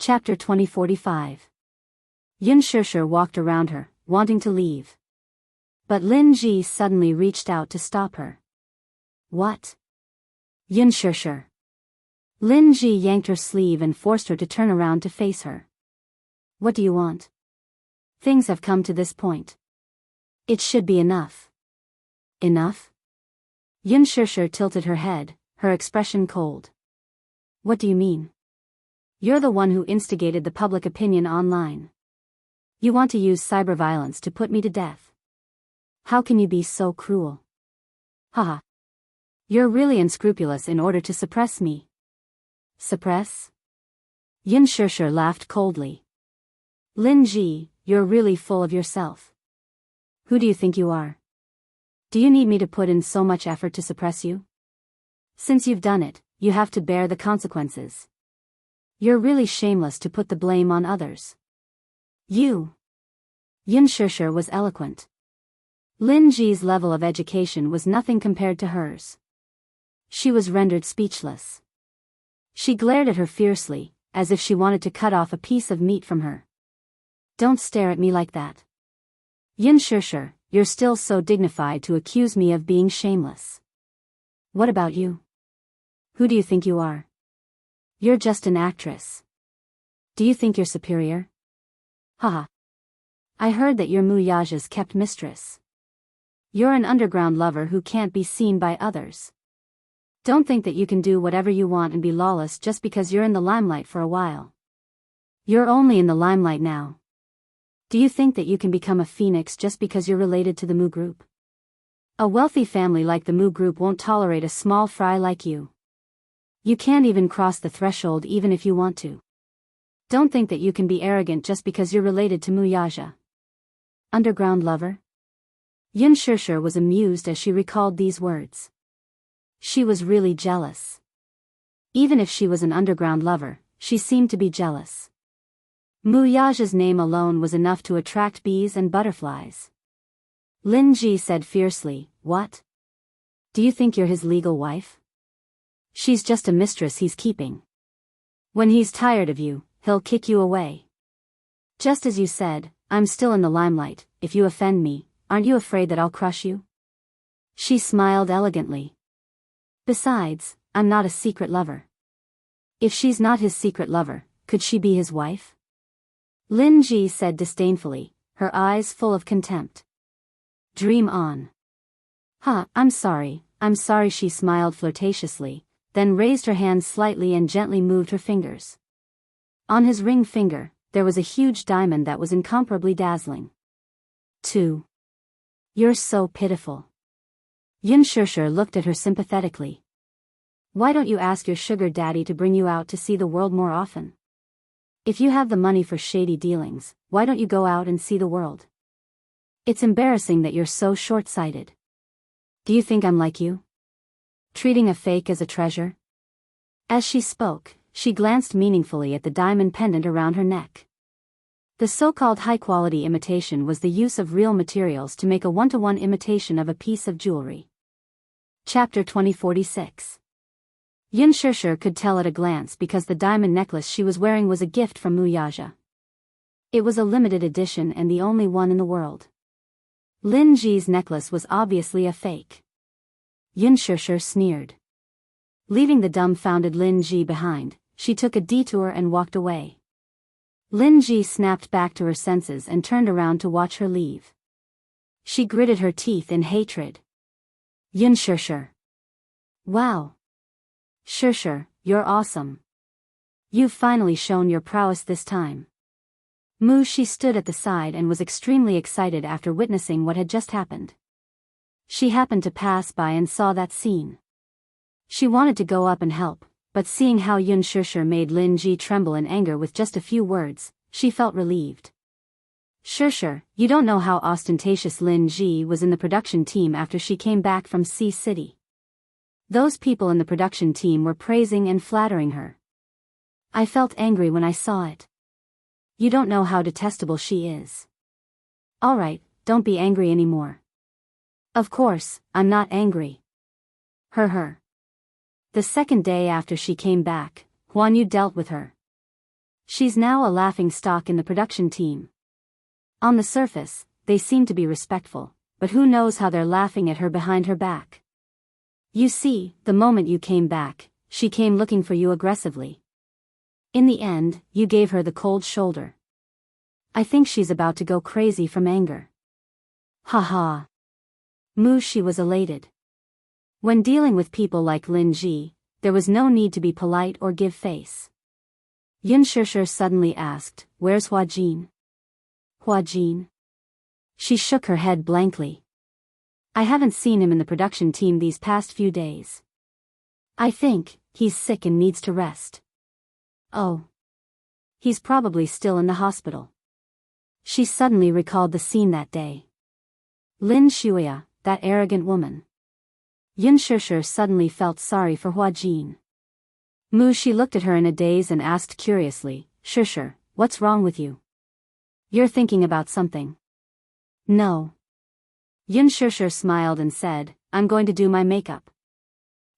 Chapter 2045. Yun Shishir walked around her, wanting to leave. But Lin Ji suddenly reached out to stop her. What? Yun Shishir. Lin Ji yanked her sleeve and forced her to turn around to face her. What do you want? Things have come to this point. It should be enough. Enough? Yun Shishir tilted her head, her expression cold. What do you mean? You're the one who instigated the public opinion online. You want to use cyber violence to put me to death. How can you be so cruel? Haha. You're really unscrupulous in order to suppress me. Suppress? Yun Shishir laughed coldly. Lin Ji, you're really full of yourself. Who do you think you are? Do you need me to put in so much effort to suppress you? Since you've done it, you have to bear the consequences. You're really shameless to put the blame on others. You. Yun Shishir was eloquent. Lin Ji's level of education was nothing compared to hers. She was rendered speechless. She glared at her fiercely, as if she wanted to cut off a piece of meat from her. Don't stare at me like that. Yun Shishir, you're still so dignified to accuse me of being shameless. What about you? Who do you think you are? You're just an actress. Do you think you're superior? Haha. I heard that you're Muyaja's kept mistress. You're an underground lover who can't be seen by others. Don't think that you can do whatever you want and be lawless just because you're in the limelight for a while. You're only in the limelight now. Do you think that you can become a phoenix just because you're related to the Mu group? A wealthy family like the Mu group won't tolerate a small fry like you. You can't even cross the threshold even if you want to. Don't think that you can be arrogant just because you're related to Muyaja. Underground lover? Yun Shishir was amused as she recalled these words. She was really jealous. Even if she was an underground lover, she seemed to be jealous. Muyaja's name alone was enough to attract bees and butterflies. Lin Ji said fiercely, What? Do you think you're his legal wife? She's just a mistress he's keeping. When he's tired of you, he'll kick you away. Just as you said, I'm still in the limelight. If you offend me, aren't you afraid that I'll crush you? She smiled elegantly. Besides, I'm not a secret lover. If she's not his secret lover, could she be his wife? Lin Ji said disdainfully, her eyes full of contempt. Dream on. I'm sorry, she smiled flirtatiously, then raised her hand slightly and gently moved her fingers. On his ring finger, there was a huge diamond that was incomparably dazzling. 2. You're so pitiful. Yun Shishir looked at her sympathetically. Why don't you ask your sugar daddy to bring you out to see the world more often? If you have the money for shady dealings, why don't you go out and see the world? It's embarrassing that you're so short-sighted. Do you think I'm like you? Treating a fake as a treasure? As she spoke, she glanced meaningfully at the diamond pendant around her neck. The so-called high-quality imitation was the use of real materials to make a one-to-one imitation of a piece of jewelry. Chapter 2046. Yun Shishir could tell at a glance because the diamond necklace she was wearing was a gift from Muyaja. It was a limited edition and the only one in the world. Lin Ji's necklace was obviously a fake. Yun Shishir sneered. Leaving the dumbfounded Lin Ji behind, she took a detour and walked away. Lin Ji snapped back to her senses and turned around to watch her leave. She gritted her teeth in hatred. Yun Shishir. Wow. Shishir, you're awesome. You've finally shown your prowess this time. She stood at the side and was extremely excited after witnessing what had just happened. She happened to pass by and saw that scene. She wanted to go up and help, but seeing how Yun Shishir made Lin Ji tremble in anger with just a few words, she felt relieved. Shishir, you don't know how ostentatious Lin Ji was in the production team after she came back from Sea City. Those people in the production team were praising and flattering her. I felt angry when I saw it. You don't know how detestable she is. Alright, don't be angry anymore. Of course, I'm not angry. Her. The second day after she came back, Huan Yu dealt with her. She's now a laughingstock in the production team. On the surface, they seem to be respectful, but who knows how they're laughing at her behind her back. You see, the moment you came back, she came looking for you aggressively. In the end, you gave her the cold shoulder. I think she's about to go crazy from anger. Ha ha. Shi was elated. When dealing with people like Lin Ji, there was no need to be polite or give face. Xianxia suddenly asked, "Where's Hua Jin?" Hua Jin? She shook her head blankly. I haven't seen him in the production team these past few days. I think he's sick and needs to rest. Oh. He's probably still in the hospital. She suddenly recalled the scene that day. Lin Shuya, that arrogant woman. Xianxia suddenly felt sorry for Hua Jin. Shi looked at her in a daze and asked curiously, "Shusher, what's wrong with you? You're thinking about something." No. Xianxia smiled and said, "I'm going to do my makeup.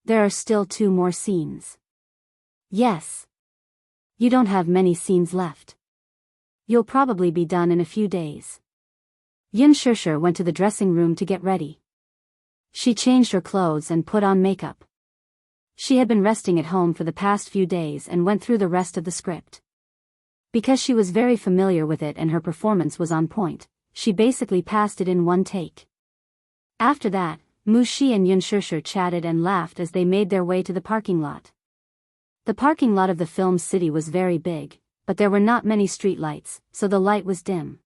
There are still 2 more scenes." Yes. You don't have many scenes left. You'll probably be done in a few days. Xianxia went to the dressing room to get ready. She changed her clothes and put on makeup. She had been resting at home for the past few days and went through the rest of the script. Because she was very familiar with it and her performance was on point, she basically passed it in one take. After that, Shi and Xianxia chatted and laughed as they made their way to the parking lot. The parking lot of the film city was very big, but there were not many streetlights, so the light was dim.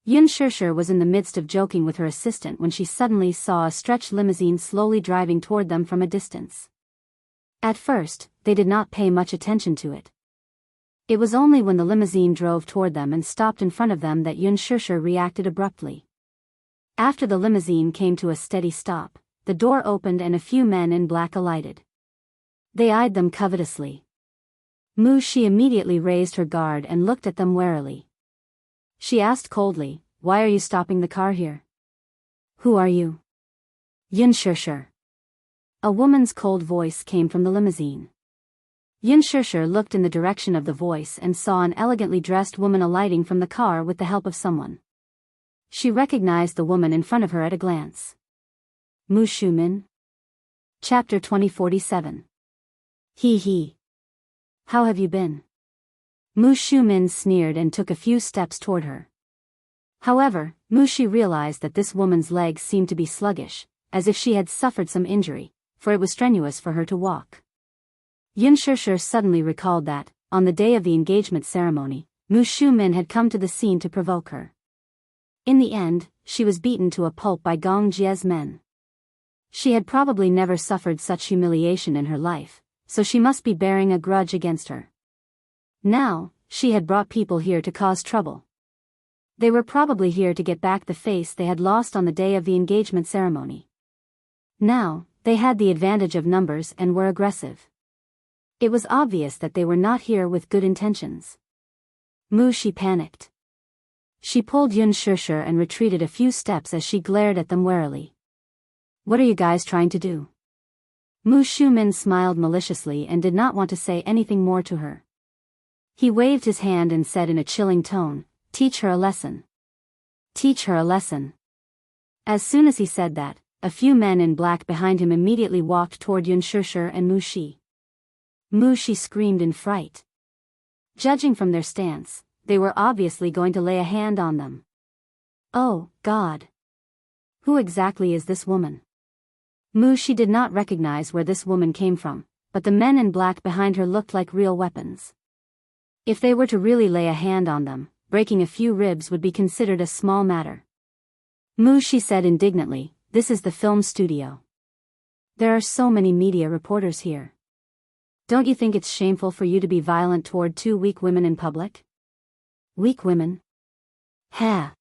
Xianxia was in the midst of joking with her assistant when she suddenly saw a stretched limousine slowly driving toward them from a distance. At first, they did not pay much attention to it. It was only when the limousine drove toward them and stopped in front of them that Xianxia reacted abruptly. After the limousine came to a steady stop, the door opened and a few men in black alighted. They eyed them covetously. Shi immediately raised her guard and looked at them warily. She asked coldly, "Why are you stopping the car here? Who are you?" Xianxia. A woman's cold voice came from the limousine. Xianxia looked in the direction of the voice and saw an elegantly dressed woman alighting from the car with the help of someone. She recognized the woman in front of her at a glance. Mu Shumin. Chapter 2047. He. How have you been? Mu Shumin sneered and took a few steps toward her. However, Shi realized that this woman's legs seemed to be sluggish, as if she had suffered some injury, for it was strenuous for her to walk. Xianxia suddenly recalled that, on the day of the engagement ceremony, Mu Shumin had come to the scene to provoke her. In the end, she was beaten to a pulp by Gong Jie's men. She had probably never suffered such humiliation in her life, so she must be bearing a grudge against her. Now, she had brought people here to cause trouble. They were probably here to get back the face they had lost on the day of the engagement ceremony. Now, they had the advantage of numbers and were aggressive. It was obvious that they were not here with good intentions. Shi panicked. She pulled Xianxia and retreated a few steps as she glared at them warily. "What are you guys trying to do?" Mu Shumin smiled maliciously and did not want to say anything more to her. He waved his hand and said in a chilling tone, "Teach her a lesson. Teach her a lesson." As soon as he said that, a few men in black behind him immediately walked toward Xianxia and Shi. Shi screamed in fright. Judging from their stance, they were obviously going to lay a hand on them. Oh, God! Who exactly is this woman? Shi did not recognize where this woman came from, but the men in black behind her looked like real weapons. If they were to really lay a hand on them, breaking a few ribs would be considered a small matter. Shi said indignantly, "This is the film studio. There are so many media reporters here. Don't you think it's shameful for you to be violent toward 2 weak women in public?" Weak women? Ha!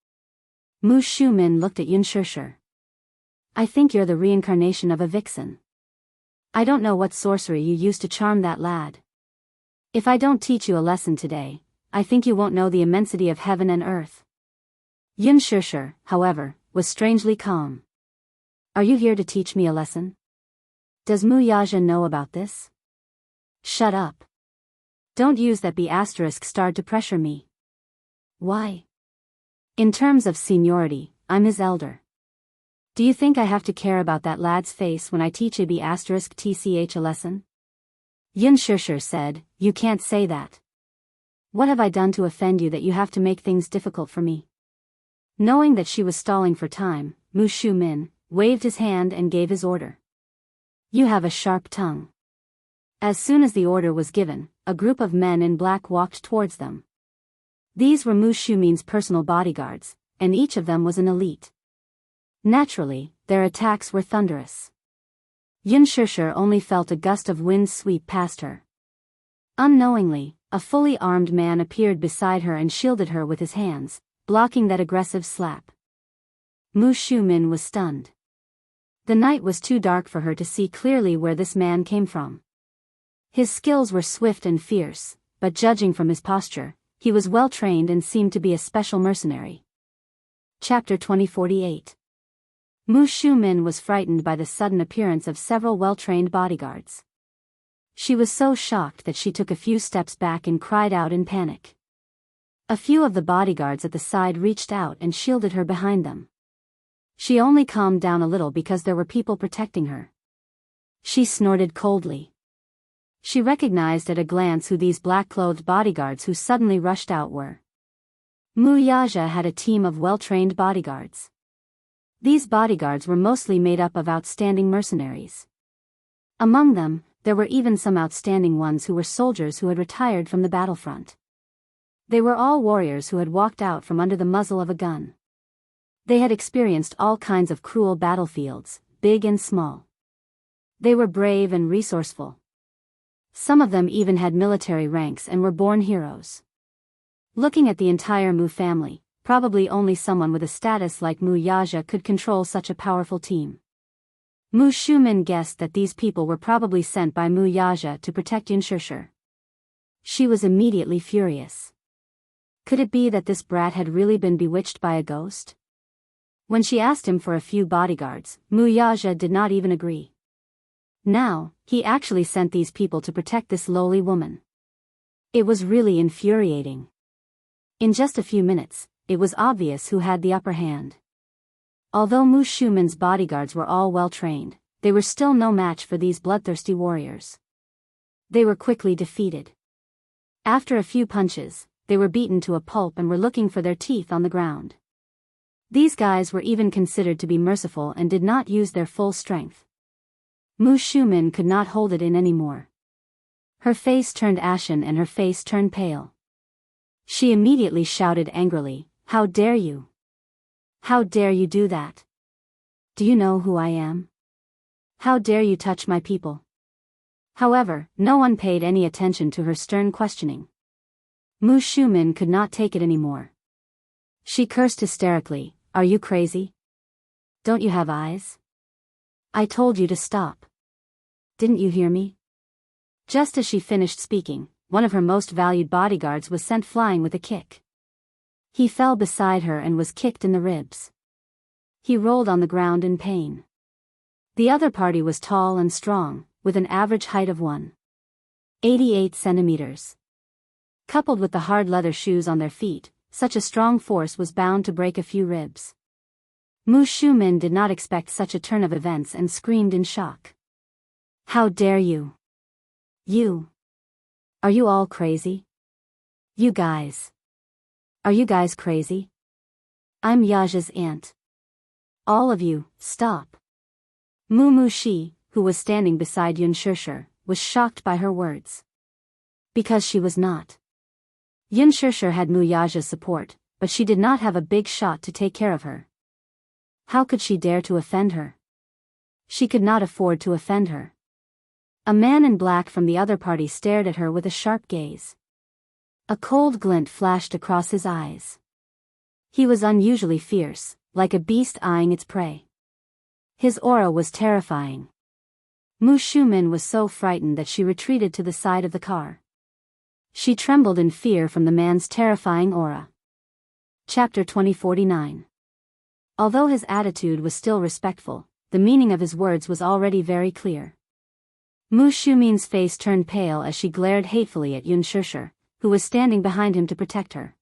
Mu Shumin looked at Xianxia. "I think you're the reincarnation of a vixen. I don't know what sorcery you used to charm that lad. If I don't teach you a lesson today, I think you won't know the immensity of heaven and earth." Xianxia, however, was strangely calm. "Are you here to teach me a lesson? Does Mu Yaja know about this?" "Shut up. Don't use that B** star to pressure me. Why? In terms of seniority, I'm his elder. Do you think I have to care about that lad's face when I teach a B** tch a lesson? Xianxia said, You can't say that. What have I done to offend you that you have to make things difficult for me? Knowing that she was stalling for time, Mu Shumin waved his hand and gave his order. You have a sharp tongue. As soon as the order was given, a group of men in black walked towards them. These were Mu Shumin's personal bodyguards, and each of them was an elite. Naturally, their attacks were thunderous. Xianxia only felt a gust of wind sweep past her. Unknowingly, a fully armed man appeared beside her and shielded her with his hands, blocking that aggressive slap. Mu Shumin was stunned. The night was too dark for her to see clearly where this man came from. His skills were swift and fierce, but judging from his posture, he was well trained and seemed to be a special mercenary. Chapter 2048. Mu Shumin was frightened by the sudden appearance of several well-trained bodyguards. She was so shocked that she took a few steps back and cried out in panic. A few of the bodyguards at the side reached out and shielded her behind them. She only calmed down a little because there were people protecting her. She snorted coldly. She recognized at a glance who these black-clothed bodyguards who suddenly rushed out were. Wuxia had a team of well-trained bodyguards. These bodyguards were mostly made up of outstanding mercenaries. Among them, there were even some outstanding ones who were soldiers who had retired from the battlefront. They were all warriors who had walked out from under the muzzle of a gun. They had experienced all kinds of cruel battlefields, big and small. They were brave and resourceful. Some of them even had military ranks and were born heroes. Looking at the entire Mu family, probably only someone with a status like Wuxia could control such a powerful team. Mu Shumin guessed that these people were probably sent by Wuxia to protect Xianxia. She was immediately furious. Could it be that this brat had really been bewitched by a ghost? When she asked him for a few bodyguards, Wuxia did not even agree. Now, he actually sent these people to protect this lowly woman. It was really infuriating. In just a few minutes, it was obvious who had the upper hand. Although Mu Shumin's bodyguards were all well trained, they were still no match for these bloodthirsty warriors. They were quickly defeated. After a few punches, they were beaten to a pulp and were looking for their teeth on the ground. These guys were even considered to be merciful and did not use their full strength. Mu Shumin could not hold it in anymore. Her face turned ashen and her face turned pale. She immediately shouted angrily, How dare you? How dare you do that? Do you know who I am? How dare you touch my people? However, no one paid any attention to her stern questioning. Mu Shumin could not take it anymore. She cursed hysterically, Are you crazy? Don't you have eyes? I told you to stop. Didn't you hear me? Just as she finished speaking, one of her most valued bodyguards was sent flying with a kick. He fell beside her and was kicked in the ribs. He rolled on the ground in pain. The other party was tall and strong, with an average height of 1.88 centimeters. Coupled with the hard leather shoes on their feet, such a strong force was bound to break a few ribs. Mu Shumin did not expect such a turn of events and screamed in shock. How dare you? You! Are you all crazy? You guys! Are you guys crazy? I'm Yaja's aunt. All of you, stop. Mu Shi, who was standing beside Xianxia, was shocked by her words. Because she was not. Xianxia had Wuxia's support, but she did not have a big shot to take care of her. How could she dare to offend her? She could not afford to offend her. A man in black from the other party stared at her with a sharp gaze. A cold glint flashed across his eyes. He was unusually fierce, like a beast eyeing its prey. His aura was terrifying. Mu Shumin was so frightened that she retreated to the side of the car. She trembled in fear from the man's terrifying aura. Chapter 2049. Although his attitude was still respectful, the meaning of his words was already very clear. Mu Shumin's face turned pale as she glared hatefully at Yun Shishir, who was standing behind him to protect her.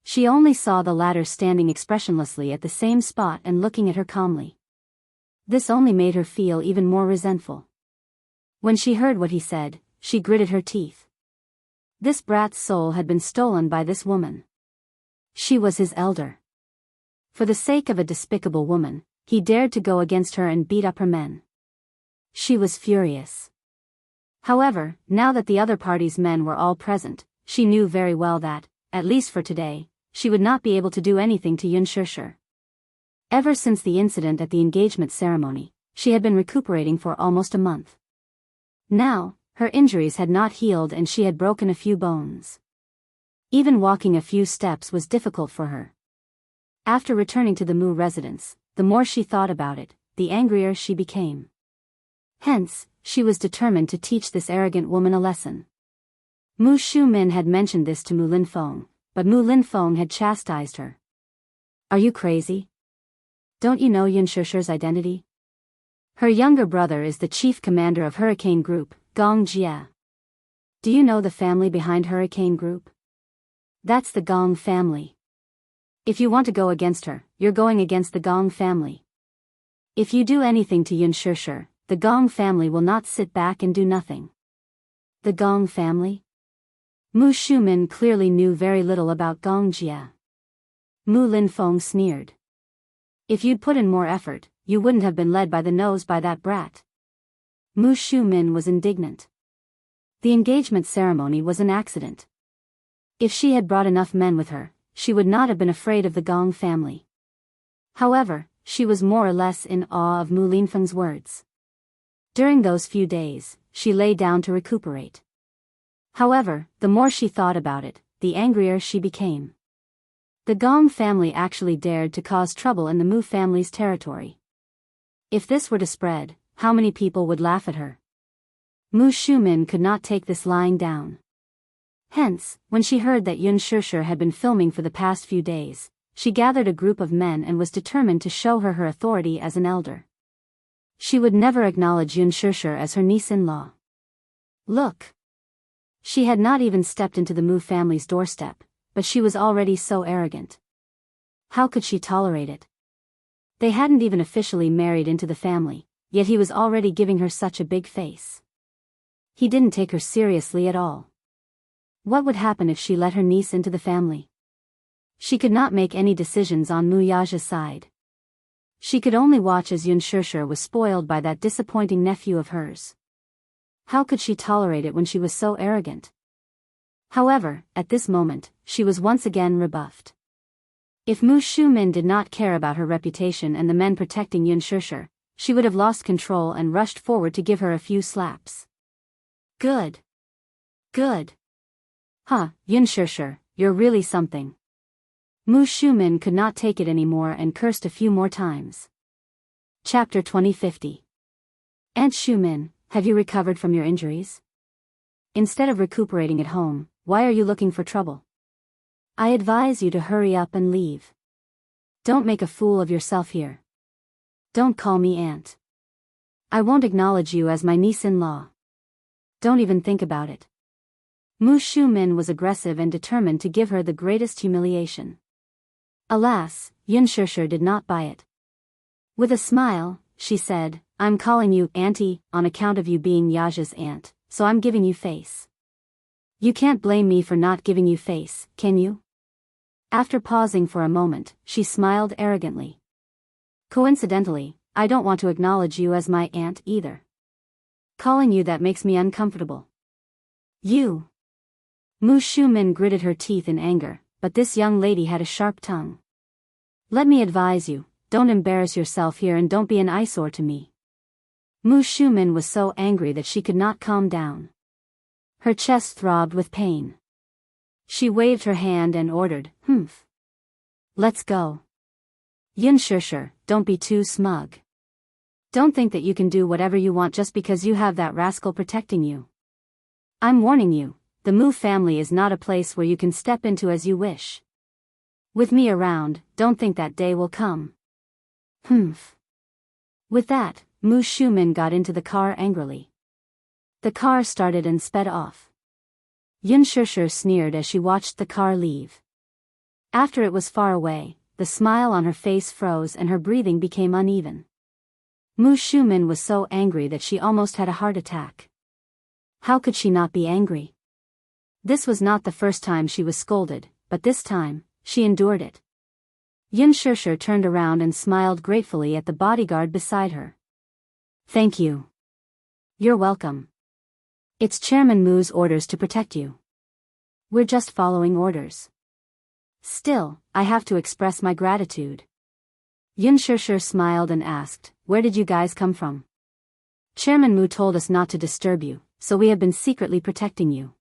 She only saw the latter standing expressionlessly at the same spot and looking at her calmly. This only made her feel even more resentful. When she heard what he said, she gritted her teeth. This brat's soul had been stolen by this woman. She was his elder. For the sake of a despicable woman, he dared to go against her and beat up her men. She was furious. However, now that the other party's men were all present, she knew very well that, at least for today, she would not be able to do anything to Yun Shishir. Ever since the incident at the engagement ceremony, she had been recuperating for almost a month. Now, her injuries had not healed and she had broken a few bones. Even walking a few steps was difficult for her. After returning to the Mu residence, the more she thought about it, the angrier she became. Hence, she was determined to teach this arrogant woman a lesson. Mu Shumin had mentioned this to Mu Linfeng, but Mu Linfeng had chastised her. Are you crazy? Don't you know Yun Shishir's identity? Her younger brother is the chief commander of Hurricane Group, Gong Jia. Do you know the family behind Hurricane Group? That's the Gong family. If you want to go against her, you're going against the Gong family. If you do anything to Yun Shishir, the Gong family will not sit back and do nothing. The Gong family? Mu Shumin clearly knew very little about Gong Jia. Mu Linfeng sneered. If you'd put in more effort, you wouldn't have been led by the nose by that brat. Mu Shumin was indignant. The engagement ceremony was an accident. If she had brought enough men with her, she would not have been afraid of the Gong family. However, she was more or less in awe of Mu Linfeng's words. During those few days, she lay down to recuperate. However, the more she thought about it, the angrier she became. The Gong family actually dared to cause trouble in the Mu family's territory. If this were to spread, how many people would laugh at her? Mu Shumin could not take this lying down. Hence, when she heard that Yun Shishir had been filming for the past few days, she gathered a group of men and was determined to show her her authority as an elder. She would never acknowledge Yun Shishir as her niece-in-law. Look! She had not even stepped into the Mu family's doorstep, but she was already so arrogant. How could she tolerate it? They hadn't even officially married into the family, yet he was already giving her such a big face. He didn't take her seriously at all. What would happen if she let her niece into the family? She could not make any decisions on Mu Yaja's side. She could only watch as Yun Shishir was spoiled by that disappointing nephew of hers. How could she tolerate it when she was so arrogant? However, at this moment, she was once again rebuffed. If Mu Shumin did not care about her reputation and the men protecting Yun Shishir, she would have lost control and rushed forward to give her a few slaps. Good. Good. Huh, Yun Shishir, you're really something. Mu Shumin could not take it anymore and cursed a few more times. Chapter 2050. Aunt Shumin, have you recovered from your injuries? Instead of recuperating at home, why are you looking for trouble? I advise you to hurry up and leave. Don't make a fool of yourself here. Don't call me aunt. I won't acknowledge you as my niece-in-law. Don't even think about it. Mu Shumin was aggressive and determined to give her the greatest humiliation. Alas, Yun Shishir did not buy it. With a smile, she said, I'm calling you auntie on account of you being Yaja's aunt, so I'm giving you face. You can't blame me for not giving you face, can you? After pausing for a moment, she smiled arrogantly. Coincidentally, I don't want to acknowledge you as my aunt either. Calling you that makes me uncomfortable. You. Mu Shumin gritted her teeth in anger, but this young lady had a sharp tongue. Let me advise you, don't embarrass yourself here and don't be an eyesore to me. Mu Shumin was so angry that she could not calm down. Her chest throbbed with pain. She waved her hand and ordered, "Humph. Let's go. Yun Shishir, don't be too smug. Don't think that you can do whatever you want just because you have that rascal protecting you. I'm warning you, the Mu family is not a place where you can step into as you wish. With me around, don't think that day will come." Humph. With that, Mu Shumin got into the car angrily. The car started and sped off. Xianxia sneered as she watched the car leave. After it was far away, the smile on her face froze and her breathing became uneven. Mu Shumin was so angry that she almost had a heart attack. How could she not be angry? This was not the first time she was scolded, but this time, she endured it. Xianxia turned around and smiled gratefully at the bodyguard beside her. Thank you. You're welcome. It's Chairman Mu's orders to protect you. We're just following orders. Still, I have to express my gratitude. Xianxia smiled and asked, where did you guys come from? Chairman Mu told us not to disturb you, so we have been secretly protecting you.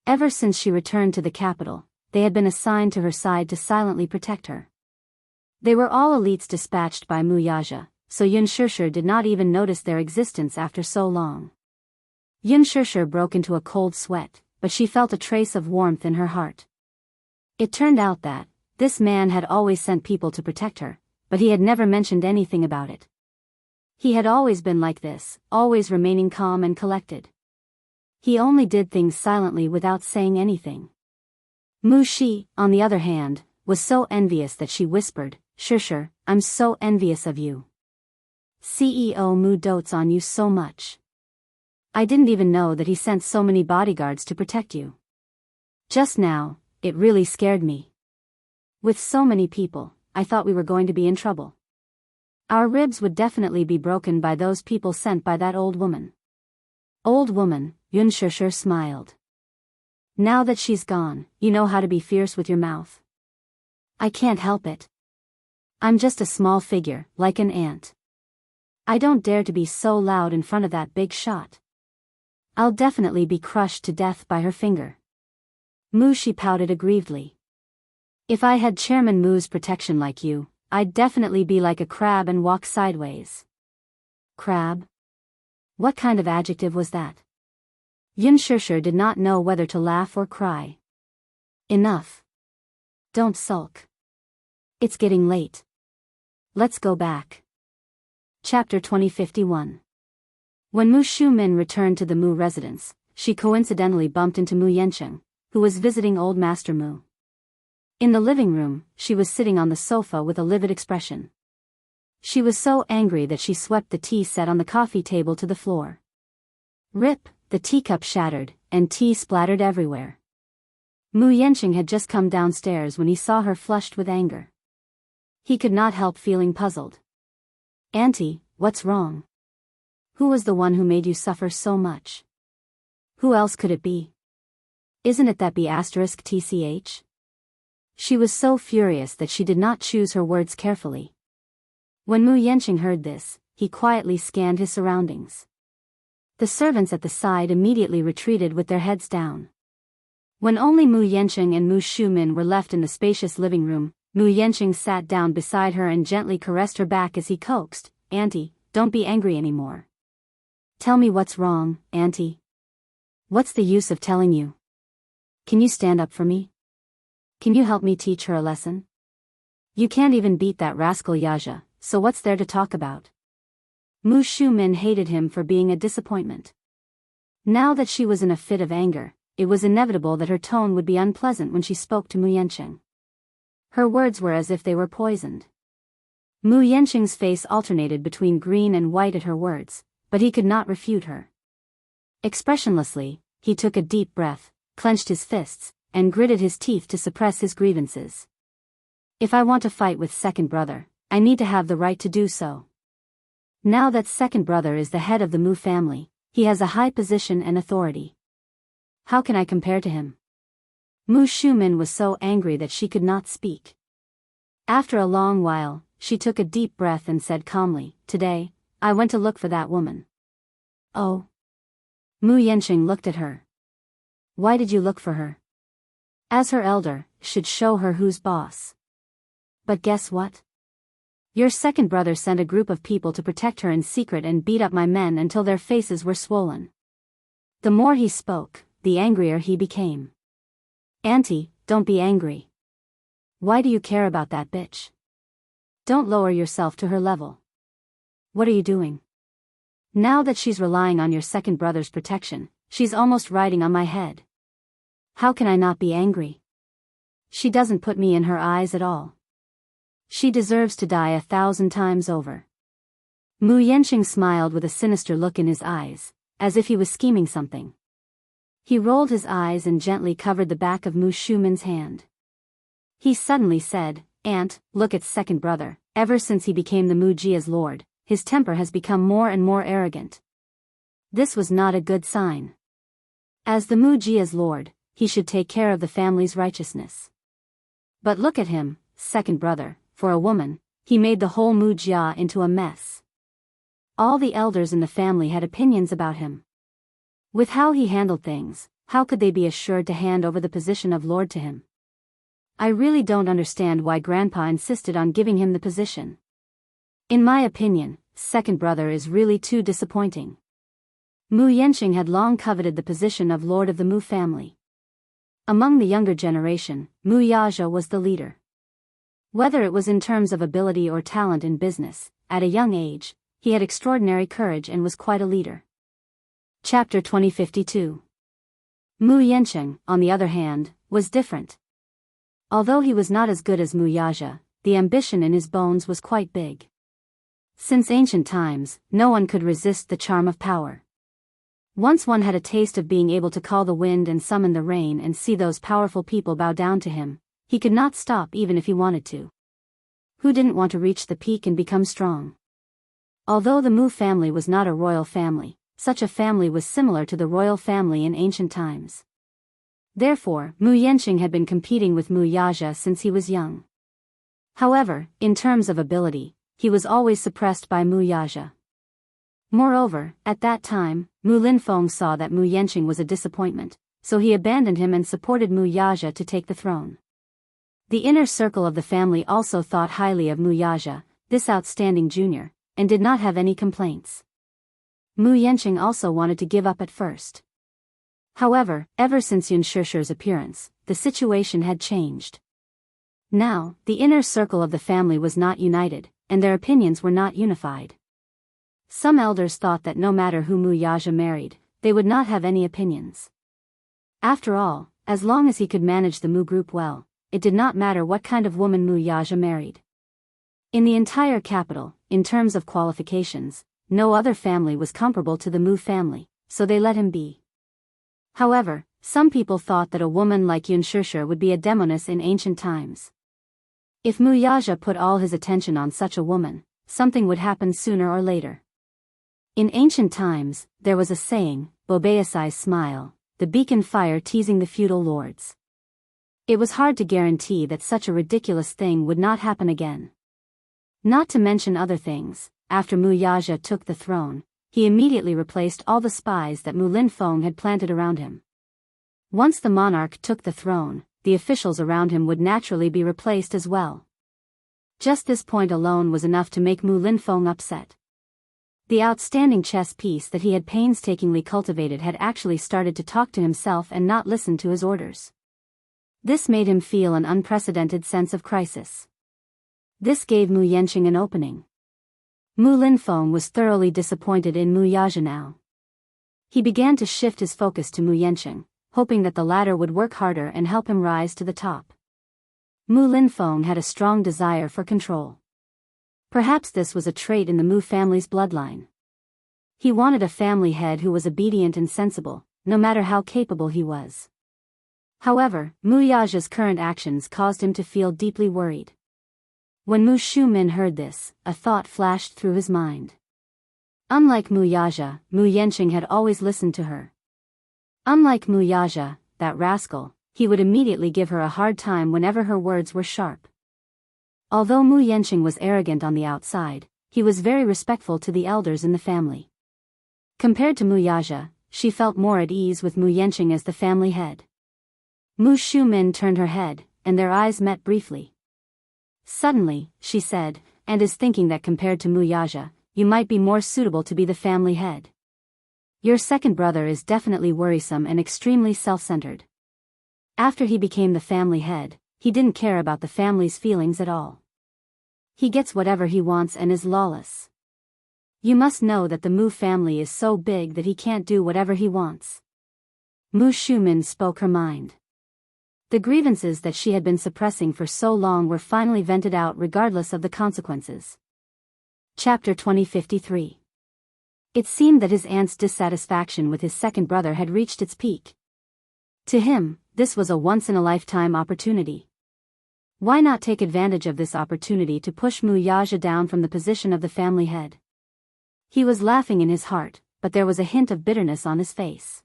Ever since she returned to the capital, they had been assigned to her side to silently protect her. They were all elites dispatched by Mu Yaja, so Xianxia did not even notice their existence after so long. Xianxia broke into a cold sweat, but she felt a trace of warmth in her heart. It turned out that this man had always sent people to protect her, but he had never mentioned anything about it. He had always been like this, always remaining calm and collected. He only did things silently without saying anything. Mu Shi, on the other hand, was so envious that she whispered, Xia, I'm so envious of you. CEO Mu dotes on you so much. I didn't even know that he sent so many bodyguards to protect you. Just now, it really scared me. With so many people, I thought we were going to be in trouble. Our ribs would definitely be broken by those people sent by that old woman. Old woman, Xianxia smiled. Now that she's gone, you know how to be fierce with your mouth. I can't help it. I'm just a small figure, like an ant. I don't dare to be so loud in front of that big shot. I'll definitely be crushed to death by her finger. Mu Shi pouted aggrievedly. If I had Chairman Mu's protection like you, I'd definitely be like a crab and walk sideways. Crab? What kind of adjective was that? Xianxia did not know whether to laugh or cry. Enough. Don't sulk. It's getting late. Let's go back. Chapter 2051. When Mu Shumin returned to the Mu residence, she coincidentally bumped into Mu Yancheng, who was visiting old Master Mu. In the living room, she was sitting on the sofa with a livid expression. She was so angry that she swept the tea set on the coffee table to the floor. Rip, the teacup shattered, and tea splattered everywhere. Mu Yancheng had just come downstairs when he saw her flushed with anger. He could not help feeling puzzled. Auntie, what's wrong? Who was the one who made you suffer so much? Who else could it be? Isn't it that B***TCH? She was so furious that she did not choose her words carefully. When Mu Yancheng heard this, he quietly scanned his surroundings. The servants at the side immediately retreated with their heads down. When only Mu Yancheng and Mu Shumin were left in the spacious living room, Mu Yancheng sat down beside her and gently caressed her back as he coaxed, Auntie, don't be angry anymore. Tell me what's wrong, Auntie. What's the use of telling you? Can you stand up for me? Can you help me teach her a lesson? You can't even beat that rascal Yaja, so what's there to talk about? Mu Shumin hated him for being a disappointment. Now that she was in a fit of anger, it was inevitable that her tone would be unpleasant when she spoke to Mu Yancheng. Her words were as if they were poisoned. Mu Yancheng's face alternated between green and white at her words, but he could not refute her. Expressionlessly, he took a deep breath, clenched his fists, and gritted his teeth to suppress his grievances. If I want to fight with second brother, I need to have the right to do so. Now that second brother is the head of the Mu family, he has a high position and authority. How can I compare to him? Mu Shumin was so angry that she could not speak. After a long while, she took a deep breath and said calmly, Today, I went to look for that woman. Oh. Mu Yancheng looked at her. Why did you look for her? As her elder, should show her who's boss. But guess what? Your second brother sent a group of people to protect her in secret and beat up my men until their faces were swollen. The more he spoke, the angrier he became. Auntie, don't be angry. Why do you care about that bitch? Don't lower yourself to her level. What are you doing? Now that she's relying on your second brother's protection, she's almost riding on my head. How can I not be angry? She doesn't put me in her eyes at all. She deserves to die 1,000 times over. Mu Yanqing smiled with a sinister look in his eyes, as if he was scheming something. He rolled his eyes and gently covered the back of Mu Shumen's hand. He suddenly said, "Aunt, look at second brother. Ever since he became the Mu Jia's lord, his temper has become more and more arrogant." This was not a good sign. As the Mu Jia's lord, he should take care of the family's righteousness. But look at him, second brother, for a woman, he made the whole Mu Jia into a mess. All the elders in the family had opinions about him. With how he handled things, how could they be assured to hand over the position of lord to him? I really don't understand why Grandpa insisted on giving him the position. In my opinion, second brother is really too disappointing. Mu Yanqing had long coveted the position of lord of the Mu family. Among the younger generation, Mu Yaja was the leader. Whether it was in terms of ability or talent in business, at a young age, he had extraordinary courage and was quite a leader. Chapter 2052. Mu Yanqing, on the other hand, was different. Although he was not as good as Mu Yaja, the ambition in his bones was quite big. Since ancient times, no one could resist the charm of power. Once one had a taste of being able to call the wind and summon the rain and see those powerful people bow down to him, he could not stop even if he wanted to. Who didn't want to reach the peak and become strong? Although the Mu family was not a royal family, such a family was similar to the royal family in ancient times. Therefore, Mu Yanqing had been competing with Mu Yaja since he was young. However, in terms of ability, he was always suppressed by Mu Yaja. Moreover, at that time, Mu Linfeng saw that Mu Yanqing was a disappointment, so he abandoned him and supported Mu Yaja to take the throne. The inner circle of the family also thought highly of Mu Yaja, this outstanding junior, and did not have any complaints. Mu Yanqing also wanted to give up at first. However, ever since Yunshirshi's appearance, the situation had changed. Now, the inner circle of the family was not united, and their opinions were not unified. Some elders thought that no matter who Mu Yaja married, they would not have any opinions. After all, as long as he could manage the Mu group well, it did not matter what kind of woman Mu Yaja married. In the entire capital, in terms of qualifications, no other family was comparable to the Mu family, so they let him be. However, some people thought that a woman like Yunshirshe would be a demoness in ancient times. If Mu Yaja put all his attention on such a woman, something would happen sooner or later. In ancient times, there was a saying, Bobaeasai's smile, the beacon fire teasing the feudal lords. It was hard to guarantee that such a ridiculous thing would not happen again. Not to mention other things, after Mu Yaja took the throne, he immediately replaced all the spies that Mu Linfeng had planted around him. Once the monarch took the throne, the officials around him would naturally be replaced as well. Just this point alone was enough to make Mu Linfeng upset. The outstanding chess piece that he had painstakingly cultivated had actually started to talk to himself and not listen to his orders. This made him feel an unprecedented sense of crisis. This gave Mu Yanqing an opening. Mu Linfeng was thoroughly disappointed in Mu Yaja now. He began to shift his focus to Mu Yanqing, hoping that the latter would work harder and help him rise to the top. Mu Linfeng had a strong desire for control. Perhaps this was a trait in the Mu family's bloodline. He wanted a family head who was obedient and sensible, no matter how capable he was. However, Mu Yaja's current actions caused him to feel deeply worried. When Mu Shumen heard this, a thought flashed through his mind. Unlike Mu Yaja, Mu Yanqing had always listened to her. Unlike Mu Yaja, that rascal, he would immediately give her a hard time whenever her words were sharp. Although Mu Yanqing was arrogant on the outside, he was very respectful to the elders in the family. Compared to Mu Yaja, she felt more at ease with Mu Yanqing as the family head. Mu Shumen turned her head, and their eyes met briefly. Suddenly, she said, and is thinking that compared to Mu Yaja, you might be more suitable to be the family head. Your second brother is definitely worrisome and extremely self-centered. After he became the family head, he didn't care about the family's feelings at all. He gets whatever he wants and is lawless. You must know that the Mu family is so big that he can't do whatever he wants. Mu Shumin spoke her mind. The grievances that she had been suppressing for so long were finally vented out regardless of the consequences. Chapter 2053. It seemed that his aunt's dissatisfaction with his second brother had reached its peak. To him, this was a once-in-a-lifetime opportunity. Why not take advantage of this opportunity to push Mu Yaxia down from the position of the family head? He was laughing in his heart, but there was a hint of bitterness on his face.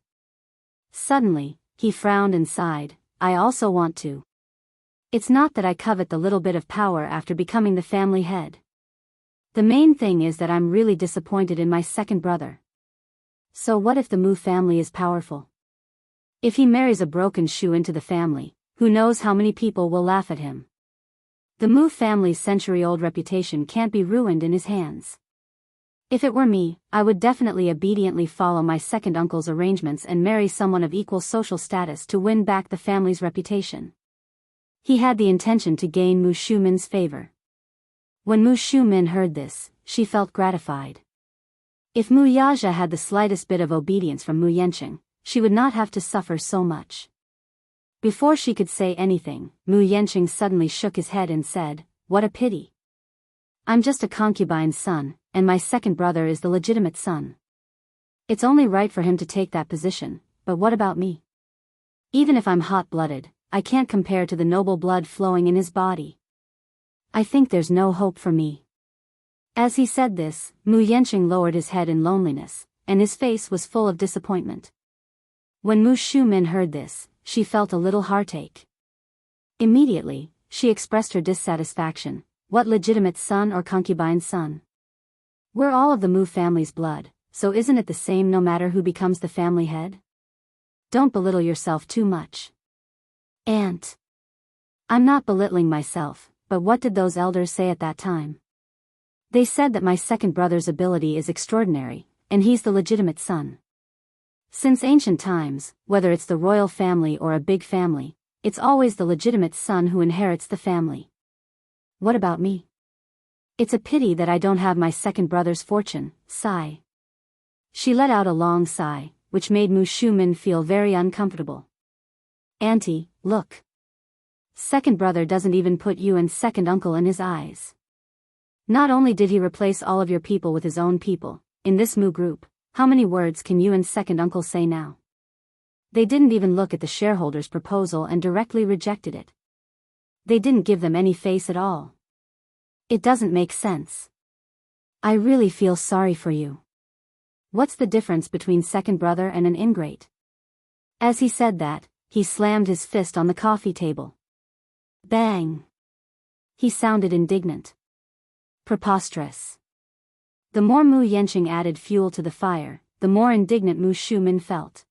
Suddenly, he frowned and sighed, I also want to. It's not that I covet the little bit of power after becoming the family head. The main thing is that I'm really disappointed in my second brother. So what if the Mu family is powerful? If he marries a broken shoe into the family, who knows how many people will laugh at him? The Mu family's century-old reputation can't be ruined in his hands. If it were me, I would definitely obediently follow my second uncle's arrangements and marry someone of equal social status to win back the family's reputation. He had the intention to gain Mu Shumin's favor. When Mu Shumin heard this, she felt gratified. If Mu Yaxia had the slightest bit of obedience from Mu Yanqing, she would not have to suffer so much. Before she could say anything, Mu Yanqing suddenly shook his head and said, What a pity. I'm just a concubine's son, and my second brother is the legitimate son. It's only right for him to take that position, but what about me? Even if I'm hot-blooded, I can't compare to the noble blood flowing in his body. I think there's no hope for me. As he said this, Mu Yanqing lowered his head in loneliness, and his face was full of disappointment. When Mu Shumin heard this, she felt a little heartache. Immediately, she expressed her dissatisfaction. What legitimate son or concubine's son? We're all of the Mu family's blood, so isn't it the same no matter who becomes the family head? Don't belittle yourself too much. Aunt. I'm not belittling myself, but what did those elders say at that time? They said that my second brother's ability is extraordinary, and he's the legitimate son. Since ancient times, whether it's the royal family or a big family, it's always the legitimate son who inherits the family. What about me? It's a pity that I don't have my second brother's fortune, sigh. She let out a long sigh, which made Mu Shumin feel very uncomfortable. Auntie, look. Second brother doesn't even put you and second uncle in his eyes. Not only did he replace all of your people with his own people, in this Mu group, how many words can you and second uncle say now? They didn't even look at the shareholders' proposal and directly rejected it. They didn't give them any face at all. It doesn't make sense. I really feel sorry for you. What's the difference between second brother and an ingrate? As he said that, he slammed his fist on the coffee table. Bang! He sounded indignant. Preposterous. The more Mu Yanqing added fuel to the fire, the more indignant Mu Shumin felt.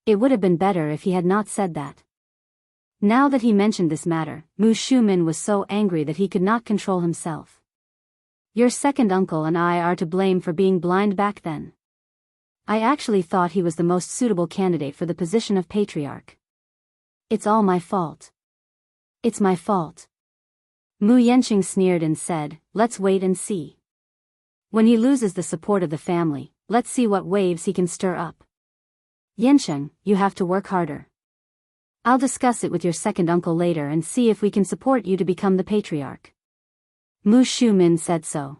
It would have been better if he had not said that. Now that he mentioned this matter, Mu Shumin was so angry that he could not control himself. Your second uncle and I are to blame for being blind back then. I actually thought he was the most suitable candidate for the position of patriarch. It's all my fault. It's my fault. Mu Yanqing sneered and said, Let's wait and see. When he loses the support of the family, let's see what waves he can stir up. Yanqing, you have to work harder. I'll discuss it with your second uncle later and see if we can support you to become the patriarch. Mu Shumin said so.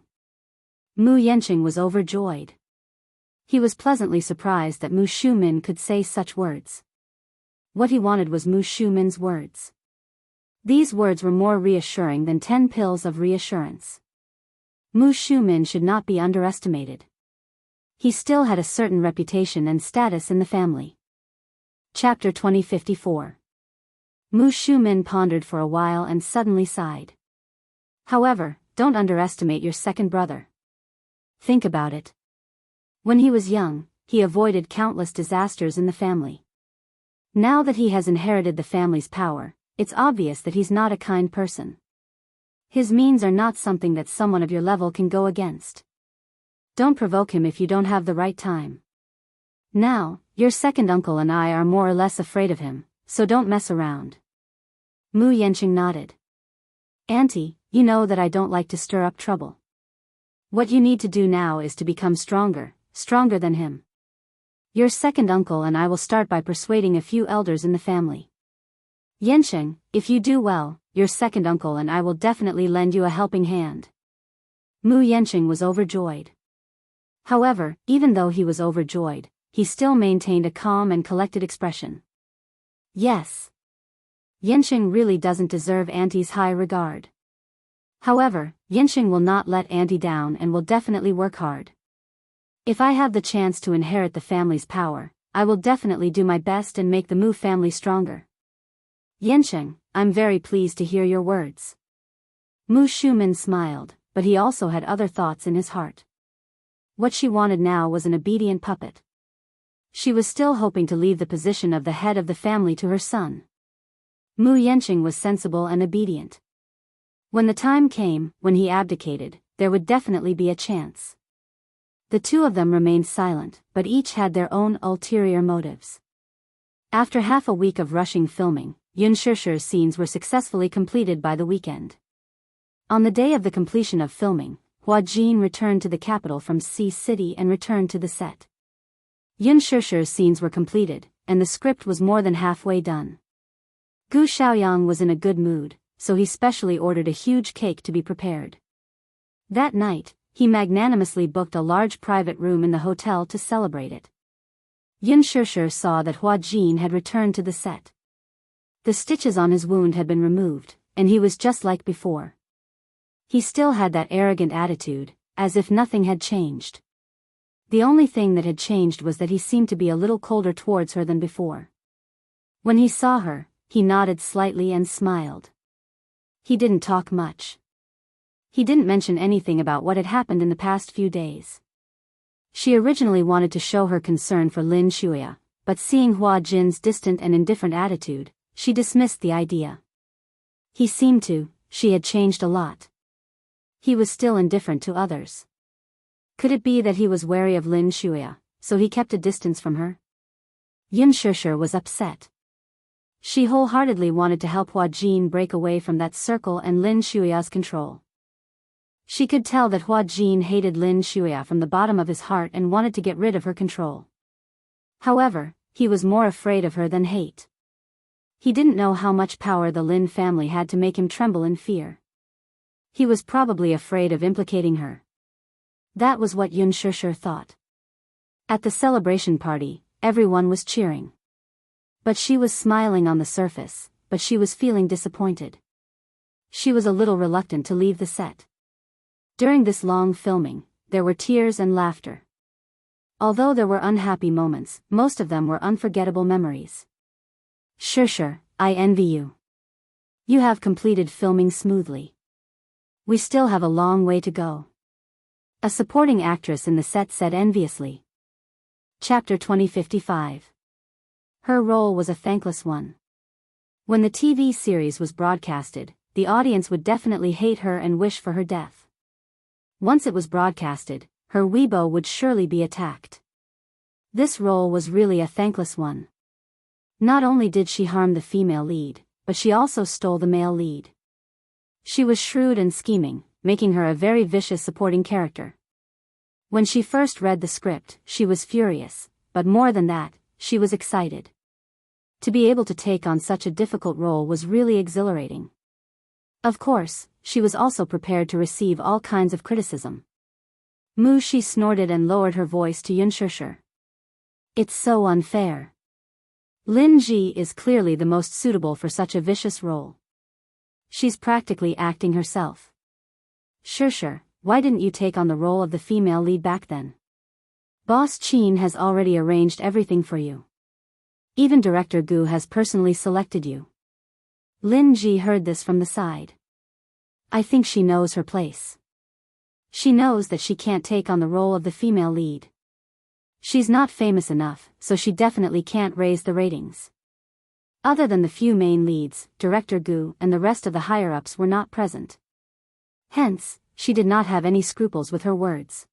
Mu Yanqing was overjoyed. He was pleasantly surprised that Mu Shumin could say such words. What he wanted was Mu Shumin's words. These words were more reassuring than 10 pills of reassurance. Mu Shumin should not be underestimated. He still had a certain reputation and status in the family. Chapter 2054. Mu Shumin pondered for a while and suddenly sighed. However, don't underestimate your second brother. Think about it. When he was young, he avoided countless disasters in the family. Now that he has inherited the family's power, it's obvious that he's not a kind person. His means are not something that someone of your level can go against. Don't provoke him if you don't have the right time. Now, your second uncle and I are more or less afraid of him, so don't mess around. Mu Yanqing nodded. Auntie, you know that I don't like to stir up trouble. What you need to do now is to become stronger than him. Your second uncle and I will start by persuading a few elders in the family. Yansheng, if you do well, your second uncle and I will definitely lend you a helping hand. Mu Yansheng was overjoyed. However, even though he was overjoyed, he still maintained a calm and collected expression. Yes. Yansheng really doesn't deserve Auntie's high regard. However, Yansheng will not let Auntie down and will definitely work hard. If I have the chance to inherit the family's power, I will definitely do my best and make the Mu family stronger. Yansheng, I'm very pleased to hear your words. Mu Shumin smiled, but he also had other thoughts in his heart. What she wanted now was an obedient puppet. She was still hoping to leave the position of the head of the family to her son. Mu Yansheng was sensible and obedient. When the time came, when he abdicated, there would definitely be a chance. The two of them remained silent, but each had their own ulterior motives. After half a week of rushing filming, Yun Shishir's scenes were successfully completed by the weekend. On the day of the completion of filming, Hua Jin returned to the capital from Sea City and returned to the set. Yun Shishir's scenes were completed, and the script was more than halfway done. Gu Xiaoyang was in a good mood, so he specially ordered a huge cake to be prepared. That night, he magnanimously booked a large private room in the hotel to celebrate it. Yun Shishir saw that Hua Jin had returned to the set. The stitches on his wound had been removed, and he was just like before. He still had that arrogant attitude, as if nothing had changed. The only thing that had changed was that he seemed to be a little colder towards her than before. When he saw her, he nodded slightly and smiled. He didn't talk much. He didn't mention anything about what had happened in the past few days. She originally wanted to show her concern for Lin Shuya, but seeing Hua Jin's distant and indifferent attitude, she dismissed the idea. She had changed a lot. He was still indifferent to others. Could it be that he was wary of Lin Shuya, so he kept a distance from her? Yun Shishir was upset. She wholeheartedly wanted to help Hua Jin break away from that circle and Lin Shuya's control. She could tell that Hua Jin hated Lin Shuya from the bottom of his heart and wanted to get rid of her control. However, he was more afraid of her than hate. He didn't know how much power the Lin family had to make him tremble in fear. He was probably afraid of implicating her. That was what Yun Shishir thought. At the celebration party, everyone was cheering. But she was smiling on the surface, but she was feeling disappointed. She was a little reluctant to leave the set. During this long filming, there were tears and laughter. Although there were unhappy moments, most of them were unforgettable memories. Shishir, I envy you. You have completed filming smoothly. We still have a long way to go. A supporting actress in the set said enviously. Chapter 2055. Her role was a thankless one. When the TV series was broadcasted, the audience would definitely hate her and wish for her death. Once it was broadcasted, her Weibo would surely be attacked. This role was really a thankless one. Not only did she harm the female lead, but she also stole the male lead. She was shrewd and scheming, making her a very vicious supporting character. When she first read the script, she was furious, but more than that, she was excited. To be able to take on such a difficult role was really exhilarating. Of course, she was also prepared to receive all kinds of criticism. She snorted and lowered her voice to Yun Shishir. It's so unfair. Lin Ji is clearly the most suitable for such a vicious role. She's practically acting herself. Shishir, why didn't you take on the role of the female lead back then? Boss Qin has already arranged everything for you. Even Director Gu has personally selected you. Lin Ji heard this from the side. I think she knows her place. She knows that she can't take on the role of the female lead. She's not famous enough, so she definitely can't raise the ratings. Other than the few main leads, Director Gu and the rest of the higher-ups were not present. Hence, she did not have any scruples with her words.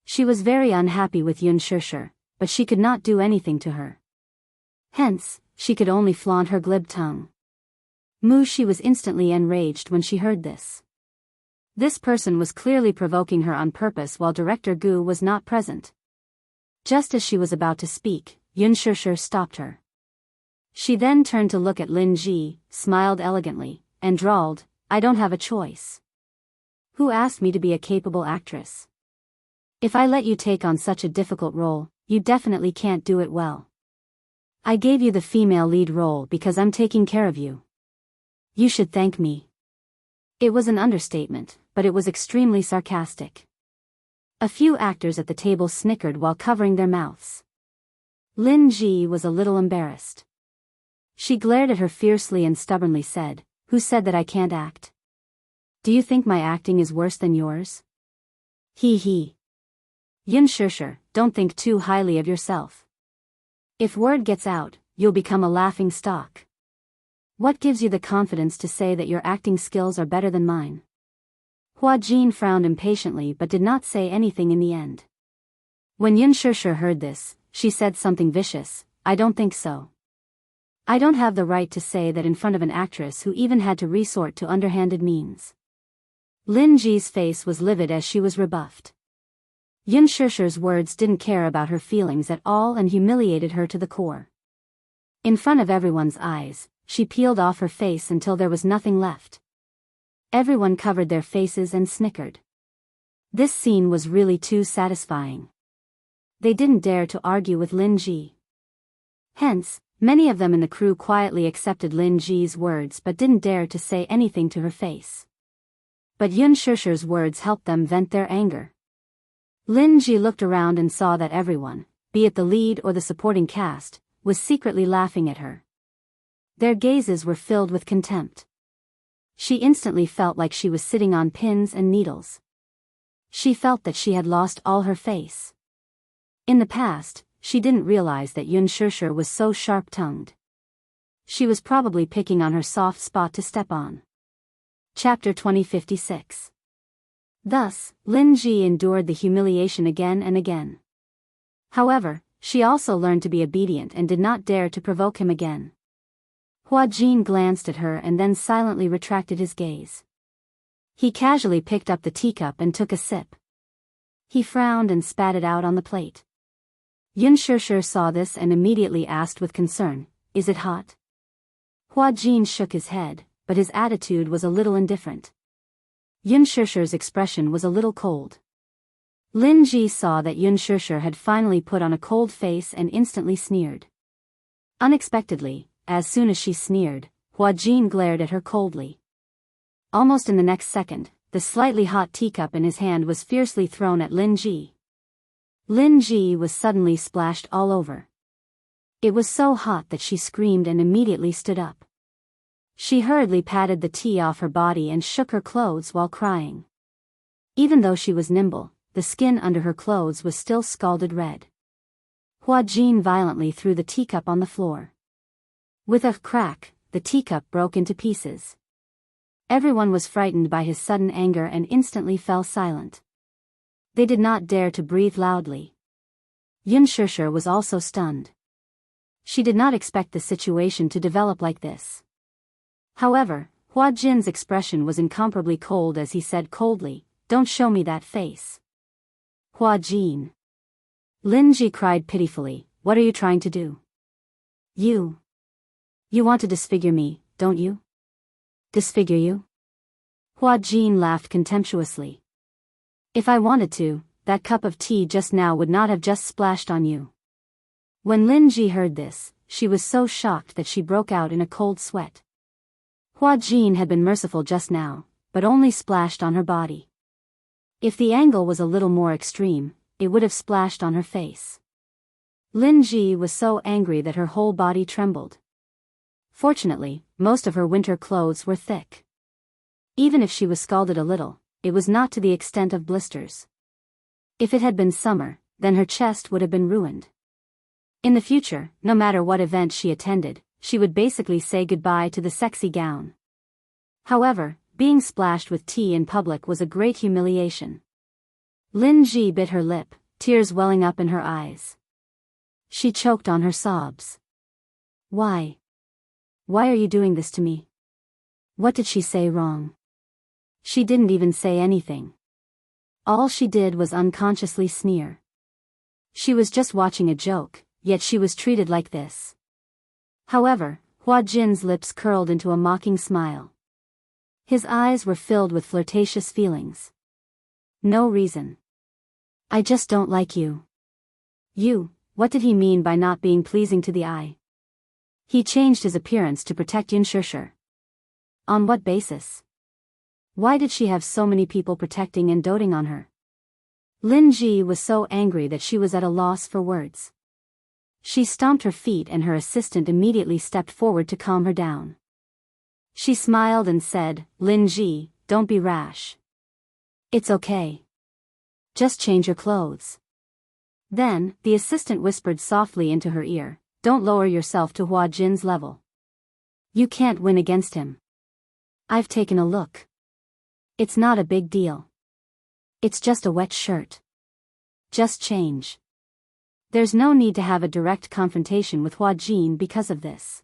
She was very unhappy with Yun Shishir, but she could not do anything to her. Hence, she could only flaunt her glib tongue. She was instantly enraged when she heard this. This person was clearly provoking her on purpose while Director Gu was not present. Just as she was about to speak, Yunshushi stopped her. She then turned to look at Lin Ji, smiled elegantly, and drawled, "I don't have a choice. Who asked me to be a capable actress? If I let you take on such a difficult role, you definitely can't do it well. I gave you the female lead role because I'm taking care of you. You should thank me." It was an understatement, but it was extremely sarcastic. A few actors at the table snickered while covering their mouths. Lin Ji was a little embarrassed. She glared at her fiercely and stubbornly said, "Who said that I can't act? Do you think my acting is worse than yours? Hee hee. Yunshushi, don't think too highly of yourself. If word gets out, you'll become a laughing stock. What gives you the confidence to say that your acting skills are better than mine?" Hua Jin frowned impatiently but did not say anything in the end. When Yunshushi heard this, she said something vicious, "I don't think so. I don't have the right to say that in front of an actress who even had to resort to underhanded means." Lin Ji's face was livid as she was rebuffed. Yunshushi's words didn't care about her feelings at all and humiliated her to the core. In front of everyone's eyes, she peeled off her face until there was nothing left. Everyone covered their faces and snickered. This scene was really too satisfying. They didn't dare to argue with Lin Ji. Hence, many of them in the crew quietly accepted Lin Ji's words but didn't dare to say anything to her face. But Yunshushi's words helped them vent their anger. Lin Ji looked around and saw that everyone, be it the lead or the supporting cast, was secretly laughing at her. Their gazes were filled with contempt. She instantly felt like she was sitting on pins and needles. She felt that she had lost all her face. In the past, she didn't realize that Yunshushi was so sharp-tongued. She was probably picking on her soft spot to step on. Chapter 2056. Thus, Lin Ji endured the humiliation again and again. However, she also learned to be obedient and did not dare to provoke him again. Hua Jin glanced at her and then silently retracted his gaze. He casually picked up the teacup and took a sip. He frowned and spat it out on the plate. Yunshushi saw this and immediately asked with concern, "Is it hot?" Hua Jin shook his head, but his attitude was a little indifferent. Yunshushi's expression was a little cold. Lin Ji saw that Yunshushi had finally put on a cold face and instantly sneered. Unexpectedly, as soon as she sneered, Hua Jin glared at her coldly. Almost in the next second, the slightly hot teacup in his hand was fiercely thrown at Lin Ji. Lin Ji was suddenly splashed all over. It was so hot that she screamed and immediately stood up. She hurriedly patted the tea off her body and shook her clothes while crying. Even though she was nimble, the skin under her clothes was still scalded red. Hua Jin violently threw the teacup on the floor. With a crack, the teacup broke into pieces. Everyone was frightened by his sudden anger and instantly fell silent. They did not dare to breathe loudly. Yunshushi was also stunned. She did not expect the situation to develop like this. However, Hua Jin's expression was incomparably cold as he said coldly, "Don't show me that face." Hua Jin. Lin Ji cried pitifully, "What are you trying to do? You want to disfigure me, don't you?" "Disfigure you?" Hua Jin laughed contemptuously. "If I wanted to, that cup of tea just now would not have just splashed on you." When Lin Ji heard this, she was so shocked that she broke out in a cold sweat. Hua Jin had been merciful just now, but only splashed on her body. If the angle was a little more extreme, it would have splashed on her face. Lin Ji was so angry that her whole body trembled. Fortunately, most of her winter clothes were thick. Even if she was scalded a little, it was not to the extent of blisters. If it had been summer, then her chest would have been ruined. In the future, no matter what event she attended, she would basically say goodbye to the sexy gown. However, being splashed with tea in public was a great humiliation. Lin Ji bit her lip, tears welling up in her eyes. She choked on her sobs. Why? Why are you doing this to me? What did she say wrong? She didn't even say anything. All she did was unconsciously sneer. She was just watching a joke, yet she was treated like this. However, Hua Jin's lips curled into a mocking smile. His eyes were filled with flirtatious feelings. No reason. I just don't like you. You, what did he mean by not being pleasing to the eye? He changed his appearance to protect Yunshishir. On what basis? Why did she have so many people protecting and doting on her? Lin Ji was so angry that she was at a loss for words. She stomped her feet and her assistant immediately stepped forward to calm her down. She smiled and said, Lin Ji, don't be rash. It's okay. Just change your clothes. Then, the assistant whispered softly into her ear, don't lower yourself to Hua Jin's level. You can't win against him. I've taken a look. It's not a big deal. It's just a wet shirt. Just change. There's no need to have a direct confrontation with Hua Jin because of this.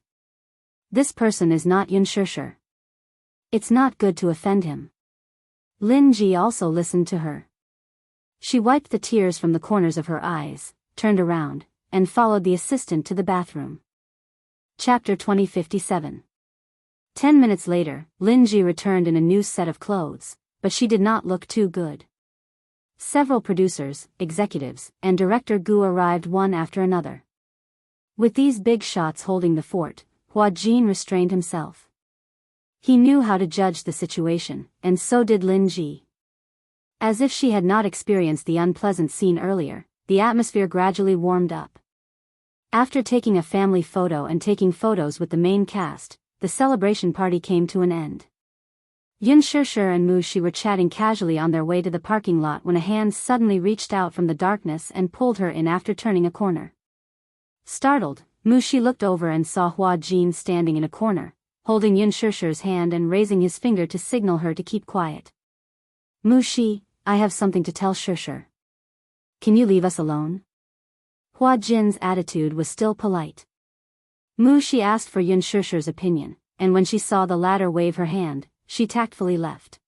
This person is not Yunshishir. It's not good to offend him. Lin Ji also listened to her. She wiped the tears from the corners of her eyes, turned around, and followed the assistant to the bathroom. Chapter 2057. 10 minutes later, Lin Ji returned in a new set of clothes, but she did not look too good. Several producers, executives, and Director Gu arrived one after another. With these big shots holding the fort, Hua Jin restrained himself. He knew how to judge the situation, and so did Lin Ji. As if she had not experienced the unpleasant scene earlier, the atmosphere gradually warmed up. After taking a family photo and taking photos with the main cast, the celebration party came to an end. Yunshishir and Mu Shi were chatting casually on their way to the parking lot when a hand suddenly reached out from the darkness and pulled her in after turning a corner. Startled, Mu Shi looked over and saw Hua Jin standing in a corner, holding Yunshishir's hand and raising his finger to signal her to keep quiet. Mu Shi, I have something to tell Shishir. Can you leave us alone? Hua Jin's attitude was still polite. Mu Shi asked for Yunshishir's opinion, and when she saw the latter wave her hand, she tactfully left.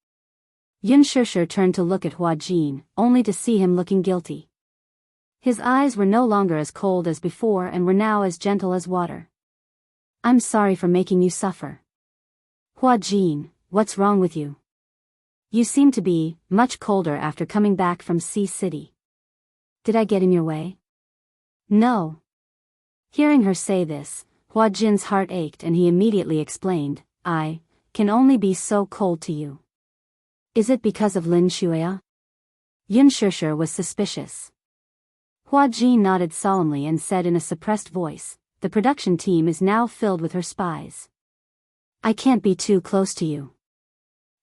Yunshishir turned to look at Hua Jin, only to see him looking guilty. His eyes were no longer as cold as before and were now as gentle as water. I'm sorry for making you suffer. Hua Jin, what's wrong with you? You seem to be much colder after coming back from Sea City. Did I get in your way? No. Hearing her say this, Hua Jin's heart ached and he immediately explained, I can only be so cold to you. Is it because of Lin Shuya? Yunshishir was suspicious. Hua Jin nodded solemnly and said in a suppressed voice, the production team is now filled with her spies. I can't be too close to you.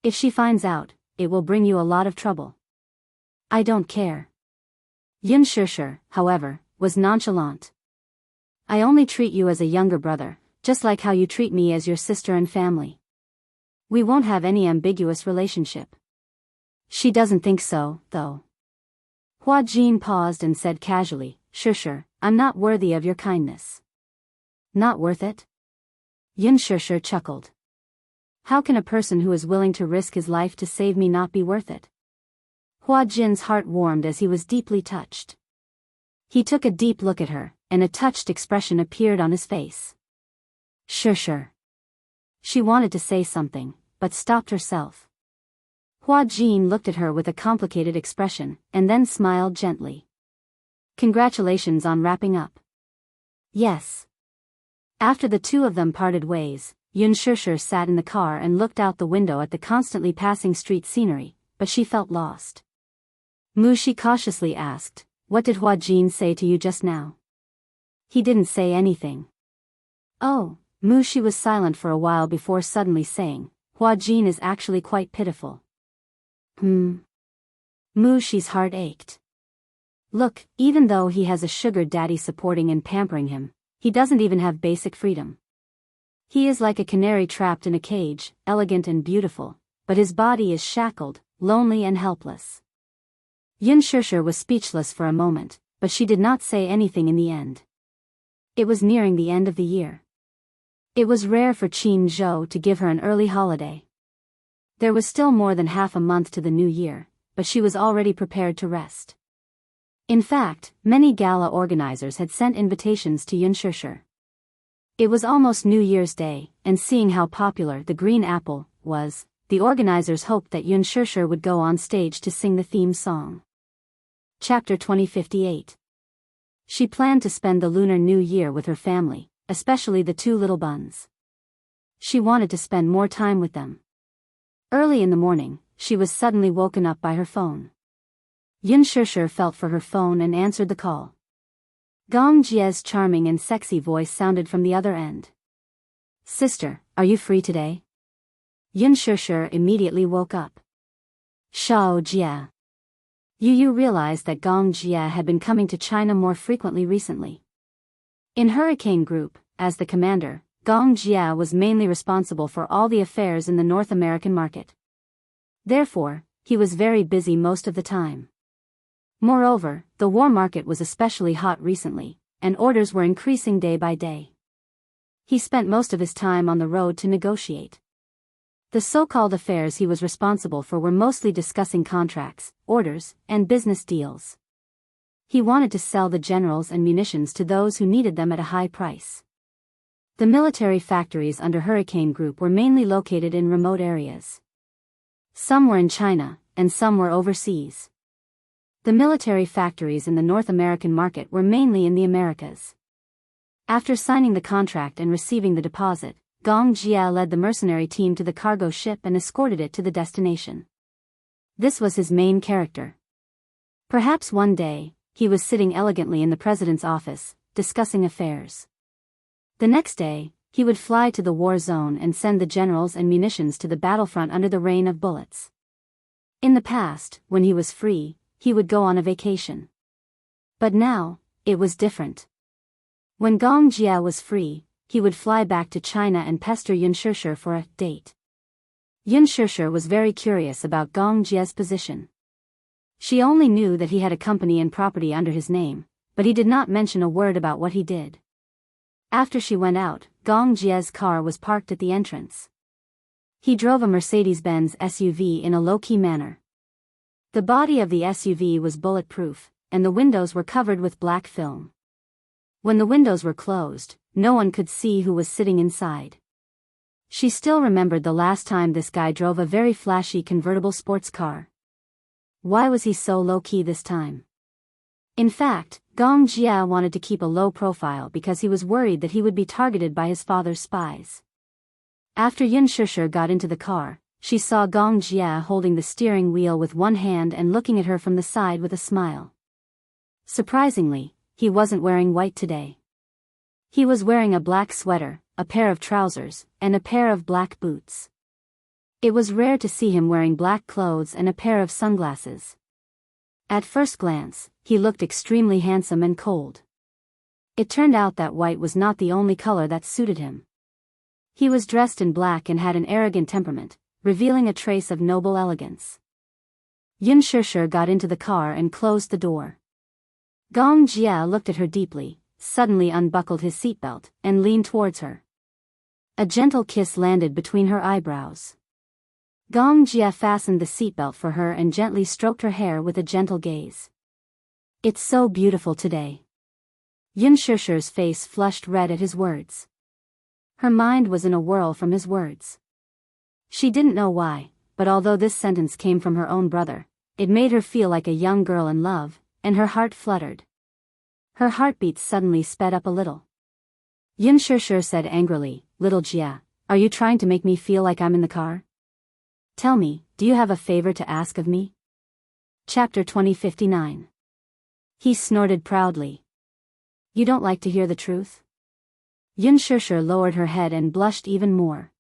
If she finds out, it will bring you a lot of trouble. I don't care. Yunshishir, however, was nonchalant. I only treat you as a younger brother, just like how you treat me as your sister and family. We won't have any ambiguous relationship. She doesn't think so, though. Hua Jin paused and said casually, Shishir, I'm not worthy of your kindness. Not worth it? Yunshishir chuckled. How can a person who is willing to risk his life to save me not be worth it? Hua Jin's heart warmed as he was deeply touched. He took a deep look at her, and a touched expression appeared on his face. Shishir. She wanted to say something, but stopped herself. Hua Jin looked at her with a complicated expression, and then smiled gently. Congratulations on wrapping up. Yes. After the two of them parted ways, Yunshishir sat in the car and looked out the window at the constantly passing street scenery, but she felt lost. Mu Shi cautiously asked, what did Hua Jin say to you just now? He didn't say anything. Oh, Mu Shi was silent for a while before suddenly saying, Hua Jin is actually quite pitiful. Mu Shi's heart ached. Look, even though he has a sugar daddy supporting and pampering him, he doesn't even have basic freedom. He is like a canary trapped in a cage, elegant and beautiful, but his body is shackled, lonely and helpless. Yunshishir was speechless for a moment, but she did not say anything in the end. It was nearing the end of the year. It was rare for Qin Zhou to give her an early holiday. There was still more than half a month to the new year, but she was already prepared to rest. In fact, many gala organizers had sent invitations to Xianxia. It was almost New Year's Day, and seeing how popular the green apple was, the organizers hoped that Xianxia would go on stage to sing the theme song. Chapter 2058. She planned to spend the Lunar New Year with her family, especially the two little buns. She wanted to spend more time with them. Early in the morning, she was suddenly woken up by her phone. Xianxia felt for her phone and answered the call. Gong Jie's charming and sexy voice sounded from the other end. "Sister, are you free today?" Xianxia immediately woke up. "Shao Jie." Yu realized that Gong Jie had been coming to China more frequently recently. In Hurricane Group, as the commander, Gong Jie was mainly responsible for all the affairs in the North American market. Therefore, he was very busy most of the time. Moreover, the war market was especially hot recently, and orders were increasing day by day. He spent most of his time on the road to negotiate. The so-called affairs he was responsible for were mostly discussing contracts, orders, and business deals. He wanted to sell the generals and munitions to those who needed them at a high price. The military factories under Hurricane Group were mainly located in remote areas. Some were in China, and some were overseas. The military factories in the North American market were mainly in the Americas. After signing the contract and receiving the deposit, Gong Jie led the mercenary team to the cargo ship and escorted it to the destination. This was his main character. Perhaps one day, he was sitting elegantly in the president's office, discussing affairs. The next day, he would fly to the war zone and send the generals and munitions to the battlefront under the rain of bullets. In the past, when he was free, he would go on a vacation. But now, it was different. When Gong Jie was free, he would fly back to China and pester Xianxia for a date. Xianxia was very curious about Gong Jie's position. She only knew that he had a company and property under his name, but he did not mention a word about what he did. After she went out, Gong Jie's car was parked at the entrance. He drove a Mercedes-Benz SUV in a low-key manner. The body of the SUV was bulletproof, and the windows were covered with black film. When the windows were closed, no one could see who was sitting inside. She still remembered the last time this guy drove a very flashy convertible sports car. Why was he so low-key this time? In fact, Gong Jie wanted to keep a low profile because he was worried that he would be targeted by his father's spies. After Xianxia got into the car, she saw Gong Jie holding the steering wheel with one hand and looking at her from the side with a smile. Surprisingly, he wasn't wearing white today. He was wearing a black sweater, a pair of trousers, and a pair of black boots. It was rare to see him wearing black clothes and a pair of sunglasses. At first glance, he looked extremely handsome and cold. It turned out that white was not the only color that suited him. He was dressed in black and had an arrogant temperament, revealing a trace of noble elegance. Xianxia got into the car and closed the door. Gong Jie looked at her deeply, suddenly unbuckled his seatbelt, and leaned towards her. A gentle kiss landed between her eyebrows. Gong Jie fastened the seatbelt for her and gently stroked her hair with a gentle gaze. "It's so beautiful today." Xianxia's face flushed red at his words. Her mind was in a whirl from his words. She didn't know why, but although this sentence came from her own brother, it made her feel like a young girl in love, and her heart fluttered. Her heartbeats suddenly sped up a little. Xianxia said angrily, "Little Jie, are you trying to make me feel like I'm in the car? Tell me, do you have a favor to ask of me?" Chapter 2059. He snorted proudly. "You don't like to hear the truth?" Xianxia lowered her head and blushed even more.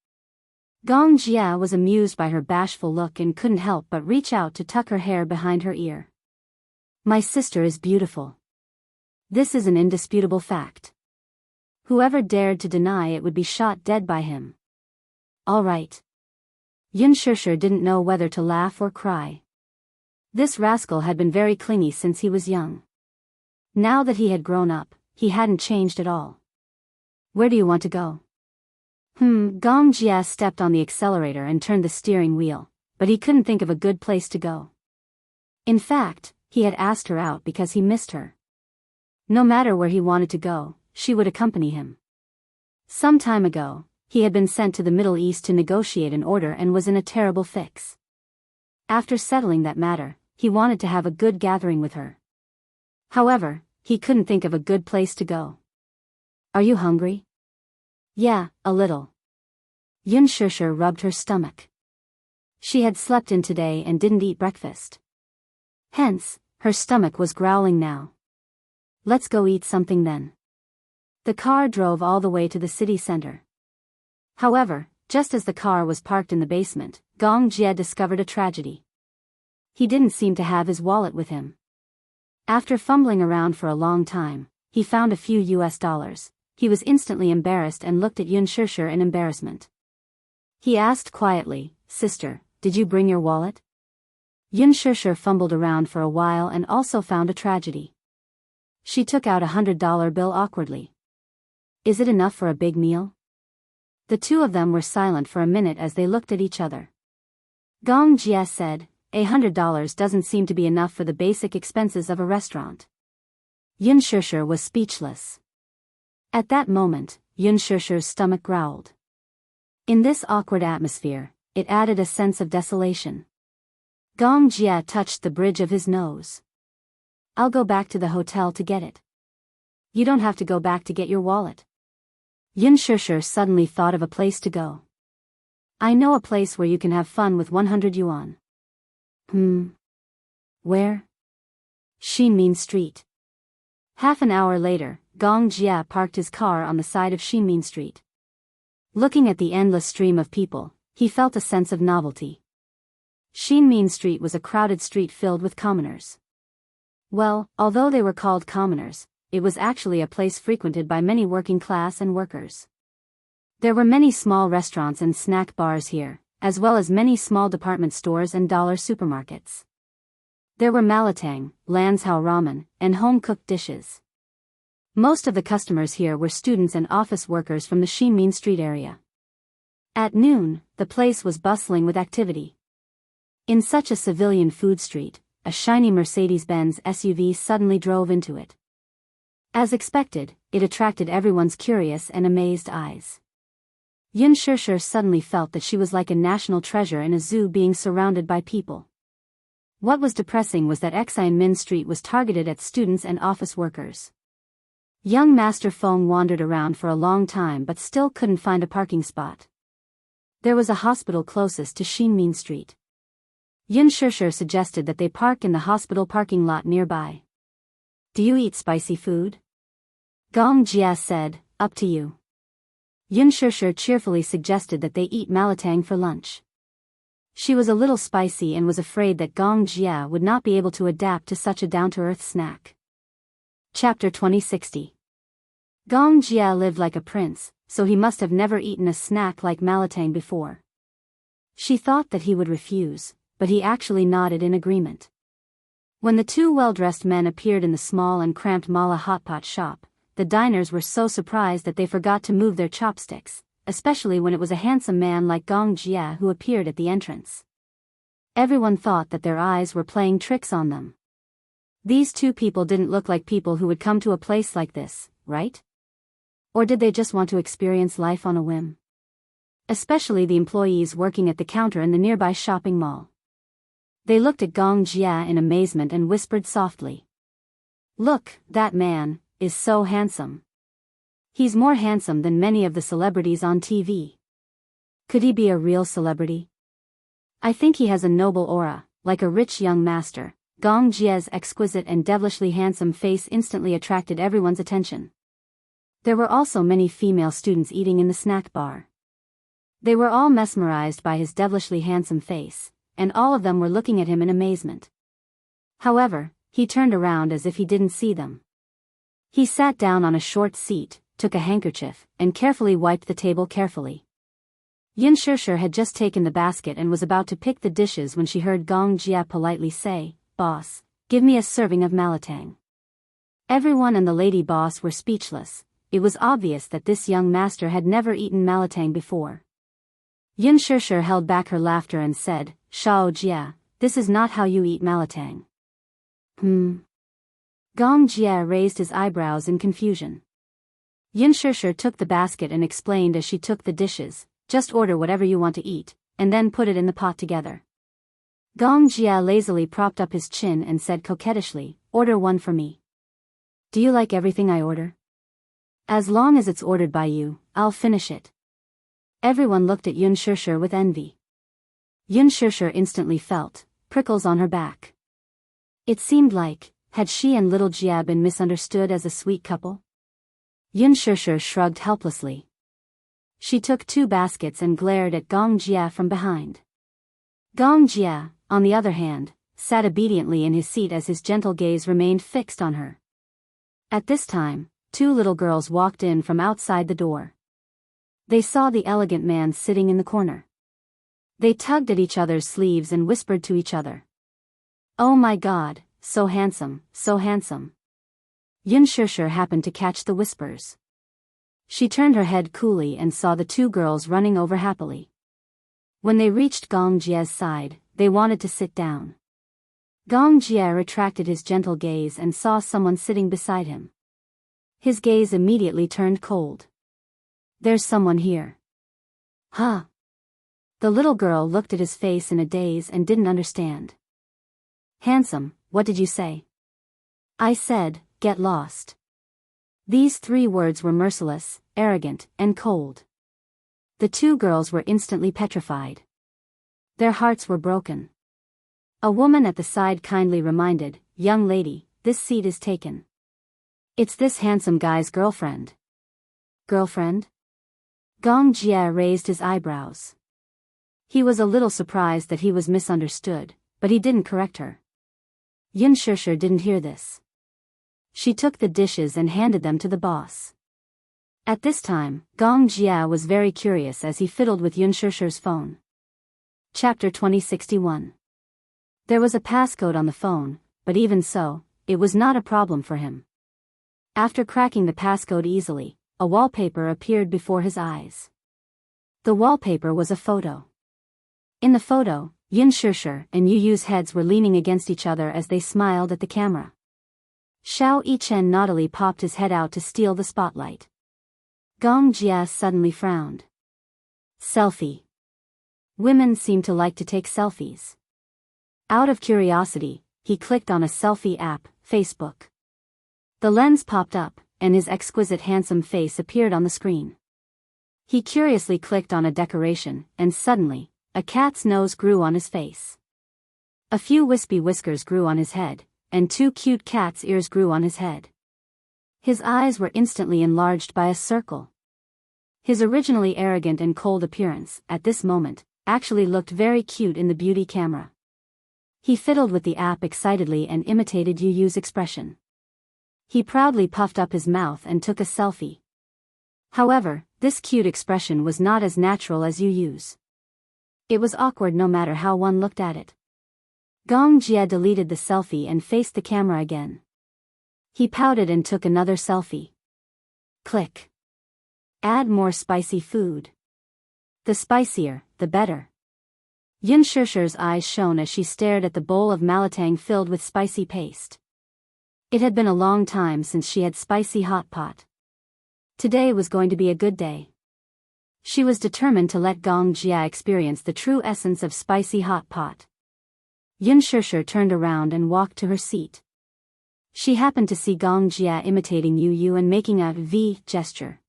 Gong Jie was amused by her bashful look and couldn't help but reach out to tuck her hair behind her ear. "My sister is beautiful. This is an indisputable fact. Whoever dared to deny it would be shot dead by him." "All right." Xianxia didn't know whether to laugh or cry. This rascal had been very clingy since he was young. Now that he had grown up, he hadn't changed at all. "Where do you want to go?" Gong Jia stepped on the accelerator and turned the steering wheel, but he couldn't think of a good place to go. In fact, he had asked her out because he missed her. No matter where he wanted to go, she would accompany him. Some time ago, he had been sent to the Middle East to negotiate an order and was in a terrible fix. After settling that matter, he wanted to have a good gathering with her. However, he couldn't think of a good place to go. Are you hungry? Yeah, a little. Xianxia rubbed her stomach. She had slept in today and didn't eat breakfast. Hence, her stomach was growling now. Let's go eat something then. The car drove all the way to the city center. However, just as the car was parked in the basement, Gong Jia discovered a tragedy. He didn't seem to have his wallet with him. After fumbling around for a long time, he found a few US$. He was instantly embarrassed and looked at Xianxia in embarrassment. He asked quietly, "Sister, did you bring your wallet?" Xianxia fumbled around for a while and also found a tragedy. She took out $100 bill awkwardly. Is it enough for a big meal? The two of them were silent for a minute as they looked at each other. Gong Jia said, $100 doesn't seem to be enough for the basic expenses of a restaurant. Xianxia was speechless. At that moment, Xianxia's stomach growled. In this awkward atmosphere, it added a sense of desolation. Gong Jia touched the bridge of his nose. I'll go back to the hotel to get it. You don't have to go back to get your wallet. Xianxia suddenly thought of a place to go. I know a place where you can have fun with 100 yuan. Where? Xinmin Street. Half an hour later, Gong Jia parked his car on the side of Xinmin Street. Looking at the endless stream of people, he felt a sense of novelty. Xinmin Street was a crowded street filled with commoners. Well, although they were called commoners, it was actually a place frequented by many working class and workers. There were many small restaurants and snack bars here, as well as many small department stores and dollar supermarkets. There were malatang, Lanzhou ramen, and home-cooked dishes. Most of the customers here were students and office workers from the Xinmin Street area. At noon, the place was bustling with activity. In such a civilian food street, a shiny Mercedes-Benz SUV suddenly drove into it. As expected, it attracted everyone's curious and amazed eyes. Xianxia suddenly felt that she was like a national treasure in a zoo being surrounded by people. What was depressing was that Xinmin Street was targeted at students and office workers. Young Master Feng wandered around for a long time but still couldn't find a parking spot. There was a hospital closest to Xinmin Street. Xianxia suggested that they park in the hospital parking lot nearby. Do you eat spicy food? Gong Jia said, up to you. Xianxia cheerfully suggested that they eat malatang for lunch. She was a little spicy and was afraid that Gong Jia would not be able to adapt to such a down-to-earth snack. Chapter 2060. Gong Jia lived like a prince, so he must have never eaten a snack like malatang before. She thought that he would refuse, but he actually nodded in agreement. When the two well-dressed men appeared in the small and cramped mala hotpot shop, the diners were so surprised that they forgot to move their chopsticks, especially when it was a handsome man like Gong Jia who appeared at the entrance. Everyone thought that their eyes were playing tricks on them. These two people didn't look like people who would come to a place like this, right? Or did they just want to experience life on a whim? Especially the employees working at the counter in the nearby shopping mall. They looked at Gong Jia in amazement and whispered softly. Look, that man is so handsome. He's more handsome than many of the celebrities on TV. Could he be a real celebrity? I think he has a noble aura, like a rich young master. Gong Jia's exquisite and devilishly handsome face instantly attracted everyone's attention. There were also many female students eating in the snack bar. They were all mesmerized by his devilishly handsome face, and all of them were looking at him in amazement. However, he turned around as if he didn't see them. He sat down on a short seat, took a handkerchief, and carefully wiped the table carefully. Xianxia had just taken the basket and was about to pick the dishes when she heard Gong Jia politely say, Boss, give me a serving of malatang. Everyone and the lady boss were speechless. it was obvious that this young master had never eaten malatang before. Yin Shishir held back her laughter and said, "Shao Jia, this is not how you eat malatang." Gong Jia raised his eyebrows in confusion. Yin Shishir took the basket and explained as she took the dishes, "Just order whatever you want to eat, and then put it in the pot together." Gong Jia lazily propped up his chin and said coquettishly, "Order one for me." "Do you like everything I order?" "As long as it's ordered by you, I'll finish it." Everyone looked at Yin Shishir with envy. Yin Shishir instantly felt prickles on her back. It seemed like, had she and little Jia been misunderstood as a sweet couple? Yin Shishir shrugged helplessly. She took 2 baskets and glared at Gong Jia from behind. Gong Jia, on the other hand, sat obediently in his seat as his gentle gaze remained fixed on her. At this time, 2 little girls walked in from outside the door. They saw the elegant man sitting in the corner. They tugged at each other's sleeves and whispered to each other, "Oh my God, so handsome, so handsome." Yin Shishir happened to catch the whispers. She turned her head coolly and saw the 2 girls running over happily. When they reached Gong Jia's side, they wanted to sit down. Gong Jia retracted his gentle gaze and saw someone sitting beside him. His gaze immediately turned cold. "There's someone here." "Huh?" The little girl looked at his face in a daze and didn't understand. "Handsome, what did you say?" "I said, get lost." These 3 words were merciless, arrogant, and cold. The 2 girls were instantly petrified. Their hearts were broken. A woman at the side kindly reminded, "Young lady, this seat is taken. It's this handsome guy's girlfriend." "Girlfriend?" Gong Jia raised his eyebrows. He was a little surprised that he was misunderstood, but he didn't correct her. Yin Shishir didn't hear this. She took the dishes and handed them to the boss. At this time, Gong Jia was very curious as he fiddled with Yin Shishir's phone. Chapter 2061. There was a passcode on the phone, but even so, it was not a problem for him. After cracking the passcode easily, a wallpaper appeared before his eyes. The wallpaper was a photo. In the photo, Yin Shishir and Yu Yu's heads were leaning against each other as they smiled at the camera. Xiao Yichen naughtily popped his head out to steal the spotlight. Gong Jia suddenly frowned. Selfie. Women seem to like to take selfies. Out of curiosity, he clicked on a selfie app, Facebook. The lens popped up, and his exquisite handsome face appeared on the screen. He curiously clicked on a decoration, and suddenly, a cat's nose grew on his face. A few wispy whiskers grew on his head, and 2 cute cat's ears grew on his head. His eyes were instantly enlarged by a circle. His originally arrogant and cold appearance, at this moment, actually looked very cute in the beauty camera. He fiddled with the app excitedly and imitated Yu Yu's expression. He proudly puffed up his mouth and took a selfie. However, this cute expression was not as natural as Yu Yu's. It was awkward no matter how one looked at it. Gong Jia deleted the selfie and faced the camera again. He pouted and took another selfie. Click. Add more spicy food. The spicier, the better. Yin Shishir's eyes shone as she stared at the bowl of malatang filled with spicy paste. It had been a long time since she had spicy hot pot. Today was going to be a good day. She was determined to let Gong Jia experience the true essence of spicy hot pot. Yin Shishir turned around and walked to her seat. She happened to see Gong Jia imitating Yu Yu and making a V gesture.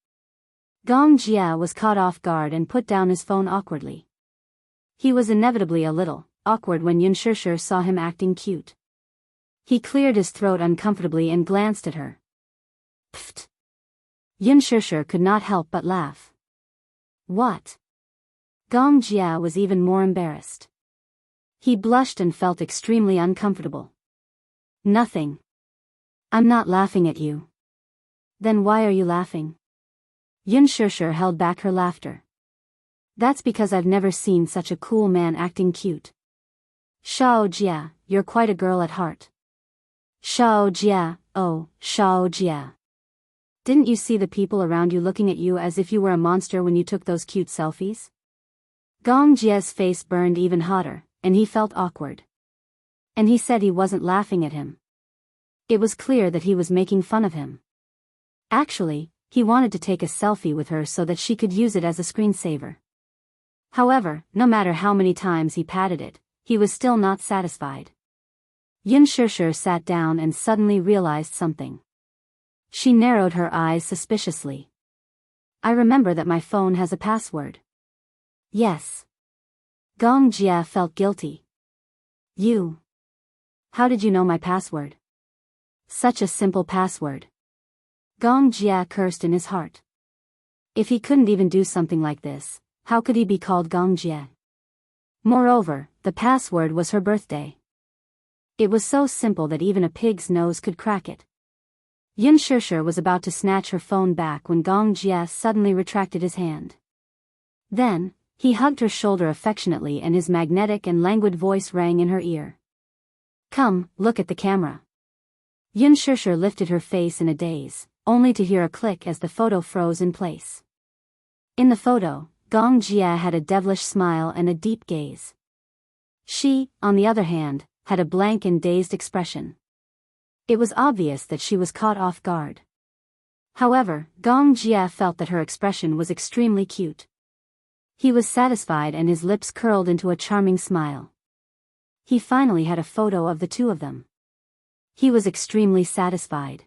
Gong Jia was caught off guard and put down his phone awkwardly. He was inevitably a little awkward when Yin Shishir saw him acting cute. He cleared his throat uncomfortably and glanced at her. Pfft. Yin Shishir could not help but laugh. What? Gong Jia was even more embarrassed. He blushed and felt extremely uncomfortable. Nothing. I'm not laughing at you. Then why are you laughing? Yin Shishir held back her laughter. That's because I've never seen such a cool man acting cute. Shao Jia, you're quite a girl at heart. Shao Jia, oh, Shao Jia. Didn't you see the people around you looking at you as if you were a monster when you took those cute selfies? Gong Jie's face burned even hotter, and he felt awkward. And he said he wasn't laughing at him. It was clear that he was making fun of him. Actually, he wanted to take a selfie with her so that she could use it as a screensaver. However, no matter how many times he patted it, he was still not satisfied. Yinshishu sat down and suddenly realized something. She narrowed her eyes suspiciously. I remember that my phone has a password. Yes. Gong Jia felt guilty. You. How did you know my password? Such a simple password. Gong Jia cursed in his heart. If he couldn't even do something like this, how could he be called Gong Jia? Moreover, the password was her birthday. It was so simple that even a pig's nose could crack it. Yinshishu was about to snatch her phone back when Gong Jia suddenly retracted his hand. Then, he hugged her shoulder affectionately and his magnetic and languid voice rang in her ear. Come, look at the camera. Yinshishu lifted her face in a daze, only to hear a click as the photo froze in place. In the photo, Gong Jia had a devilish smile and a deep gaze. She, on the other hand, had a blank and dazed expression. It was obvious that she was caught off guard. However, Gong Jia felt that her expression was extremely cute. He was satisfied and his lips curled into a charming smile. He finally had a photo of the two of them. He was extremely satisfied.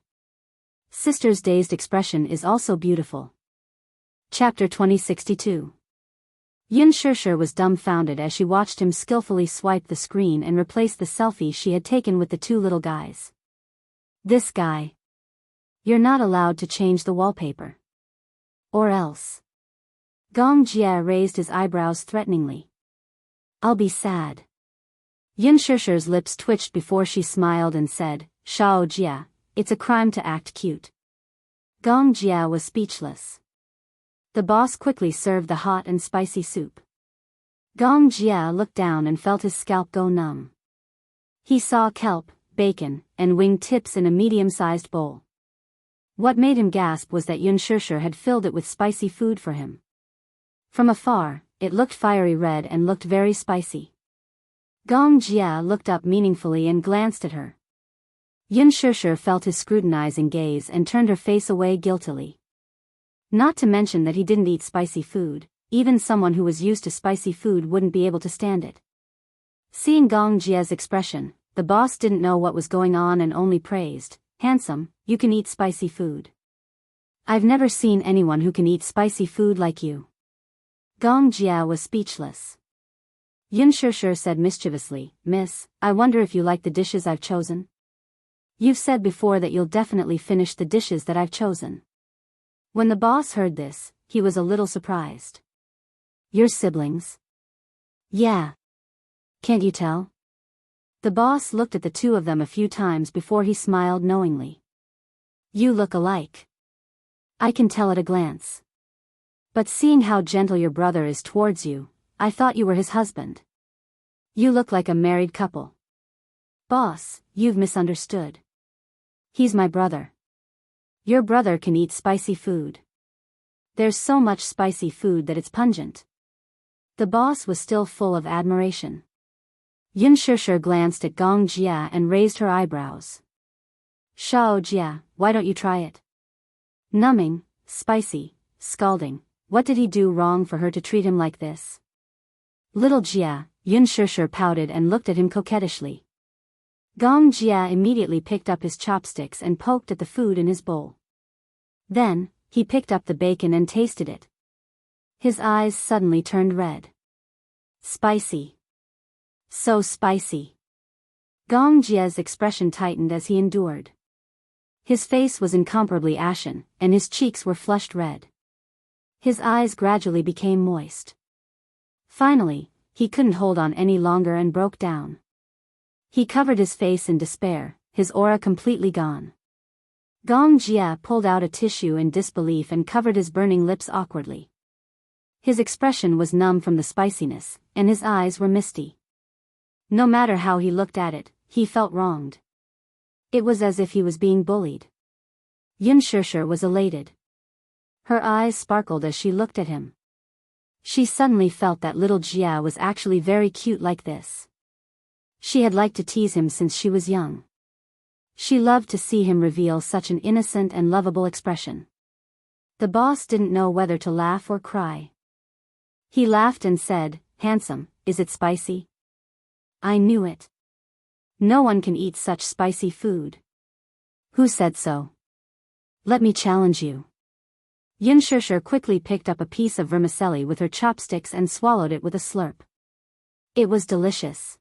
Sister's dazed expression is also beautiful. Chapter 2062. Yinshishu was dumbfounded as she watched him skillfully swipe the screen and replace the selfie she had taken with the two little guys. This guy. You're not allowed to change the wallpaper. Or else. Gong Jia raised his eyebrows threateningly. I'll be sad. Yinshishu's lips twitched before she smiled and said, Shao Jia, it's a crime to act cute. Gong Jia was speechless. The boss quickly served the hot and spicy soup. Gong Jia looked down and felt his scalp go numb. He saw kelp, bacon, and wing tips in a medium-sized bowl. What made him gasp was that Yinshishu had filled it with spicy food for him. From afar, it looked fiery red and looked very spicy. Gong Jia looked up meaningfully and glanced at her. Yinshishu felt his scrutinizing gaze and turned her face away guiltily. Not to mention that he didn't eat spicy food, even someone who was used to spicy food wouldn't be able to stand it. Seeing Gong Jia's expression, the boss didn't know what was going on and only praised, handsome, you can eat spicy food. I've never seen anyone who can eat spicy food like you. Gong Jia was speechless. Yinshishu said mischievously, Miss, I wonder if you like the dishes I've chosen? You've said before that you'll definitely finish the dishes that I've chosen. When the boss heard this, he was a little surprised. Your siblings? Yeah. Can't you tell? The boss looked at the two of them a few times before he smiled knowingly. You look alike. I can tell at a glance. But seeing how gentle your brother is towards you, I thought you were his husband. You look like a married couple. Boss, you've misunderstood. He's my brother. Your brother can eat spicy food. There's so much spicy food that it's pungent. The boss was still full of admiration. Yinshishu glanced at Gong Jia and raised her eyebrows. Shao Jia, why don't you try it? Numbing, spicy, scalding, what did he do wrong for her to treat him like this? Little Jia, Yinshishu pouted and looked at him coquettishly. Gong Jia immediately picked up his chopsticks and poked at the food in his bowl. Then, he picked up the bacon and tasted it. His eyes suddenly turned red. Spicy. So spicy. Gong Jia's expression tightened as he endured. His face was incomparably ashen, and his cheeks were flushed red. His eyes gradually became moist. Finally, he couldn't hold on any longer and broke down. He covered his face in despair, his aura completely gone. Gong Jia pulled out a tissue in disbelief and covered his burning lips awkwardly. His expression was numb from the spiciness, and his eyes were misty. No matter how he looked at it, he felt wronged. It was as if he was being bullied. Yunshishir was elated. Her eyes sparkled as she looked at him. She suddenly felt that little Jia was actually very cute like this. She had liked to tease him since she was young. She loved to see him reveal such an innocent and lovable expression. The boss didn't know whether to laugh or cry. He laughed and said, "Handsome, is it spicy?" "I knew it. No one can eat such spicy food." "Who said so? Let me challenge you." Yunshishir quickly picked up a piece of vermicelli with her chopsticks and swallowed it with a slurp. It was delicious.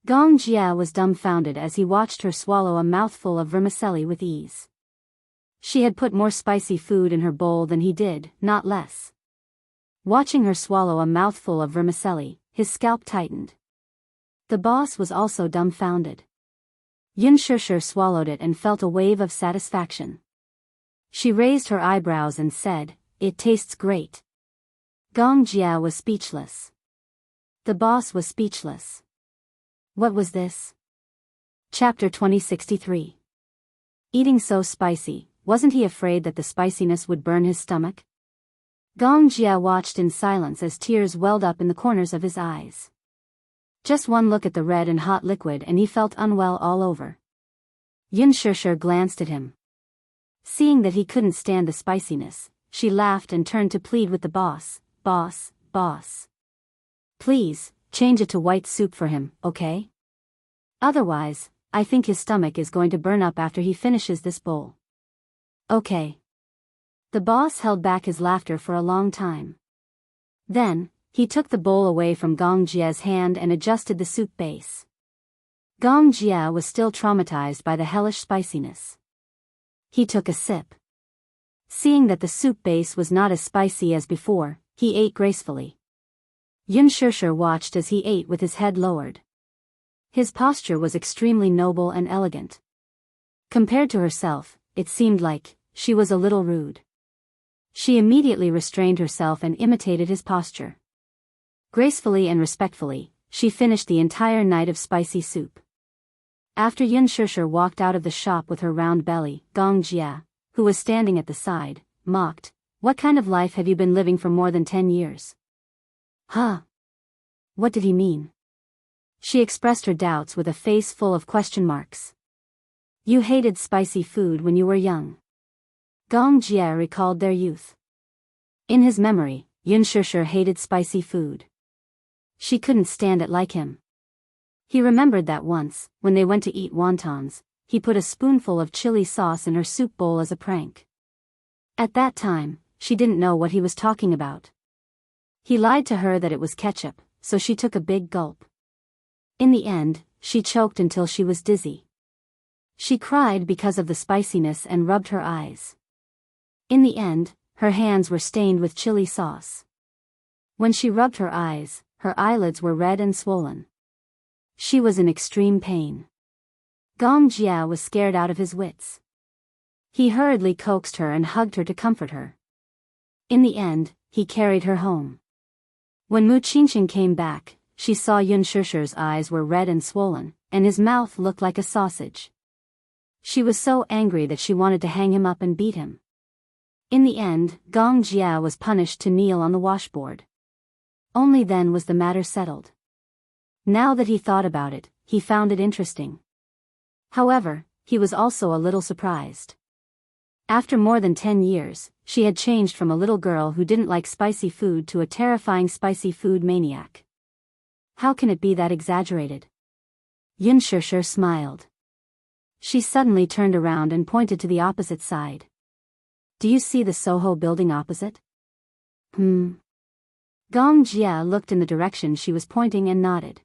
Gong Jia was dumbfounded as he watched her swallow a mouthful of vermicelli with ease. She had put more spicy food in her bowl than he did, not less. Watching her swallow a mouthful of vermicelli, his scalp tightened. The boss was also dumbfounded. Yunshishir swallowed it and felt a wave of satisfaction. She raised her eyebrows and said, "It tastes great." Gong Jia was speechless. The boss was speechless. What was this? Chapter 2063. Eating so spicy, wasn't he afraid that the spiciness would burn his stomach? Gong Jia watched in silence as tears welled up in the corners of his eyes. Just one look at the red and hot liquid and he felt unwell all over. Yunshishir glanced at him. Seeing that he couldn't stand the spiciness, she laughed and turned to plead with the boss, "Boss. Please, change it to white soup for him, okay? Otherwise, I think his stomach is going to burn up after he finishes this bowl." "Okay." The boss held back his laughter for a long time. Then, he took the bowl away from Gong Jia's hand and adjusted the soup base. Gong Jia was still traumatized by the hellish spiciness. He took a sip. Seeing that the soup base was not as spicy as before, he ate gracefully. Yunshishir watched as he ate with his head lowered. His posture was extremely noble and elegant. Compared to herself, it seemed like she was a little rude. She immediately restrained herself and imitated his posture. Gracefully and respectfully, she finished the entire night of spicy soup. After Yunshishir walked out of the shop with her round belly, Gong Jia, who was standing at the side, mocked, "What kind of life have you been living for more than 10 years? Huh? What did he mean?" She expressed her doubts with a face full of question marks. "You hated spicy food when you were young." Gong Jia recalled their youth. In his memory, Yunshishir hated spicy food. She couldn't stand it like him. He remembered that once, when they went to eat wontons, he put a spoonful of chili sauce in her soup bowl as a prank. At that time, she didn't know what he was talking about. He lied to her that it was ketchup, so she took a big gulp. In the end, she choked until she was dizzy. She cried because of the spiciness and rubbed her eyes. In the end, her hands were stained with chili sauce. When she rubbed her eyes, her eyelids were red and swollen. She was in extreme pain. Gong Jia was scared out of his wits. He hurriedly coaxed her and hugged her to comfort her. In the end, he carried her home. When Mu Qingqing came back, she saw Yunshishir's eyes were red and swollen, and his mouth looked like a sausage. She was so angry that she wanted to hang him up and beat him. In the end, Gong Jia was punished to kneel on the washboard. Only then was the matter settled. Now that he thought about it, he found it interesting. However, he was also a little surprised. After more than 10 years, she had changed from a little girl who didn't like spicy food to a terrifying spicy food maniac. How can it be that exaggerated? Yunshishir smiled. She suddenly turned around and pointed to the opposite side. "Do you see the Soho building opposite?" Gong Jia looked in the direction she was pointing and nodded.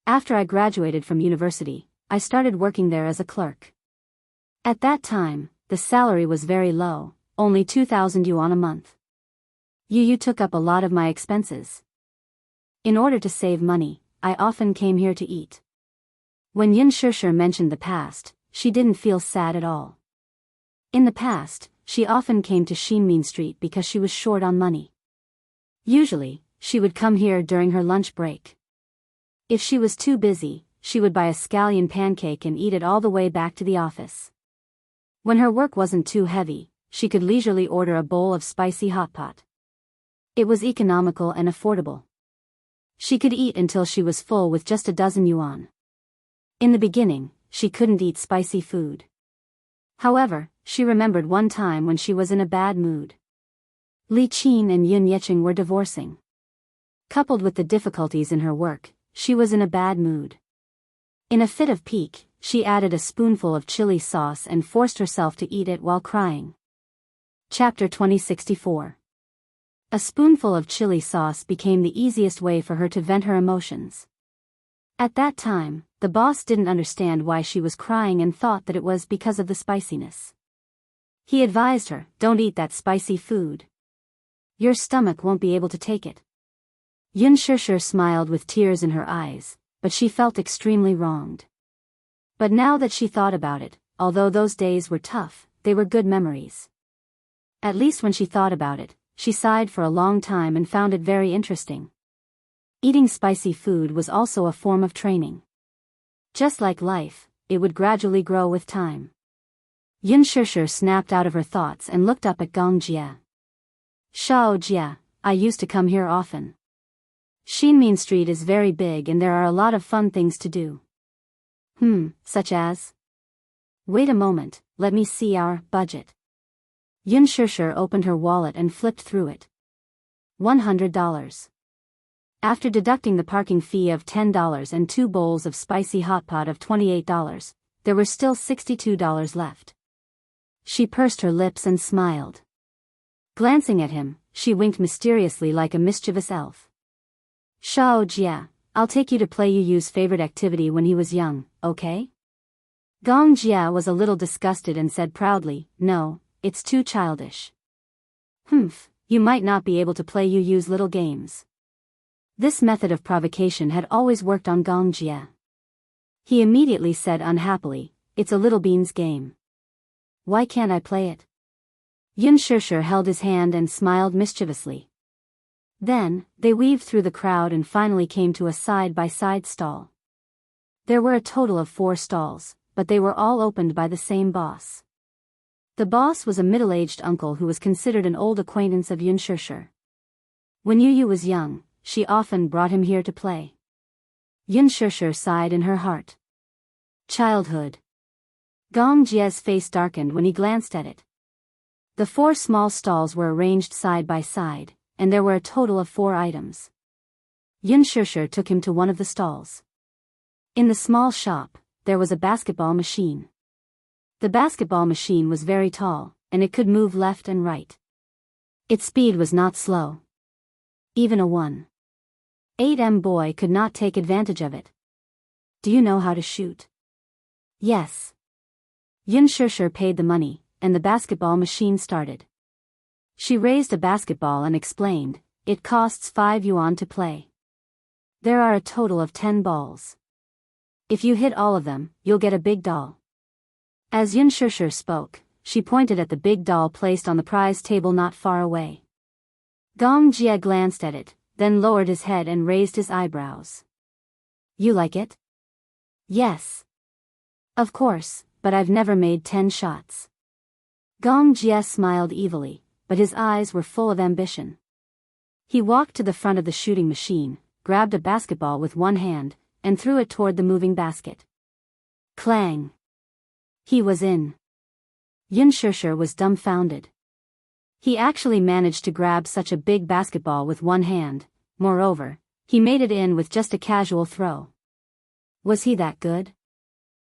"After I graduated from university, I started working there as a clerk. At that time, the salary was very low, only 2,000 yuan a month. You took up a lot of my expenses. In order to save money, I often came here to eat." When Yunshishir mentioned the past, she didn't feel sad at all. In the past, she often came to Xinmin Street because she was short on money. Usually, she would come here during her lunch break. If she was too busy, she would buy a scallion pancake and eat it all the way back to the office. When her work wasn't too heavy, she could leisurely order a bowl of spicy hot pot. It was economical and affordable. She could eat until she was full with just a dozen yuan. In the beginning, she couldn't eat spicy food. However, she remembered one time when she was in a bad mood. Li Qin and Yun Yeqing were divorcing. Coupled with the difficulties in her work, she was in a bad mood. In a fit of pique, she added a spoonful of chili sauce and forced herself to eat it while crying. Chapter 2064. A spoonful of chili sauce became the easiest way for her to vent her emotions. At that time, the boss didn't understand why she was crying and thought that it was because of the spiciness. He advised her, "Don't eat that spicy food. Your stomach won't be able to take it." Yun Shishir smiled with tears in her eyes, but she felt extremely wronged. But now that she thought about it, although those days were tough, they were good memories. At least when she thought about it, she sighed for a long time and found it very interesting. Eating spicy food was also a form of training. Just like life, it would gradually grow with time. Yun Shishir snapped out of her thoughts and looked up at Gong Jie. "Shao Jie, I used to come here often. Xinmin Street is very big and there are a lot of fun things to do." Such as? Wait a moment, let me see our budget. Yun Shishir opened her wallet and flipped through it. $100. After deducting the parking fee of $10 and 2 bowls of spicy hot pot of $28, there were still $62 left. She pursed her lips and smiled. Glancing at him, she winked mysteriously like a mischievous elf. "Shao Jie, I'll take you to play Yu's favorite activity when he was young, okay?" Gong Jie was a little disgusted and said proudly, "No, it's too childish." You might not be able to play Yu's little games." This method of provocation had always worked on Gong Jie. He immediately said unhappily, "It's a little bean's game. Why can't I play it?" Yun Shishir held his hand and smiled mischievously. Then, they weaved through the crowd and finally came to a side-by-side stall. There were a total of 4 stalls, but they were all opened by the same boss. The boss was a middle-aged uncle who was considered an old acquaintance of Yun Shishir. When Yu was young, she often brought him here to play. Yun Shishir sighed in her heart. Childhood. Gong Jie's face darkened when he glanced at it. The 4 small stalls were arranged side by side, and there were a total of 4 items. Yun Shishir took him to one of the stalls. In the small shop, there was a basketball machine. The basketball machine was very tall, and it could move left and right. Its speed was not slow. Even a 1.8m boy could not take advantage of it. "Do you know how to shoot?" "Yes." Yun Shishir paid the money, and the basketball machine started. She raised a basketball and explained, "It costs 5 yuan to play. There are a total of 10 balls. If you hit all of them, you'll get a big doll." As Yun Shishir spoke, she pointed at the big doll placed on the prize table not far away. Gong Jie glanced at it, then lowered his head and raised his eyebrows. "You like it?" "Yes. Of course, but I've never made 10 shots." Gong Jie smiled evilly, but his eyes were full of ambition. He walked to the front of the shooting machine, grabbed a basketball with one hand, and threw it toward the moving basket. Clang! He was in. Yun Shishir was dumbfounded. He actually managed to grab such a big basketball with one hand. Moreover, he made it in with just a casual throw. Was he that good?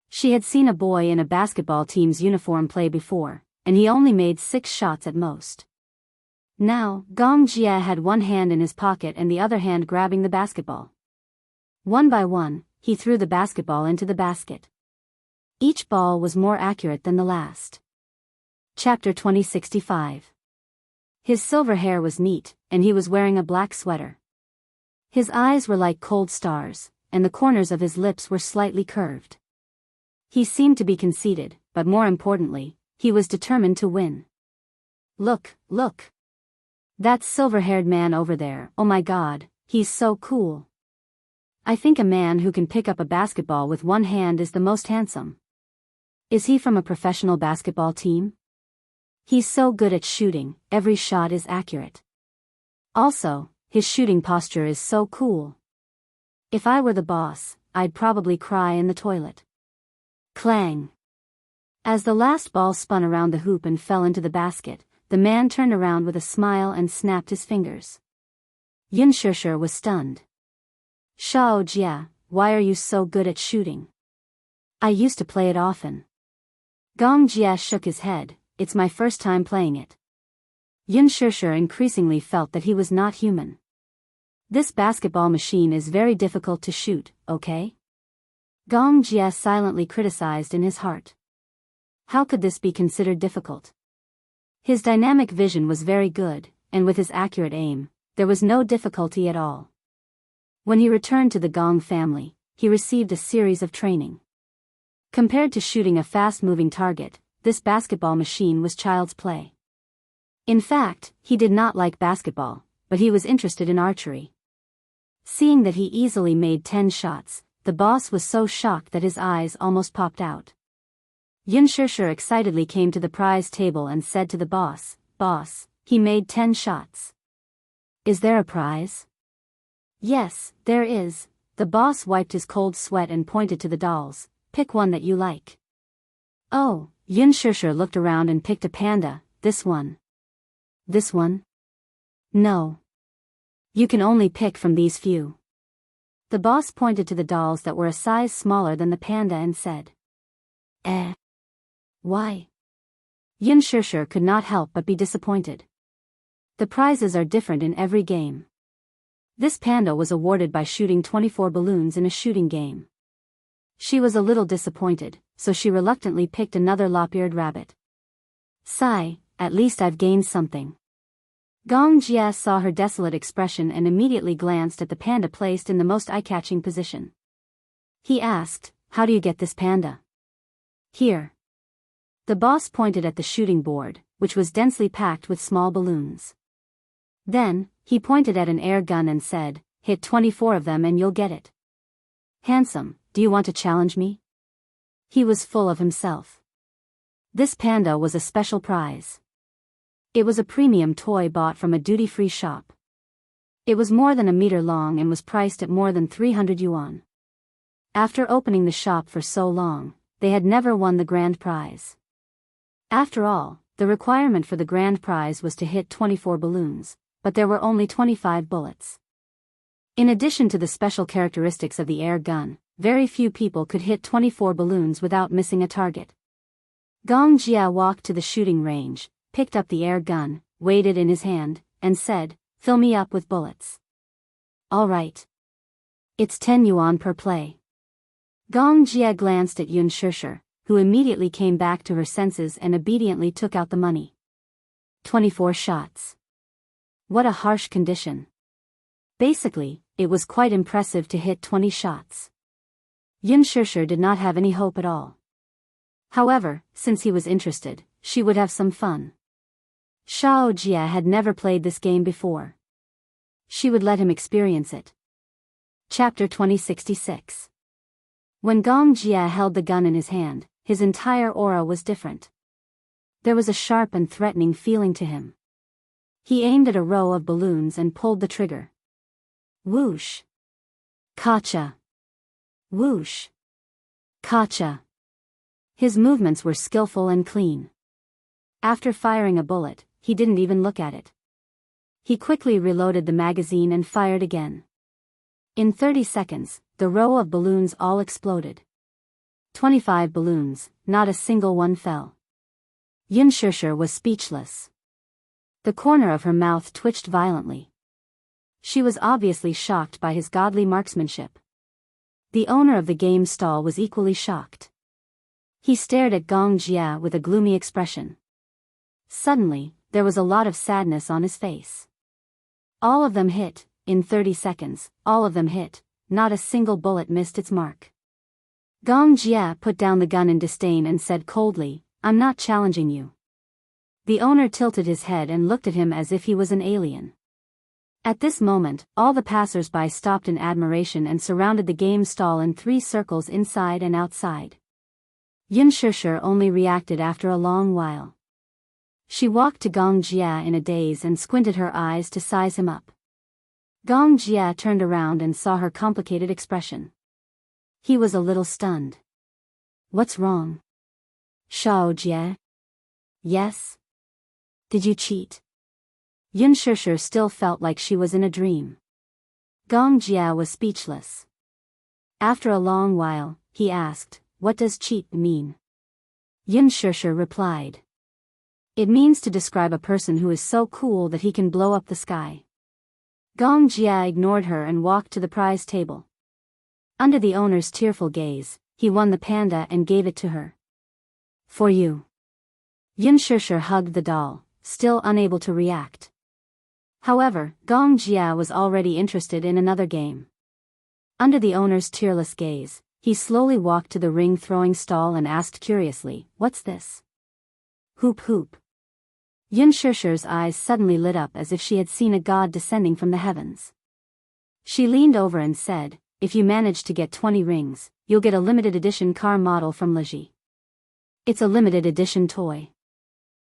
She had seen a boy in a basketball team's uniform play before, and he only made 6 shots at most. Now, Gong Jie had one hand in his pocket and the other hand grabbing the basketball. One by one, he threw the basketball into the basket. Each ball was more accurate than the last. Chapter 2065. His silver hair was neat, and he was wearing a black sweater. His eyes were like cold stars, and the corners of his lips were slightly curved. He seemed to be conceited, but more importantly, he was determined to win. Look, look! That silver-haired man over there, oh my god, he's so cool. I think a man who can pick up a basketball with one hand is the most handsome. Is he from a professional basketball team? He's so good at shooting, every shot is accurate. Also, his shooting posture is so cool. If I were the boss, I'd probably cry in the toilet. Clang. As the last ball spun around the hoop and fell into the basket, the man turned around with a smile and snapped his fingers. Xianxia was stunned. Shao Jia, why are you so good at shooting? I used to play it often. Gong Jia shook his head, it's my first time playing it. Xianxia increasingly felt that he was not human. This basketball machine is very difficult to shoot, okay? Gong Jia silently criticized in his heart. How could this be considered difficult? His dynamic vision was very good, and with his accurate aim, there was no difficulty at all. When he returned to the Gong family, he received a series of training. Compared to shooting a fast-moving target, this basketball machine was child's play. In fact, he did not like basketball, but he was interested in archery. Seeing that he easily made 10 shots, the boss was so shocked that his eyes almost popped out. Xianxia excitedly came to the prize table and said to the boss, "Boss, he made 10 shots. Is there a prize?" "Yes, there is." The boss wiped his cold sweat and pointed to the dolls. "Pick one that you like." "Oh," Xianxia looked around and picked a panda. "This one." "This one?" "No. You can only pick from these few." The boss pointed to the dolls that were a size smaller than the panda and said, Why?" Xianxia could not help but be disappointed. The prizes are different in every game. This panda was awarded by shooting 24 balloons in a shooting game. She was a little disappointed, so she reluctantly picked another lop-eared rabbit. Sigh, at least I've gained something. Gong Jia saw her desolate expression and immediately glanced at the panda placed in the most eye-catching position. He asked, "How do you get this panda?" "Here." The boss pointed at the shooting board, which was densely packed with small balloons. Then, he pointed at an air gun and said, "Hit 24 of them and you'll get it." "Handsome, do you want to challenge me?" He was full of himself. This panda was a special prize. It was a premium toy bought from a duty-free shop. It was more than a meter long and was priced at more than 300 yuan. After opening the shop for so long, they had never won the grand prize. After all, the requirement for the grand prize was to hit 24 balloons, but there were only 25 bullets. In addition to the special characteristics of the air gun, very few people could hit 24 balloons without missing a target. Gong Jia walked to the shooting range, picked up the air gun, weighed it in his hand, and said, "Fill me up with bullets." "All right. It's 10 yuan per play." Gong Jia glanced at Xianxia, who immediately came back to her senses and obediently took out the money. 24 shots. What a harsh condition. Basically, it was quite impressive to hit 20 shots. Xianxia did not have any hope at all. However, since he was interested, she would have some fun. Shao Jia had never played this game before. She would let him experience it. Chapter 2066. When Gong Jia held the gun in his hand, his entire aura was different. There was a sharp and threatening feeling to him. He aimed at a row of balloons and pulled the trigger. Whoosh! Kacha! Whoosh! Kacha! His movements were skillful and clean. After firing a bullet, he didn't even look at it. He quickly reloaded the magazine and fired again. In 30 seconds, the row of balloons all exploded. 25 balloons, not a single one fell. Xianxia was speechless. The corner of her mouth twitched violently. She was obviously shocked by his godly marksmanship. The owner of the game stall was equally shocked. He stared at Gong Jia with a gloomy expression. Suddenly, there was a lot of sadness on his face. All of them hit, in 30 seconds, all of them hit, not a single bullet missed its mark. Gong Jia put down the gun in disdain and said coldly, "I'm not challenging you." The owner tilted his head and looked at him as if he was an alien. At this moment, all the passers-by stopped in admiration and surrounded the game stall in 3 circles inside and outside. Yin Shishir only reacted after a long while. She walked to Gong Jia in a daze and squinted her eyes to size him up. Gong Jia turned around and saw her complicated expression. He was a little stunned. What's wrong? Shao Jie? Yes? Did you cheat? Yin Shishir still felt like she was in a dream. Gong Jia was speechless. After a long while, he asked, what does cheat mean? Yin Shishir replied. It means to describe a person who is so cool that he can blow up the sky. Gong Jia ignored her and walked to the prize table. Under the owner's tearful gaze, he won the panda and gave it to her. For you. Yin Shishir hugged the doll, still unable to react. However, Gong Jia was already interested in another game. Under the owner's tearless gaze, he slowly walked to the ring-throwing stall and asked curiously, what's this? Hoop hoop. Yin Shishir's eyes suddenly lit up as if she had seen a god descending from the heavens. She leaned over and said, if you manage to get 20 rings, you'll get a limited edition car model from Leji. It's a limited edition toy.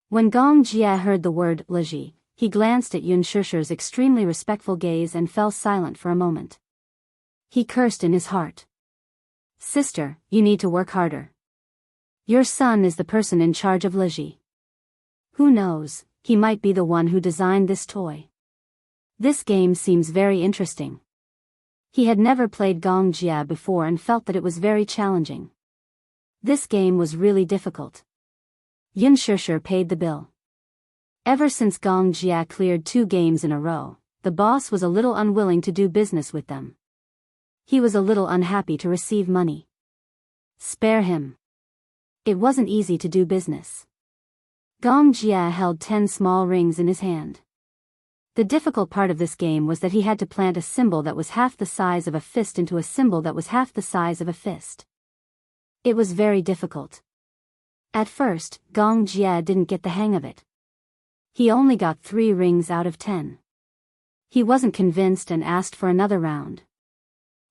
When Gong Jia heard the word Leji, he glanced at Yin Shishir's extremely respectful gaze and fell silent for a moment. He cursed in his heart. Sister, you need to work harder. Your son is the person in charge of Leji. Who knows, he might be the one who designed this toy. This game seems very interesting. He had never played Gong Jia before and felt that it was very challenging. This game was really difficult. Yin Shishir paid the bill. Ever since Gong Jia cleared 2 games in a row, the boss was a little unwilling to do business with them. He was a little unhappy to receive money. Spare him. It wasn't easy to do business. Gong Jia held 10 small rings in his hand. The difficult part of this game was that he had to plant a symbol that was half the size of a fist into a symbol that was half the size of a fist. It was very difficult. At first, Gong Jia didn't get the hang of it. He only got 3 rings out of 10. He wasn't convinced and asked for another round.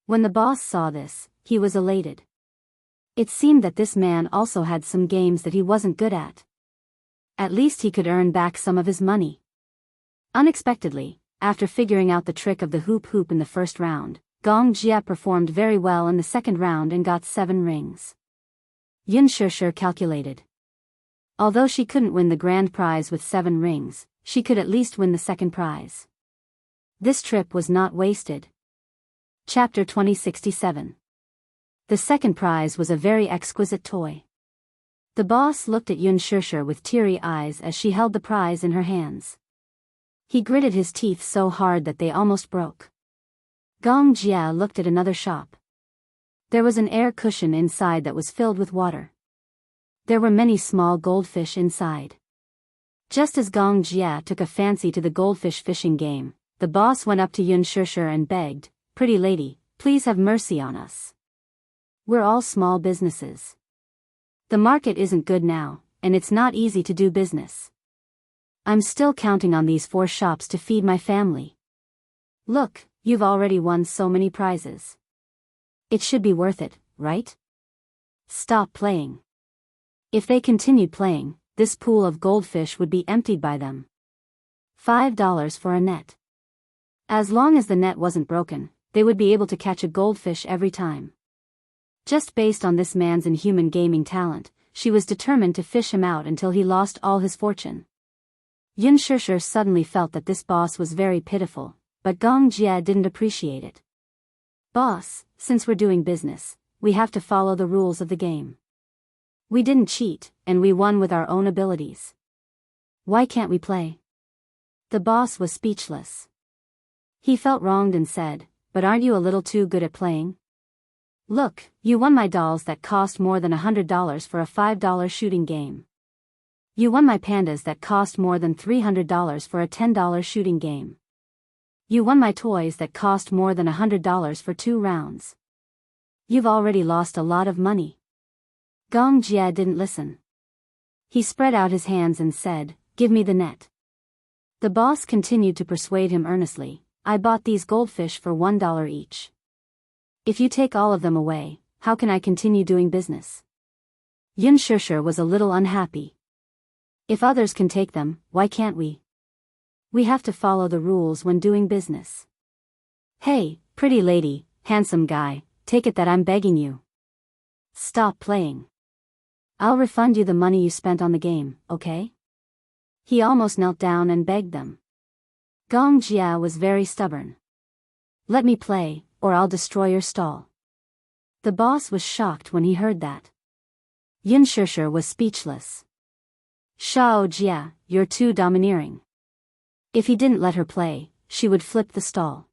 When the boss saw this, he was elated. It seemed that this man also had some games that he wasn't good at. At least he could earn back some of his money. Unexpectedly, after figuring out the trick of the hoop hoop in the first round, Gong Jia performed very well in the second round and got 7 rings. Yin Shishir calculated. Although she couldn't win the grand prize with 7 rings, she could at least win the second prize. This trip was not wasted. Chapter 2067. The second prize was a very exquisite toy. The boss looked at Yin Shishir with teary eyes as she held the prize in her hands. He gritted his teeth so hard that they almost broke. Gong Jia looked at another shop. There was an air cushion inside that was filled with water. There were many small goldfish inside. Just as Gong Jia took a fancy to the goldfish fishing game, the boss went up to Yin Shishir and begged, "Pretty lady, please have mercy on us. We're all small businesses. The market isn't good now, and it's not easy to do business. I'm still counting on these 4 shops to feed my family. Look, you've already won so many prizes. It should be worth it, right? Stop playing." If they continued playing, this pool of goldfish would be emptied by them. $5 for a net. As long as the net wasn't broken, they would be able to catch a goldfish every time. Just based on this man's inhuman gaming talent, she was determined to fish him out until he lost all his fortune. Yin Shishir suddenly felt that this boss was very pitiful, but Gong Jia didn't appreciate it. "Boss, since we're doing business, we have to follow the rules of the game. We didn't cheat, and we won with our own abilities. Why can't we play?" The boss was speechless. He felt wronged and said, "But aren't you a little too good at playing? Look, you won my dolls that cost more than $100 for a $5 shooting game. You won my pandas that cost more than $300 for a $10 shooting game. You won my toys that cost more than $100 for 2 rounds. You've already lost a lot of money." Gong Jia didn't listen. He spread out his hands and said, "Give me the net." The boss continued to persuade him earnestly, "I bought these goldfish for $1 each. If you take all of them away, how can I continue doing business? Yun Shishir was a little unhappy. If others can take them, why can't we? We have to follow the rules when doing business. Hey, pretty lady, handsome guy, take it that I'm begging you. Stop playing. I'll refund you the money you spent on the game, okay? He almost knelt down and begged them. Gong Jia was very stubborn. Let me play, or I'll destroy your stall. The boss was shocked when he heard that. Yun Shishir was speechless. Shao Jia, you're too domineering. If he didn't let her play, she would flip the stall.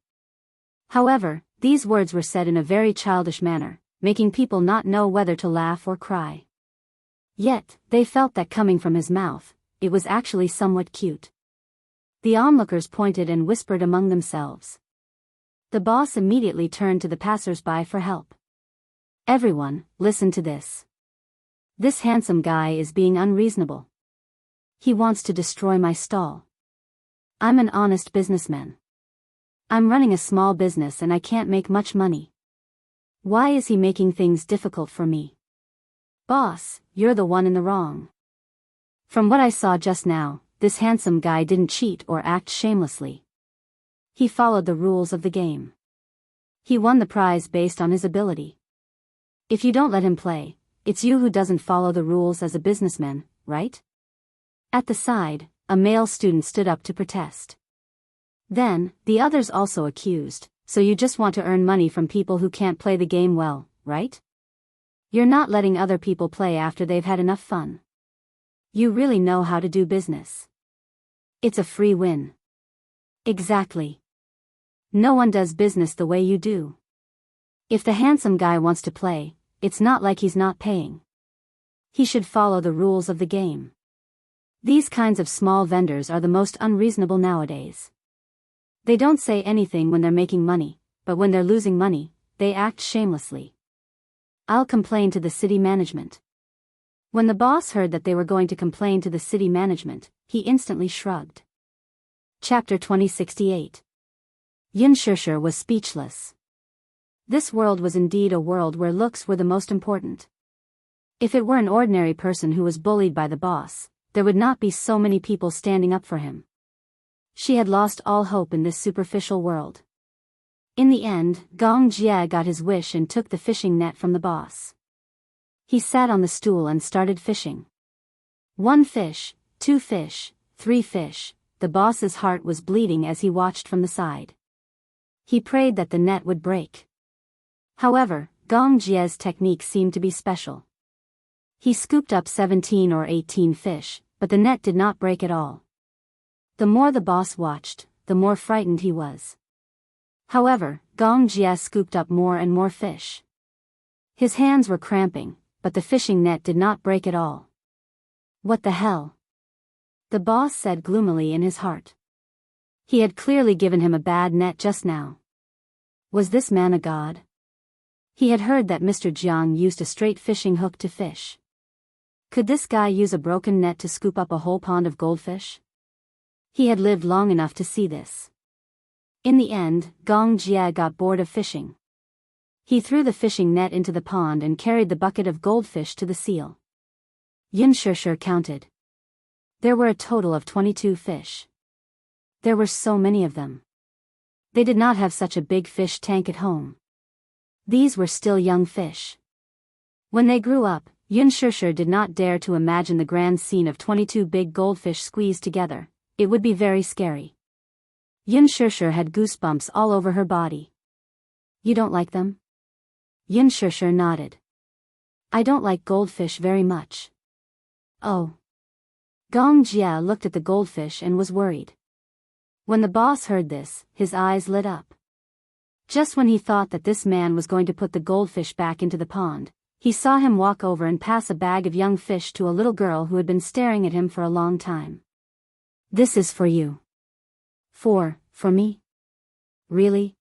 However, these words were said in a very childish manner, making people not know whether to laugh or cry. Yet, they felt that coming from his mouth, it was actually somewhat cute. The onlookers pointed and whispered among themselves. The boss immediately turned to the passers-by for help. Everyone, listen to this. This handsome guy is being unreasonable. He wants to destroy my stall. I'm an honest businessman. I'm running a small business and I can't make much money. Why is he making things difficult for me? Boss, you're the one in the wrong. From what I saw just now, this handsome guy didn't cheat or act shamelessly. He followed the rules of the game. He won the prize based on his ability. If you don't let him play, it's you who doesn't follow the rules as a businessman, right? At the side, a male student stood up to protest. Then, the others also accused, so you just want to earn money from people who can't play the game well, right? You're not letting other people play after they've had enough fun. You really know how to do business. It's a free win. Exactly. No one does business the way you do. If the handsome guy wants to play, it's not like he's not paying. He should follow the rules of the game. These kinds of small vendors are the most unreasonable nowadays. They don't say anything when they're making money, but when they're losing money, they act shamelessly. I'll complain to the city management. When the boss heard that they were going to complain to the city management, he instantly shrugged. Chapter 2068. Yun Shishir was speechless. This world was indeed a world where looks were the most important. If it were an ordinary person who was bullied by the boss, there would not be so many people standing up for him. She had lost all hope in this superficial world. In the end, Gong Jia got his wish and took the fishing net from the boss. He sat on the stool and started fishing. 1 fish, 2 fish, 3 fish, the boss's heart was bleeding as he watched from the side. He prayed that the net would break. However, Gong Jia's technique seemed to be special. He scooped up 17 or 18 fish, but the net did not break at all. The more the boss watched, the more frightened he was. However, Gong Jia scooped up more and more fish. His hands were cramping, but the fishing net did not break at all. What the hell? The boss said gloomily in his heart. He had clearly given him a bad net just now. Was this man a god? He had heard that Mr. Jiang used a straight fishing hook to fish. Could this guy use a broken net to scoop up a whole pond of goldfish? He had lived long enough to see this. In the end, Gong Jia got bored of fishing. He threw the fishing net into the pond and carried the bucket of goldfish to the seal. Yun Shishir counted. There were a total of 22 fish. There were so many of them. They did not have such a big fish tank at home. These were still young fish. When they grew up, Yun Shishir did not dare to imagine the grand scene of 22 big goldfish squeezed together. It would be very scary. Yun Shishir had goosebumps all over her body. You don't like them? Yun Shishir nodded. I don't like goldfish very much. Oh. Gong Jia looked at the goldfish and was worried. When the boss heard this, his eyes lit up. Just when he thought that this man was going to put the goldfish back into the pond, he saw him walk over and pass a bag of young fish to a little girl who had been staring at him for a long time. This is for you. For me? Really?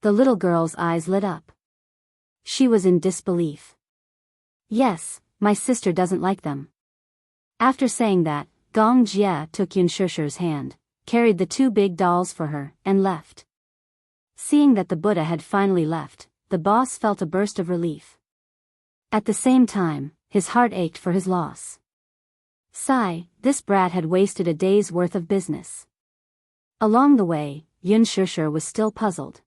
The little girl's eyes lit up. She was in disbelief. Yes, my sister doesn't like them. After saying that, Gong Jia took Yun Shishir's hand, carried the 2 big dolls for her, and left. Seeing that the Buddha had finally left, the boss felt a burst of relief. At the same time, his heart ached for his loss. Sigh, this brat had wasted a day's worth of business. Along the way, Xianxia was still puzzled.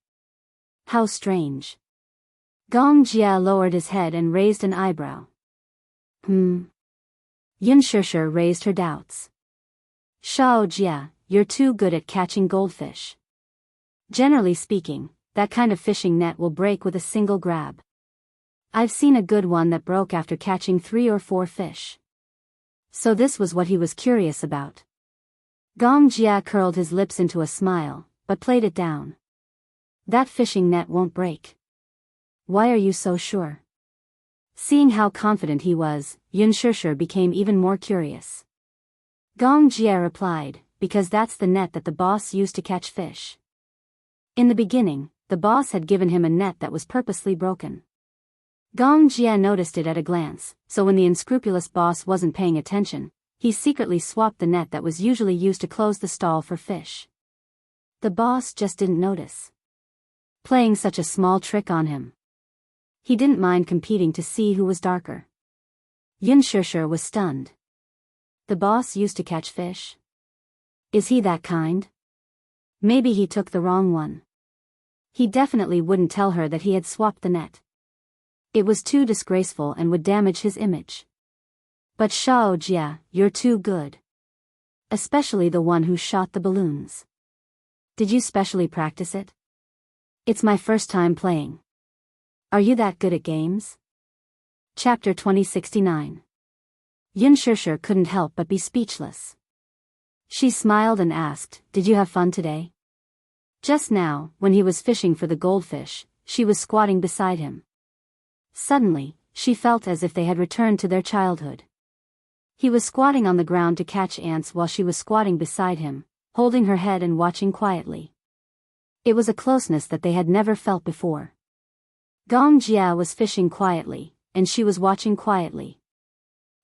How strange. Gong Jia lowered his head and raised an eyebrow. Xianxia raised her doubts. Shao Jia, you're too good at catching goldfish. Generally speaking, that kind of fishing net will break with a single grab. I've seen a good one that broke after catching 3 or 4 fish. So this was what he was curious about. Gong Jia curled his lips into a smile, but played it down. That fishing net won't break. Why are you so sure? Seeing how confident he was, Xianxia became even more curious. Gong Jia replied, because that's the net that the boss used to catch fish. In the beginning, the boss had given him a net that was purposely broken. Gong Jia noticed it at a glance, so when the unscrupulous boss wasn't paying attention, he secretly swapped the net that was usually used to close the stall for fish. The boss just didn't notice. Playing such a small trick on him. He didn't mind competing to see who was darker. Xianxia was stunned. The boss used to catch fish? Is he that kind? Maybe he took the wrong one. He definitely wouldn't tell her that he had swapped the net. It was too disgraceful and would damage his image. But Shao Jia, you're too good. Especially the one who shot the balloons. Did you specially practice it? It's my first time playing. Are you that good at games? Chapter 2069. Xianxia couldn't help but be speechless. She smiled and asked, did you have fun today? Just now, when he was fishing for the goldfish, she was squatting beside him. Suddenly, she felt as if they had returned to their childhood. He was squatting on the ground to catch ants while she was squatting beside him, holding her head and watching quietly. It was a closeness that they had never felt before. Gong Jia was fishing quietly, and she was watching quietly.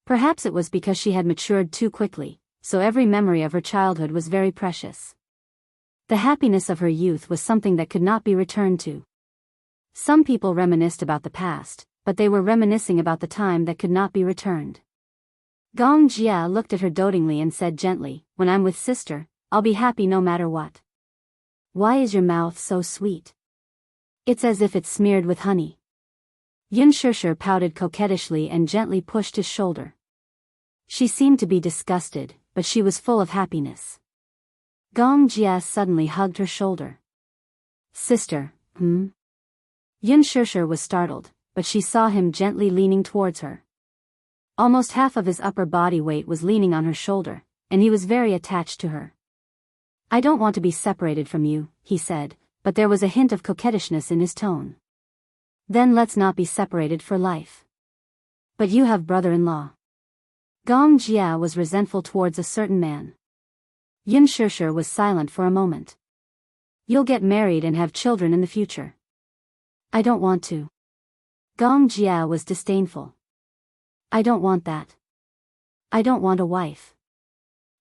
Perhaps it was because she had matured too quickly, so every memory of her childhood was very precious. The happiness of her youth was something that could not be returned to. Some people reminisced about the past, but they were reminiscing about the time that could not be returned. Gong Jia looked at her dotingly and said gently, when I'm with sister, I'll be happy no matter what. Why is your mouth so sweet? It's as if it's smeared with honey. Xianxia pouted coquettishly and gently pushed his shoulder. She seemed to be disgusted, but she was full of happiness. Gong Jia suddenly hugged her shoulder. Sister, Xianxia was startled, but she saw him gently leaning towards her. Almost half of his upper body weight was leaning on her shoulder, and he was very attached to her. I don't want to be separated from you, he said, but there was a hint of coquettishness in his tone. Then let's not be separated for life. But you have brother-in-law. Gong Jia was resentful towards a certain man. Xianxia was silent for a moment. You'll get married and have children in the future. I don't want to. Gong Jia was disdainful. I don't want that. I don't want a wife.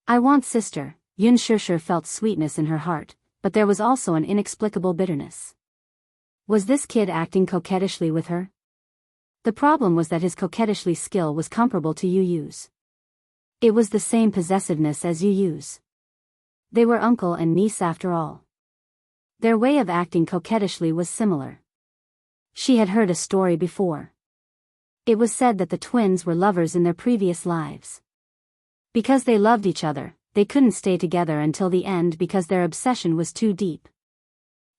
I want sister. Xianxia felt sweetness in her heart, but there was also an inexplicable bitterness. Was this kid acting coquettishly with her? The problem was that his coquettishly skill was comparable to Yu Yu's. It was the same possessiveness as Yu Yu's. They were uncle and niece after all. Their way of acting coquettishly was similar. She had heard a story before. It was said that the twins were lovers in their previous lives. Because they loved each other, they couldn't stay together until the end because their obsession was too deep.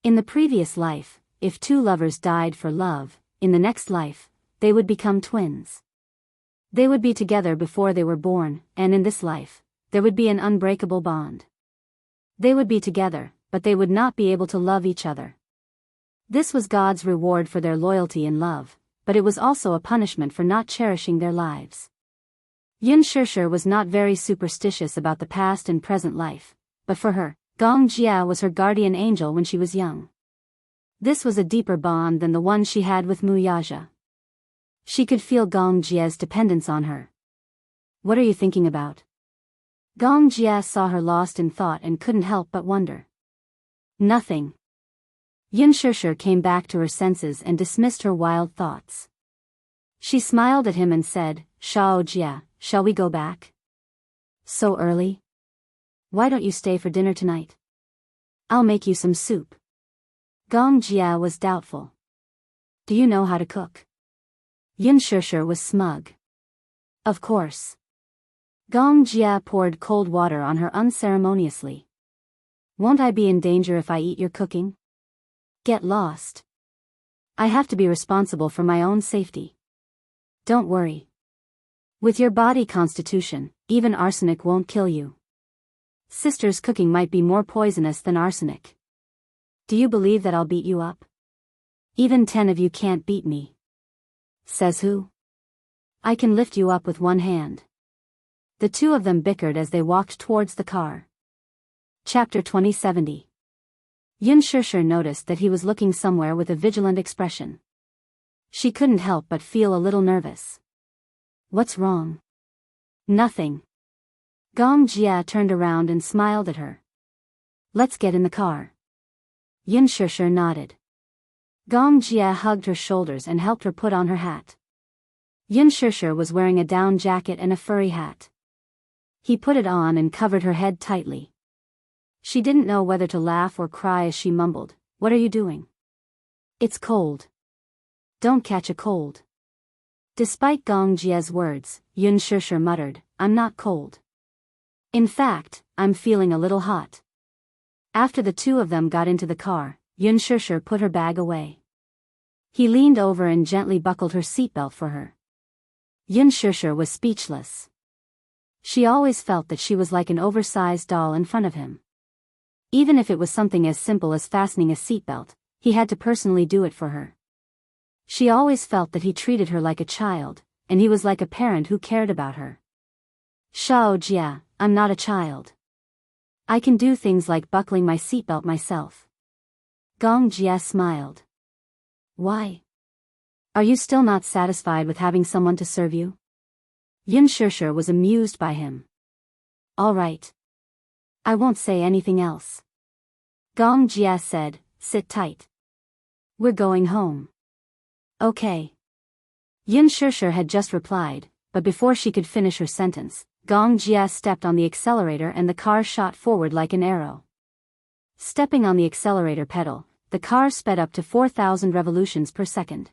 In the previous life, if two lovers died for love, in the next life, they would become twins. They would be together before they were born, and in this life, there would be an unbreakable bond. They would be together, but they would not be able to love each other. This was God's reward for their loyalty and love, but it was also a punishment for not cherishing their lives. Xianxia was not very superstitious about the past and present life, but for her, Gong Jia was her guardian angel when she was young. This was a deeper bond than the one she had with Wuxia. She could feel Gong Jia's dependence on her. What are you thinking about? Gong Jia saw her lost in thought and couldn't help but wonder. Nothing. Xianxia came back to her senses and dismissed her wild thoughts. She smiled at him and said, Xiaojia, shall we go back? So early? Why don't you stay for dinner tonight? I'll make you some soup. Gong Jia was doubtful. Do you know how to cook? Yin Shishir was smug. Of course. Gong Jia poured cold water on her unceremoniously. Won't I be in danger if I eat your cooking? Get lost. I have to be responsible for my own safety. Don't worry. With your body constitution, even arsenic won't kill you. Sister's cooking might be more poisonous than arsenic. Do you believe that I'll beat you up? Even 10 of you can't beat me. Says who? I can lift you up with one hand. The two of them bickered as they walked towards the car. Chapter 2070. Yin Shishir noticed that he was looking somewhere with a vigilant expression. She couldn't help but feel a little nervous. What's wrong? Nothing. Gong Jia turned around and smiled at her. Let's get in the car. Yin Shishir nodded. Gong Jia hugged her shoulders and helped her put on her hat. Yin Shishir was wearing a down jacket and a furry hat. He put it on and covered her head tightly. She didn't know whether to laugh or cry as she mumbled, "What are you doing?" "It's cold." "Don't catch a cold." Despite Gong Jia's words, Yin Shishir muttered, "I'm not cold. In fact, I'm feeling a little hot." After the two of them got into the car, Yin Shishir put her bag away. He leaned over and gently buckled her seatbelt for her. Yin Shishir was speechless. She always felt that she was like an oversized doll in front of him. Even if it was something as simple as fastening a seatbelt, he had to personally do it for her. She always felt that he treated her like a child, and he was like a parent who cared about her. "Shao Jia, I'm not a child. I can do things like buckling my seatbelt myself." Gong Jia smiled. "Why? Are you still not satisfied with having someone to serve you?" Yin Shishir was amused by him. "All right. I won't say anything else." Gong Jia said, "Sit tight. We're going home." "Okay." Yin Shishir had just replied, but before she could finish her sentence, Gong Jia stepped on the accelerator and the car shot forward like an arrow. Stepping on the accelerator pedal, the car sped up to 4,000 revolutions per second.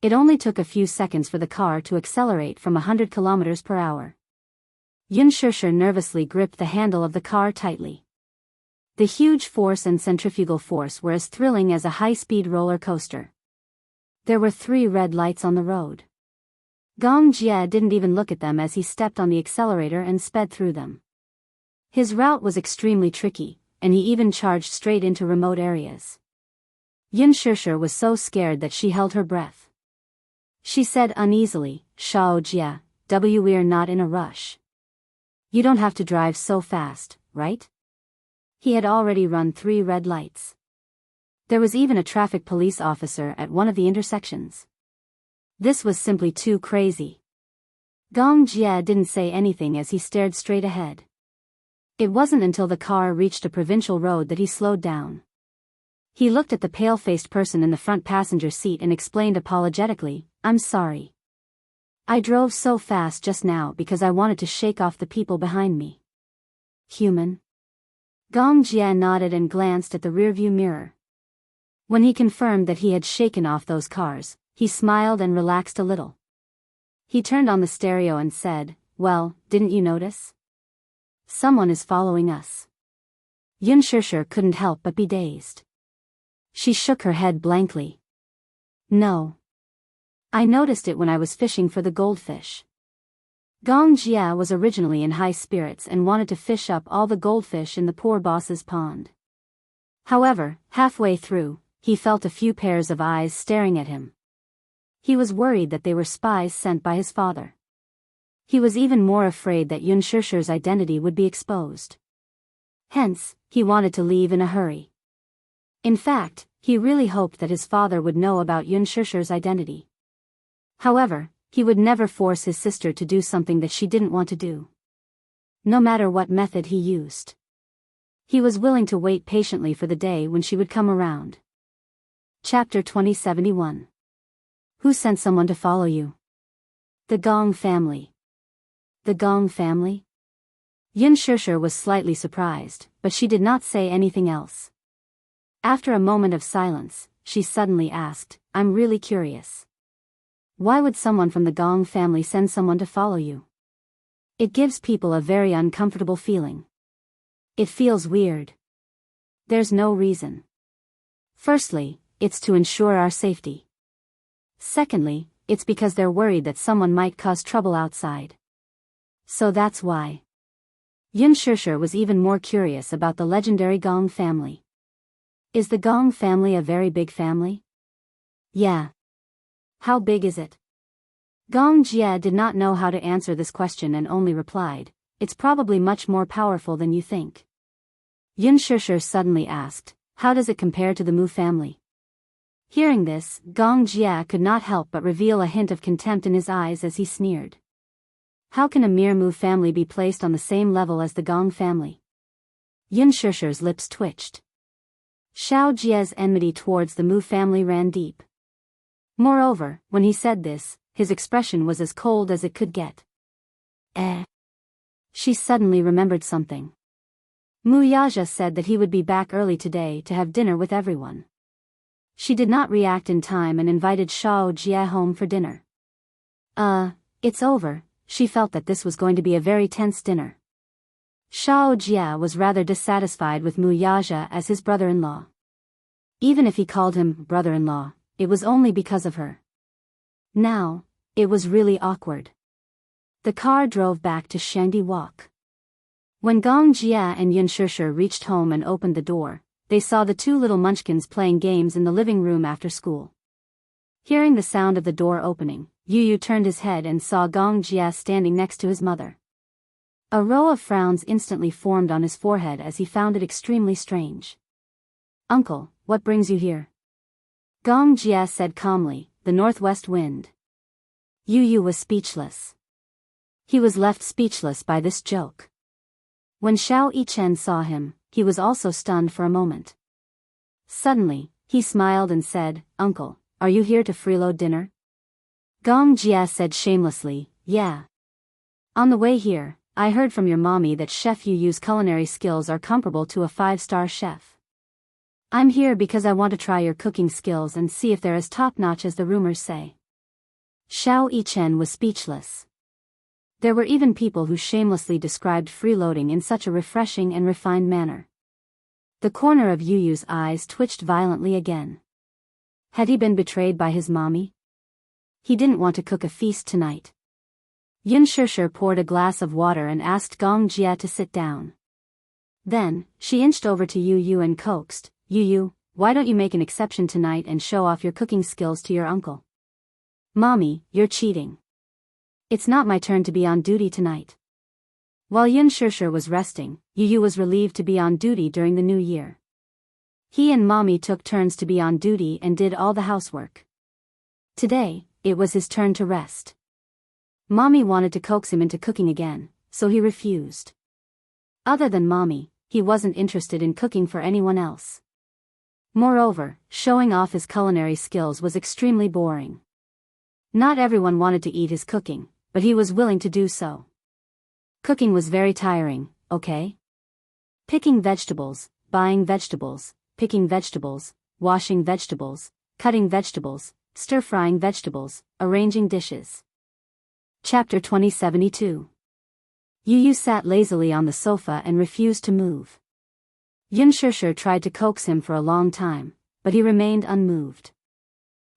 It only took a few seconds for the car to accelerate from 100 kilometers per hour. Yin Shishir nervously gripped the handle of the car tightly. The huge force and centrifugal force were as thrilling as a high-speed roller coaster. There were 3 red lights on the road. Gong Jia didn't even look at them as he stepped on the accelerator and sped through them. His route was extremely tricky, and he even charged straight into remote areas. Yin Shishir was so scared that she held her breath. She said uneasily, "Shao Jia, we're not in a rush. You don't have to drive so fast, right?" He had already run 3 red lights. There was even a traffic police officer at one of the intersections. This was simply too crazy. Gong Jia didn't say anything as he stared straight ahead. It wasn't until the car reached a provincial road that he slowed down. He looked at the pale-faced person in the front passenger seat and explained apologetically, "I'm sorry. I drove so fast just now because I wanted to shake off the people behind me." "Human?" Gong Jia nodded and glanced at the rearview mirror. When he confirmed that he had shaken off those cars, he smiled and relaxed a little. He turned on the stereo and said, "Well, didn't you notice? Someone is following us." Yin Shishir couldn't help but be dazed. She shook her head blankly. "No. I noticed it when I was fishing for the goldfish." Gong Jia was originally in high spirits and wanted to fish up all the goldfish in the poor boss's pond. However, halfway through, he felt a few pairs of eyes staring at him. He was worried that they were spies sent by his father. He was even more afraid that Yin Shishir's identity would be exposed. Hence, he wanted to leave in a hurry. In fact, he really hoped that his father would know about Yin Shishir's identity. However, he would never force his sister to do something that she didn't want to do. No matter what method he used. He was willing to wait patiently for the day when she would come around. Chapter 2071. Who sent someone to follow you? The Gong family. The Gong family? Yin Shishir was slightly surprised, but she did not say anything else. After a moment of silence, she suddenly asked, I'm really curious. Why would someone from the Gong family send someone to follow you? It gives people a very uncomfortable feeling. It feels weird. There's no reason. Firstly, it's to ensure our safety. Secondly, it's because they're worried that someone might cause trouble outside. So that's why. Yin Shishir was even more curious about the legendary Gong family. Is the Gong family a very big family? Yeah. How big is it? Gong Jie did not know how to answer this question and only replied, it's probably much more powerful than you think. Yin Shishir suddenly asked, how does it compare to the Mu family? Hearing this, Gong Jie could not help but reveal a hint of contempt in his eyes as he sneered. How can a mere Mu family be placed on the same level as the Gong family? Yin Shishir's lips twitched. Xiao Jie's enmity towards the Mu family ran deep. Moreover, when he said this, his expression was as cold as it could get. She suddenly remembered something. Mu Yaja said that he would be back early today to have dinner with everyone. She did not react in time and invited Xiao Jie home for dinner. It's over. She felt that this was going to be a very tense dinner. Xiao Jie was rather dissatisfied with Mu Yaja as his brother-in-law. Even if he called him brother-in-law, it was only because of her. Now, it was really awkward. The car drove back to Shangdi Walk. When Gong Jie and Yin Shishir reached home and opened the door, they saw the two little munchkins playing games in the living room after school. Hearing the sound of the door opening, Yu turned his head and saw Gong Jie standing next to his mother. A row of frowns instantly formed on his forehead as he found it extremely strange. Uncle, what brings you here? Gong Jie said calmly, the northwest wind. Yu was speechless. He was left speechless by this joke. When Xiao Yichen saw him, he was also stunned for a moment. Suddenly, he smiled and said, Uncle, are you here to freeload dinner? Gong Jie said shamelessly, yeah. On the way here, I heard from your mommy that Chef Yu's culinary skills are comparable to a 5-star chef. I'm here because I want to try your cooking skills and see if they're as top-notch as the rumors say. Xiao Yichen was speechless. There were even people who shamelessly described freeloading in such a refreshing and refined manner. The corner of Yu's eyes twitched violently again. Had he been betrayed by his mommy? He didn't want to cook a feast tonight. Yin Shishir poured a glass of water and asked Gong Jie to sit down. Then, she inched over to Yu and coaxed, Yu, why don't you make an exception tonight and show off your cooking skills to your uncle? Mommy, you're cheating. It's not my turn to be on duty tonight. While Yin Shishir was resting, Yu was relieved to be on duty during the new year. He and Mommy took turns to be on duty and did all the housework. Today, it was his turn to rest. Mommy wanted to coax him into cooking again, so he refused. Other than Mommy, he wasn't interested in cooking for anyone else. Moreover, showing off his culinary skills was extremely boring. Not everyone wanted to eat his cooking, but he was willing to do so. Cooking was very tiring, okay? Picking vegetables, buying vegetables, picking vegetables, washing vegetables, cutting vegetables, stir-frying vegetables, arranging dishes. Chapter 2072. Yu sat lazily on the sofa and refused to move. Yin Shishir tried to coax him for a long time, but he remained unmoved.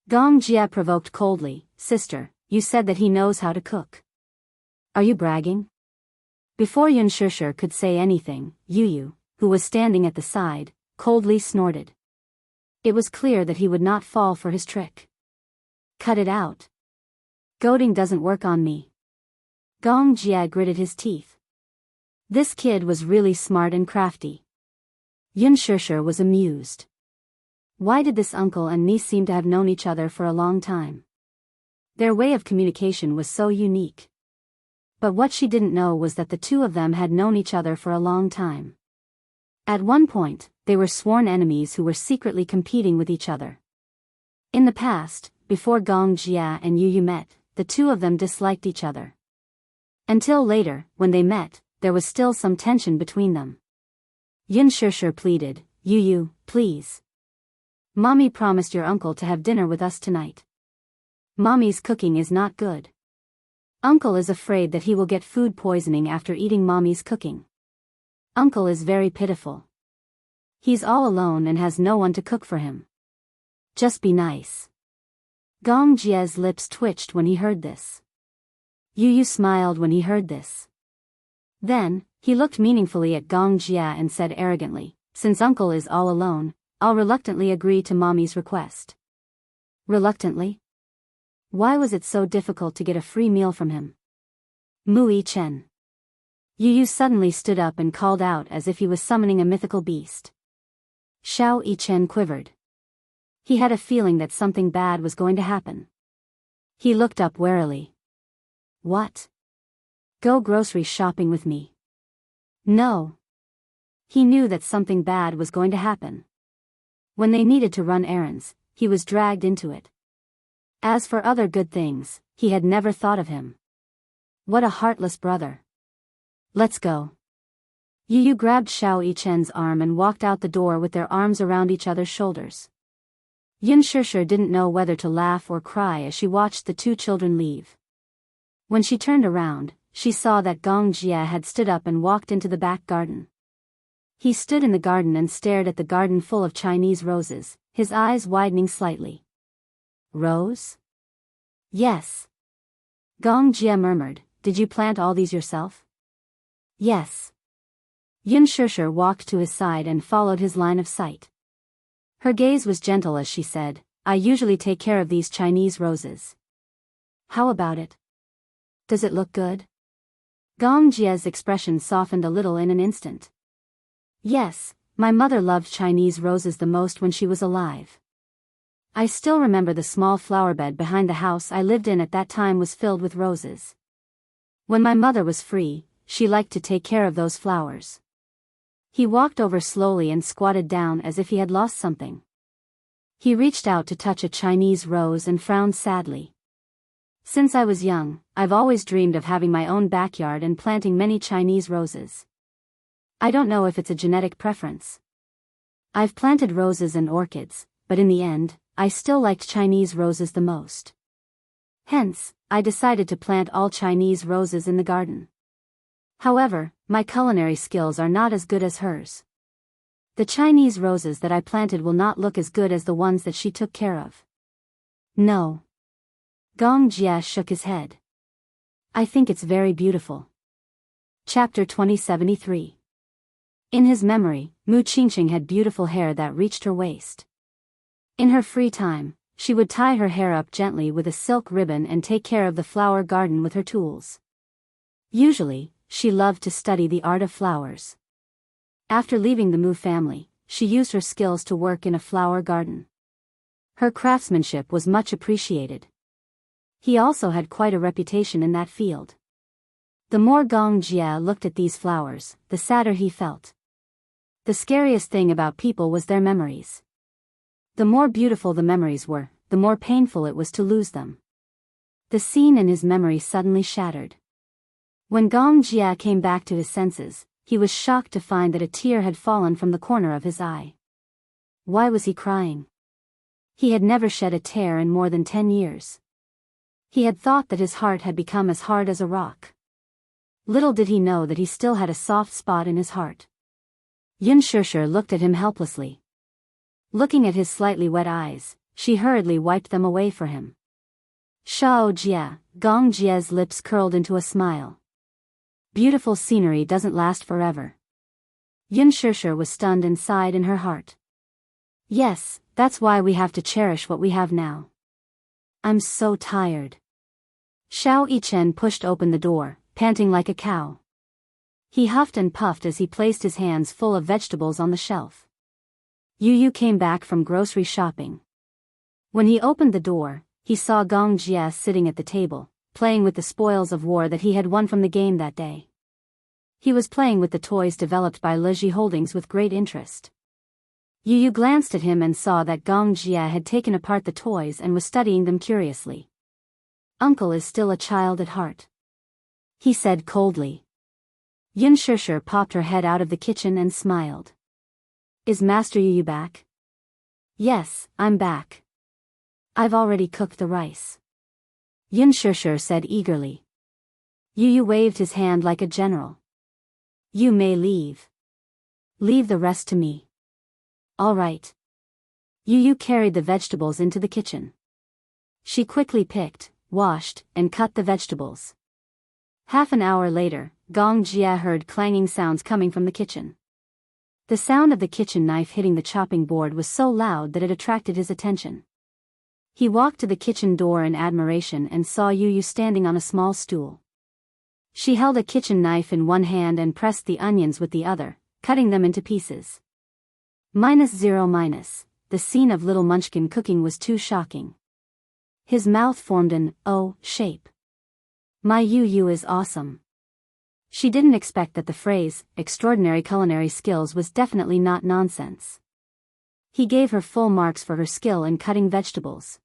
Gong Jie provoked coldly, Sister, you said that he knows how to cook. Are you bragging? Before Yin Shishir could say anything, Yu, who was standing at the side, coldly snorted. It was clear that he would not fall for his trick. Cut it out. Goading doesn't work on me. Gong Jie gritted his teeth. This kid was really smart and crafty. Yin Shishir was amused. Why did this uncle and niece seem to have known each other for a long time? Their way of communication was so unique. But what she didn't know was that the two of them had known each other for a long time. At one point, they were sworn enemies who were secretly competing with each other. In the past, before Gong Jia and Yu Yu met, the two of them disliked each other. Until later, when they met, there was still some tension between them. Yunshishir pleaded, Yu Yu, please. Mommy promised your uncle to have dinner with us tonight. Mommy's cooking is not good. Uncle is afraid that he will get food poisoning after eating Mommy's cooking. Uncle is very pitiful. He's all alone and has no one to cook for him. Just be nice. Gong Jia's lips twitched when he heard this. Yu Yu smiled when he heard this. Then, he looked meaningfully at Gong Jia and said arrogantly, since uncle is all alone, I'll reluctantly agree to Mommy's request. Reluctantly? Why was it so difficult to get a free meal from him? Mui Chen. Yu Yu suddenly stood up and called out as if he was summoning a mythical beast. Xiao Yichen quivered. He had a feeling that something bad was going to happen. He looked up warily. What? Go grocery shopping with me? No. He knew that something bad was going to happen. When they needed to run errands, he was dragged into it. As for other good things, he had never thought of him. What a heartless brother. Let's go. Yu Yu grabbed Xiao Yichen's arm and walked out the door with their arms around each other's shoulders. Yunshishir didn't know whether to laugh or cry as she watched the two children leave. When she turned around, she saw that Gong Jia had stood up and walked into the back garden. He stood in the garden and stared at the garden full of Chinese roses, his eyes widening slightly. Rose? Yes. Gong Jia murmured, did you plant all these yourself? Yes. Yunshishir walked to his side and followed his line of sight. Her gaze was gentle as she said, I usually take care of these Chinese roses. How about it? Does it look good? Gong Jia's expression softened a little in an instant. Yes, my mother loved Chinese roses the most when she was alive. I still remember the small flower bed behind the house I lived in at that time was filled with roses. When my mother was free, she liked to take care of those flowers. He walked over slowly and squatted down as if he had lost something. He reached out to touch a Chinese rose and frowned sadly. Since I was young, I've always dreamed of having my own backyard and planting many Chinese roses. I don't know if it's a genetic preference. I've planted roses and orchids, but in the end, I still liked Chinese roses the most. Hence, I decided to plant all Chinese roses in the garden. However, my culinary skills are not as good as hers. The Chinese roses that I planted will not look as good as the ones that she took care of. No. Gong Jia shook his head. I think it's very beautiful. Chapter 2073. In his memory, Mu Qingqing had beautiful hair that reached her waist. In her free time, she would tie her hair up gently with a silk ribbon and take care of the flower garden with her tools. Usually, she loved to study the art of flowers. After leaving the Mu family, she used her skills to work in a flower garden. Her craftsmanship was much appreciated. He also had quite a reputation in that field. The more Gong Jia looked at these flowers, the sadder he felt. The scariest thing about people was their memories. The more beautiful the memories were, the more painful it was to lose them. The scene in his memory suddenly shattered. When Gong Jia came back to his senses, he was shocked to find that a tear had fallen from the corner of his eye. Why was he crying? He had never shed a tear in more than 10 years. He had thought that his heart had become as hard as a rock. Little did he know that he still had a soft spot in his heart. Yunshishir looked at him helplessly. Looking at his slightly wet eyes, she hurriedly wiped them away for him. Shao Jia, Gong Jia's lips curled into a smile. Beautiful scenery doesn't last forever. Yunshishir was stunned and sighed in her heart. Yes, that's why we have to cherish what we have now. I'm so tired. Xiao Yichen pushed open the door, panting like a cow. He huffed and puffed as he placed his hands full of vegetables on the shelf. Yu Yu came back from grocery shopping. When he opened the door, he saw Gong Jia sitting at the table, playing with the spoils of war that he had won from the game that day. He was playing with the toys developed by Leji Holdings with great interest. Yu Yu glanced at him and saw that Gong Jia had taken apart the toys and was studying them curiously. Uncle is still a child at heart, he said coldly. Yunshishir popped her head out of the kitchen and smiled. Is Master Yu Yu back? Yes, I'm back. I've already cooked the rice, Yunshishir said eagerly. Yu Yu waved his hand like a general. You may leave. Leave the rest to me. All right. Yu Yu carried the vegetables into the kitchen. She quickly picked, washed, and cut the vegetables. Half an hour later, Gong Jia heard clanging sounds coming from the kitchen. The sound of the kitchen knife hitting the chopping board was so loud that it attracted his attention. He walked to the kitchen door in admiration and saw Yu Yu standing on a small stool. She held a kitchen knife in one hand and pressed the onions with the other, cutting them into pieces. -0-. The scene of little Munchkin cooking was too shocking. His mouth formed an O shape. My Yu Yu is awesome. She didn't expect that the phrase, extraordinary culinary skills, was definitely not nonsense. He gave her full marks for her skill in cutting vegetables.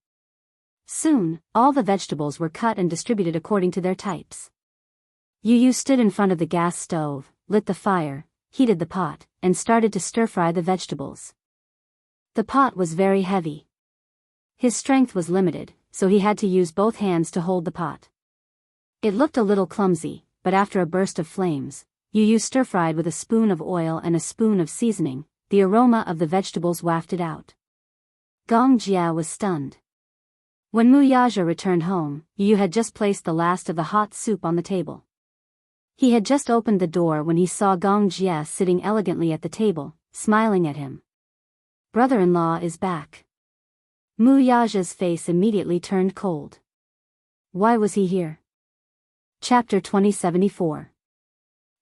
Soon, all the vegetables were cut and distributed according to their types. Yu Yu stood in front of the gas stove, lit the fire, heated the pot, and started to stir-fry the vegetables. The pot was very heavy. His strength was limited, so he had to use both hands to hold the pot. It looked a little clumsy, but after a burst of flames, Yu Yu stir-fried with a spoon of oil and a spoon of seasoning. The aroma of the vegetables wafted out. Gong Jia was stunned. When Wuxia returned home, Yu Yu had just placed the last of the hot soup on the table. He had just opened the door when he saw Gong Jia sitting elegantly at the table, smiling at him. Brother-in-law is back. Wuxia's face immediately turned cold. Why was he here? Chapter 2074.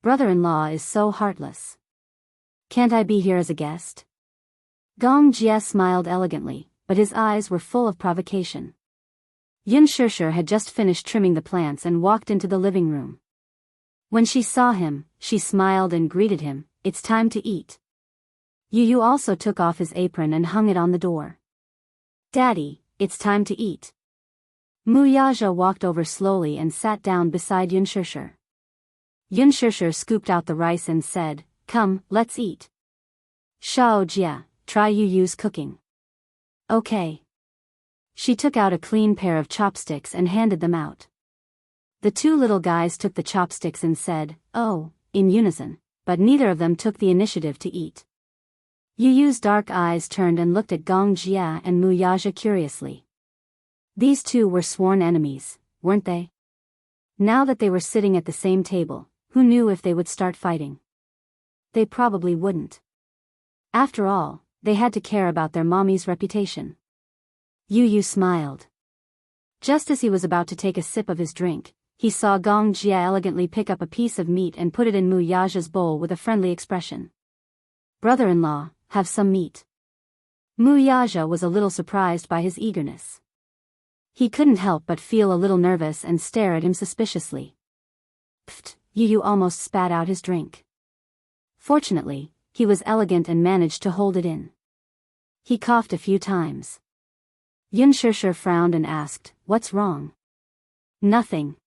Brother-in-law is so heartless. Can't I be here as a guest? Gong Jia smiled elegantly, but his eyes were full of provocation. Yunshishir had just finished trimming the plants and walked into the living room. When she saw him, she smiled and greeted him. It's time to eat. Yu Yu also took off his apron and hung it on the door. Daddy, it's time to eat. Wuxia walked over slowly and sat down beside Yunshishir. Yunshishir scooped out the rice and said, Come, let's eat. Shao Jia, try Yu Yu's cooking. Okay. She took out a clean pair of chopsticks and handed them out. The two little guys took the chopsticks and said, Oh, in unison, but neither of them took the initiative to eat. Yu Yu's dark eyes turned and looked at Gong Jia and Wuxia curiously. These two were sworn enemies, weren't they? Now that they were sitting at the same table, who knew if they would start fighting? They probably wouldn't. After all, they had to care about their mommy's reputation. Yu Yu smiled. Just as he was about to take a sip of his drink, he saw Gong Jia elegantly pick up a piece of meat and put it in Wuxia's bowl with a friendly expression. Brother-in-law, have some meat. Wuxia was a little surprised by his eagerness. He couldn't help but feel a little nervous and stare at him suspiciously. Pfft, Yu Yu almost spat out his drink. Fortunately, he was elegant and managed to hold it in. He coughed a few times. Yunshishir frowned and asked, What's wrong? Nothing.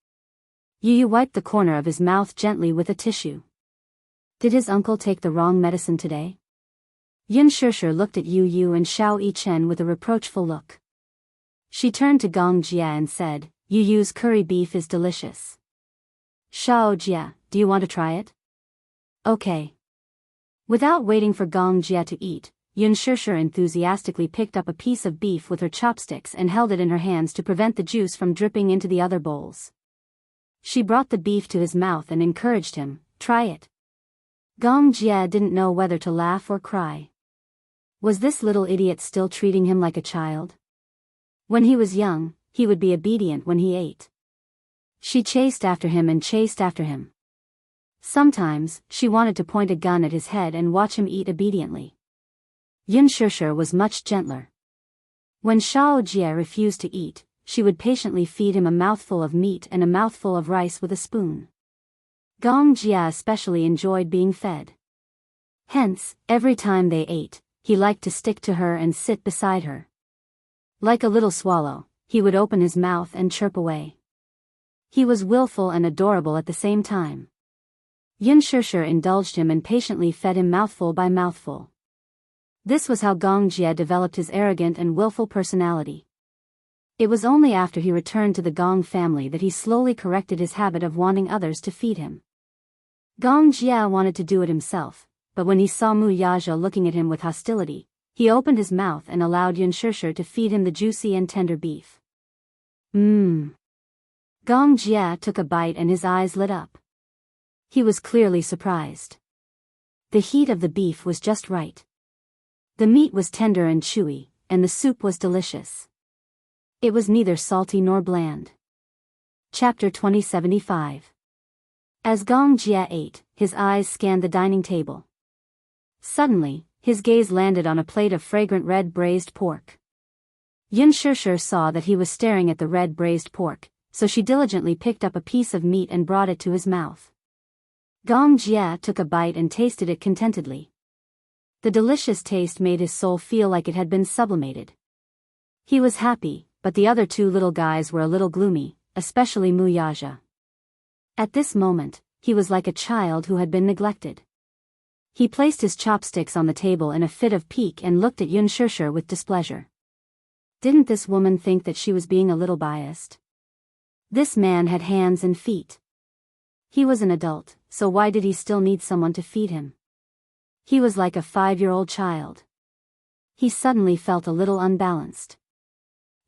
Yu Yu wiped the corner of his mouth gently with a tissue. Did his uncle take the wrong medicine today? Yunshishir looked at Yu Yu and Shao Yichen with a reproachful look. She turned to Gong Jia and said, Yu Yu's curry beef is delicious. Shao Jia, do you want to try it? Okay. Without waiting for Gong Jia to eat, Yunshishir enthusiastically picked up a piece of beef with her chopsticks and held it in her hands to prevent the juice from dripping into the other bowls. She brought the beef to his mouth and encouraged him, Try it. Gong Jia didn't know whether to laugh or cry. Was this little idiot still treating him like a child? When he was young, he would be obedient when he ate. She chased after him and chased after him. Sometimes, she wanted to point a gun at his head and watch him eat obediently. Yunshishir was much gentler. When Shao Jia refused to eat, she would patiently feed him a mouthful of meat and a mouthful of rice with a spoon. Gong Jia especially enjoyed being fed. Hence, every time they ate, he liked to stick to her and sit beside her. Like a little swallow, he would open his mouth and chirp away. He was willful and adorable at the same time. Xianxia indulged him and patiently fed him mouthful by mouthful. This was how Gong Jie developed his arrogant and willful personality. It was only after he returned to the Gong family that he slowly corrected his habit of wanting others to feed him. Gong Jie wanted to do it himself, but when he saw Mu Yaja looking at him with hostility, he opened his mouth and allowed Xianxia to feed him the juicy and tender beef. Gong Jie took a bite and his eyes lit up. He was clearly surprised. The heat of the beef was just right. The meat was tender and chewy, and the soup was delicious. It was neither salty nor bland. Chapter 2075. As Gong Jie ate, his eyes scanned the dining table. Suddenly, his gaze landed on a plate of fragrant red braised pork. Xianxia saw that he was staring at the red braised pork, so she diligently picked up a piece of meat and brought it to his mouth. Gong Jie took a bite and tasted it contentedly. The delicious taste made his soul feel like it had been sublimated. He was happy, but the other two little guys were a little gloomy, especially Mu Yaja. At this moment, he was like a child who had been neglected. He placed his chopsticks on the table in a fit of pique and looked at Xianxia with displeasure. Didn't this woman think that she was being a little biased? This man had hands and feet. He was an adult, so why did he still need someone to feed him? He was like a 5-year-old child. He suddenly felt a little unbalanced.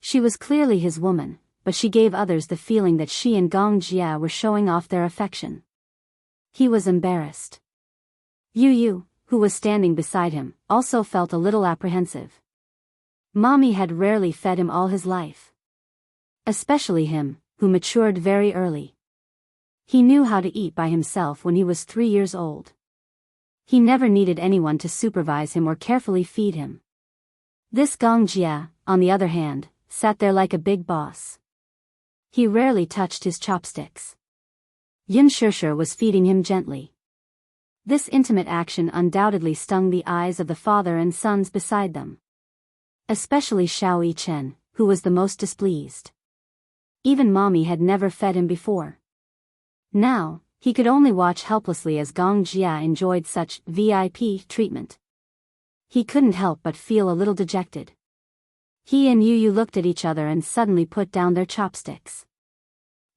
She was clearly his woman, but she gave others the feeling that she and Gong Jie were showing off their affection. He was embarrassed. Yu, who was standing beside him, also felt a little apprehensive. Mommy had rarely fed him all his life. Especially him, who matured very early. He knew how to eat by himself when he was 3 years old. He never needed anyone to supervise him or carefully feed him. This Gong Jie, on the other hand, sat there like a big boss. He rarely touched his chopsticks. Xianxia was feeding him gently. This intimate action undoubtedly stung the eyes of the father and sons beside them. Especially Xiao Yichen, who was the most displeased. Even Mommy had never fed him before. Now, he could only watch helplessly as Gong Jie enjoyed such VIP treatment. He couldn't help but feel a little dejected. He and Yu looked at each other and suddenly put down their chopsticks.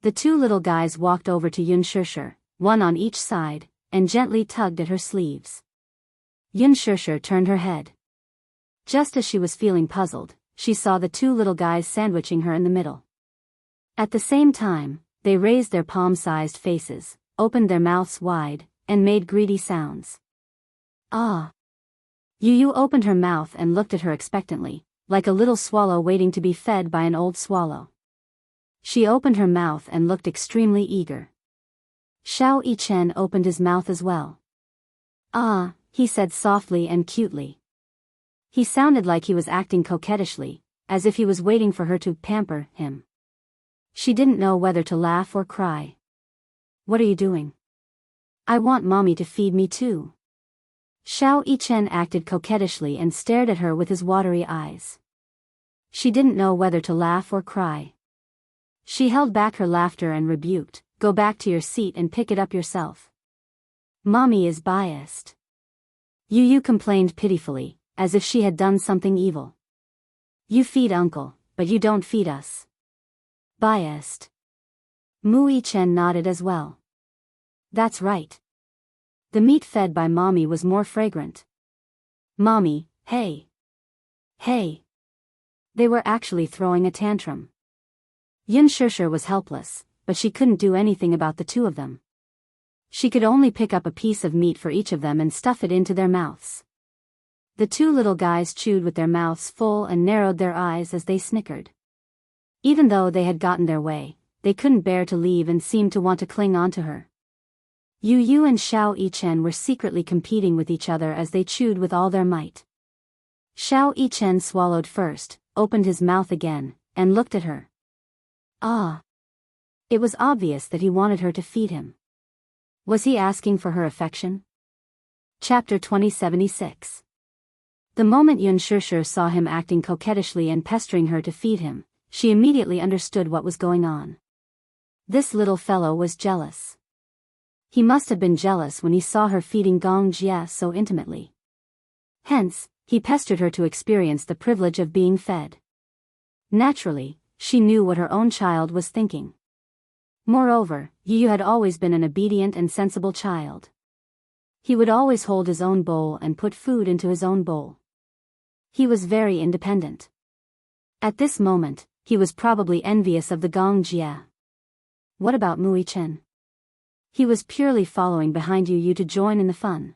The two little guys walked over to Xianxia, one on each side, and gently tugged at her sleeves. Xianxia turned her head. Just as she was feeling puzzled, she saw the two little guys sandwiching her in the middle. At the same time, they raised their palm-sized faces, opened their mouths wide, and made greedy sounds. Ah! Yu opened her mouth and looked at her expectantly, like a little swallow waiting to be fed by an old swallow. She opened her mouth and looked extremely eager. Xiao Yichen opened his mouth as well. Ah, he said softly and cutely. He sounded like he was acting coquettishly, as if he was waiting for her to pamper him. She didn't know whether to laugh or cry. What are you doing? I want Mommy to feed me too. Xiao Yichen acted coquettishly and stared at her with his watery eyes. She didn't know whether to laugh or cry. She held back her laughter and rebuked, "Go back to your seat and pick it up yourself. Mommy is biased." Yu complained pitifully, as if she had done something evil. You feed Uncle, but you don't feed us. Biased. Mu Yichen nodded as well. That's right. The meat fed by Mommy was more fragrant. Mommy, hey. Hey. They were actually throwing a tantrum. Xianxia was helpless, but she couldn't do anything about the two of them. She could only pick up a piece of meat for each of them and stuff it into their mouths. The two little guys chewed with their mouths full and narrowed their eyes as they snickered. Even though they had gotten their way, they couldn't bear to leave and seemed to want to cling on to her. Yu and Xiao Yichen were secretly competing with each other as they chewed with all their might. Xiao Yichen swallowed first, opened his mouth again, and looked at her. Ah! It was obvious that he wanted her to feed him. Was he asking for her affection? Chapter 2076. The moment Yun Shishir saw him acting coquettishly and pestering her to feed him, she immediately understood what was going on. This little fellow was jealous. He must have been jealous when he saw her feeding Gong Jia so intimately. Hence, he pestered her to experience the privilege of being fed. Naturally, she knew what her own child was thinking. Moreover, Yu had always been an obedient and sensible child. He would always hold his own bowl and put food into his own bowl. He was very independent. At this moment, he was probably envious of the Gong Jia. What about Mui Chen? He was purely following behind Yu to join in the fun.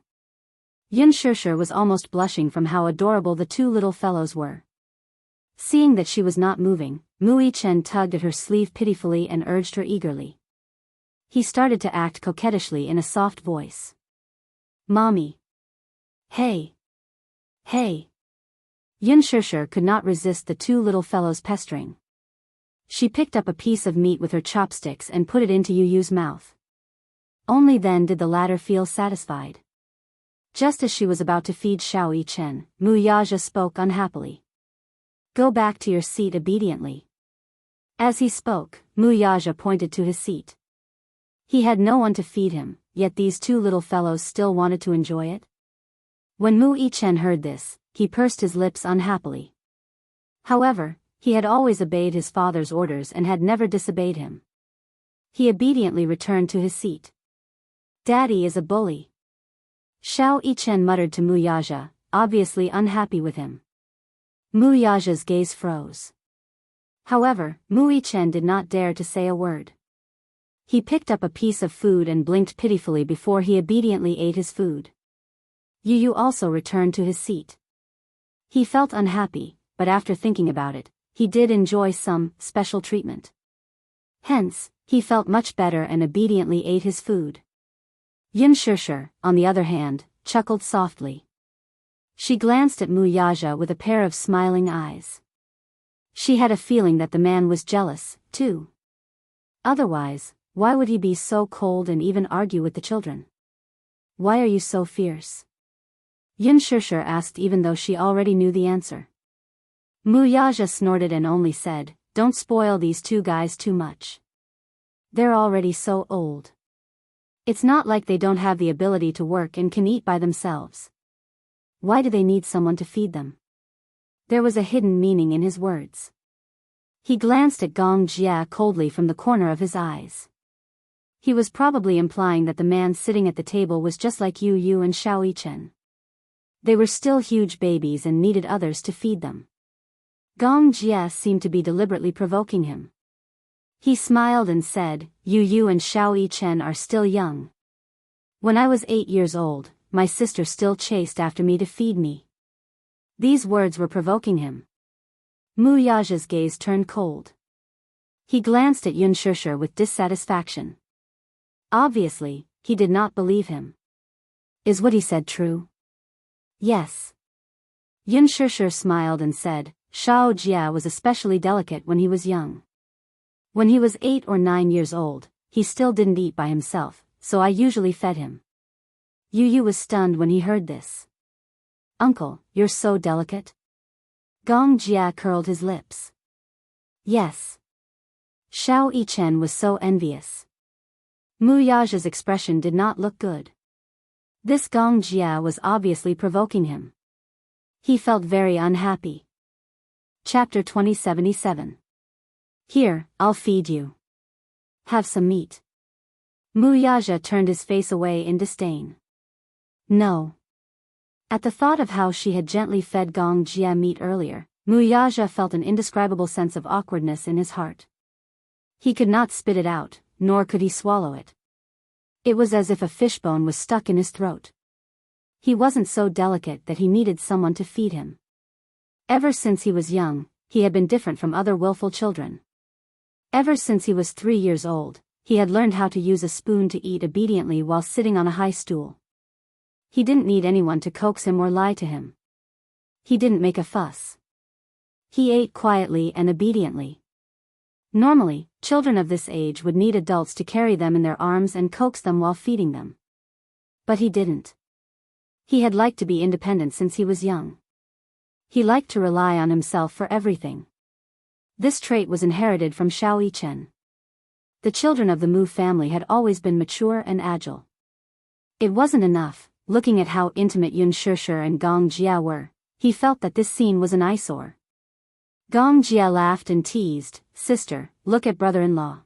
Yun Shishir was almost blushing from how adorable the two little fellows were. Seeing that she was not moving, Mui Chen tugged at her sleeve pitifully and urged her eagerly. He started to act coquettishly in a soft voice. Mommy. Hey. Hey. Yun Shishir could not resist the two little fellows' pestering. She picked up a piece of meat with her chopsticks and put it into Yu's mouth. Only then did the latter feel satisfied. Just as she was about to feed Xiao Chen, Mu Yaja spoke unhappily. Go back to your seat obediently. As he spoke, Mu Yaja pointed to his seat. He had no one to feed him, yet these two little fellows still wanted to enjoy it. When Mu Chen heard this, he pursed his lips unhappily. However, he had always obeyed his father's orders and had never disobeyed him. He obediently returned to his seat. Daddy is a bully. Xiao Chen muttered to Mu Yaja, obviously unhappy with him. Mu Yaja's gaze froze. However, Mu Chen did not dare to say a word. He picked up a piece of food and blinked pitifully before he obediently ate his food. Yu also returned to his seat. He felt unhappy, but after thinking about it, he did enjoy some special treatment. Hence, he felt much better and obediently ate his food. Yun Shishir, on the other hand, chuckled softly. She glanced at Mu Yaja with a pair of smiling eyes. She had a feeling that the man was jealous, too. Otherwise, why would he be so cold and even argue with the children? Why are you so fierce? Yun Shishir asked even though she already knew the answer. Mu Yaja snorted and only said, don't spoil these two guys too much. They're already so old. It's not like they don't have the ability to work and can eat by themselves. Why do they need someone to feed them? There was a hidden meaning in his words. He glanced at Gong Jia coldly from the corner of his eyes. He was probably implying that the man sitting at the table was just like Yu and Xiao Chen. They were still huge babies and needed others to feed them. Gong Jia seemed to be deliberately provoking him. He smiled and said, Yu and Xiao Chen are still young. When I was 8 years old, my sister still chased after me to feed me. These words were provoking him. Mu Yaja's gaze turned cold. He glanced at Yun Shishir with dissatisfaction. Obviously, he did not believe him. Is what he said true? Yes. Yun Shishir smiled and said, Xiao Jia was especially delicate when he was young. When he was 8 or 9 years old, he still didn't eat by himself, so I usually fed him. Yu was stunned when he heard this. Uncle, you're so delicate? Gong Jia curled his lips. Yes. Xiao Chen was so envious. Mu Yaja's expression did not look good. This Gong Jia was obviously provoking him. He felt very unhappy. Chapter 2077. Here, I'll feed you. Have some meat. Mu Yaja turned his face away in disdain. No. At the thought of how she had gently fed Gong Jia meat earlier, Mu Yaja felt an indescribable sense of awkwardness in his heart. He could not spit it out, nor could he swallow it. It was as if a fishbone was stuck in his throat. He wasn't so delicate that he needed someone to feed him. Ever since he was young, he had been different from other willful children. Ever since he was 3 years old, he had learned how to use a spoon to eat obediently while sitting on a high stool. He didn't need anyone to coax him or lie to him. He didn't make a fuss. He ate quietly and obediently. Normally, children of this age would need adults to carry them in their arms and coax them while feeding them. But he didn't. He had liked to be independent since he was young. He liked to rely on himself for everything. This trait was inherited from Xiao Yichen. The children of the Mu family had always been mature and agile. It wasn't enough, looking at how intimate Yun Shishir and Gong Jia were, he felt that this scene was an eyesore. Gong Jia laughed and teased, "Sister, look at brother-in-law.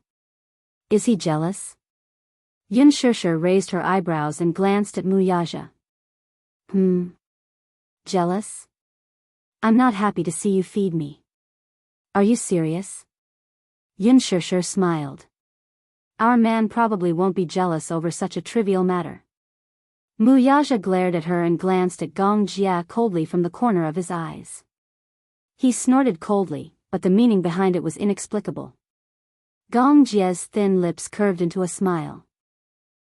Is he jealous?" Yun Shishir raised her eyebrows and glanced at Mu Yaja. Jealous? I'm not happy to see you feed me. Are you serious? Yun Shishir smiled. Our man probably won't be jealous over such a trivial matter. Mu Yaja glared at her and glanced at Gong Jia coldly from the corner of his eyes. He snorted coldly, but the meaning behind it was inexplicable. Gong Jia's thin lips curved into a smile.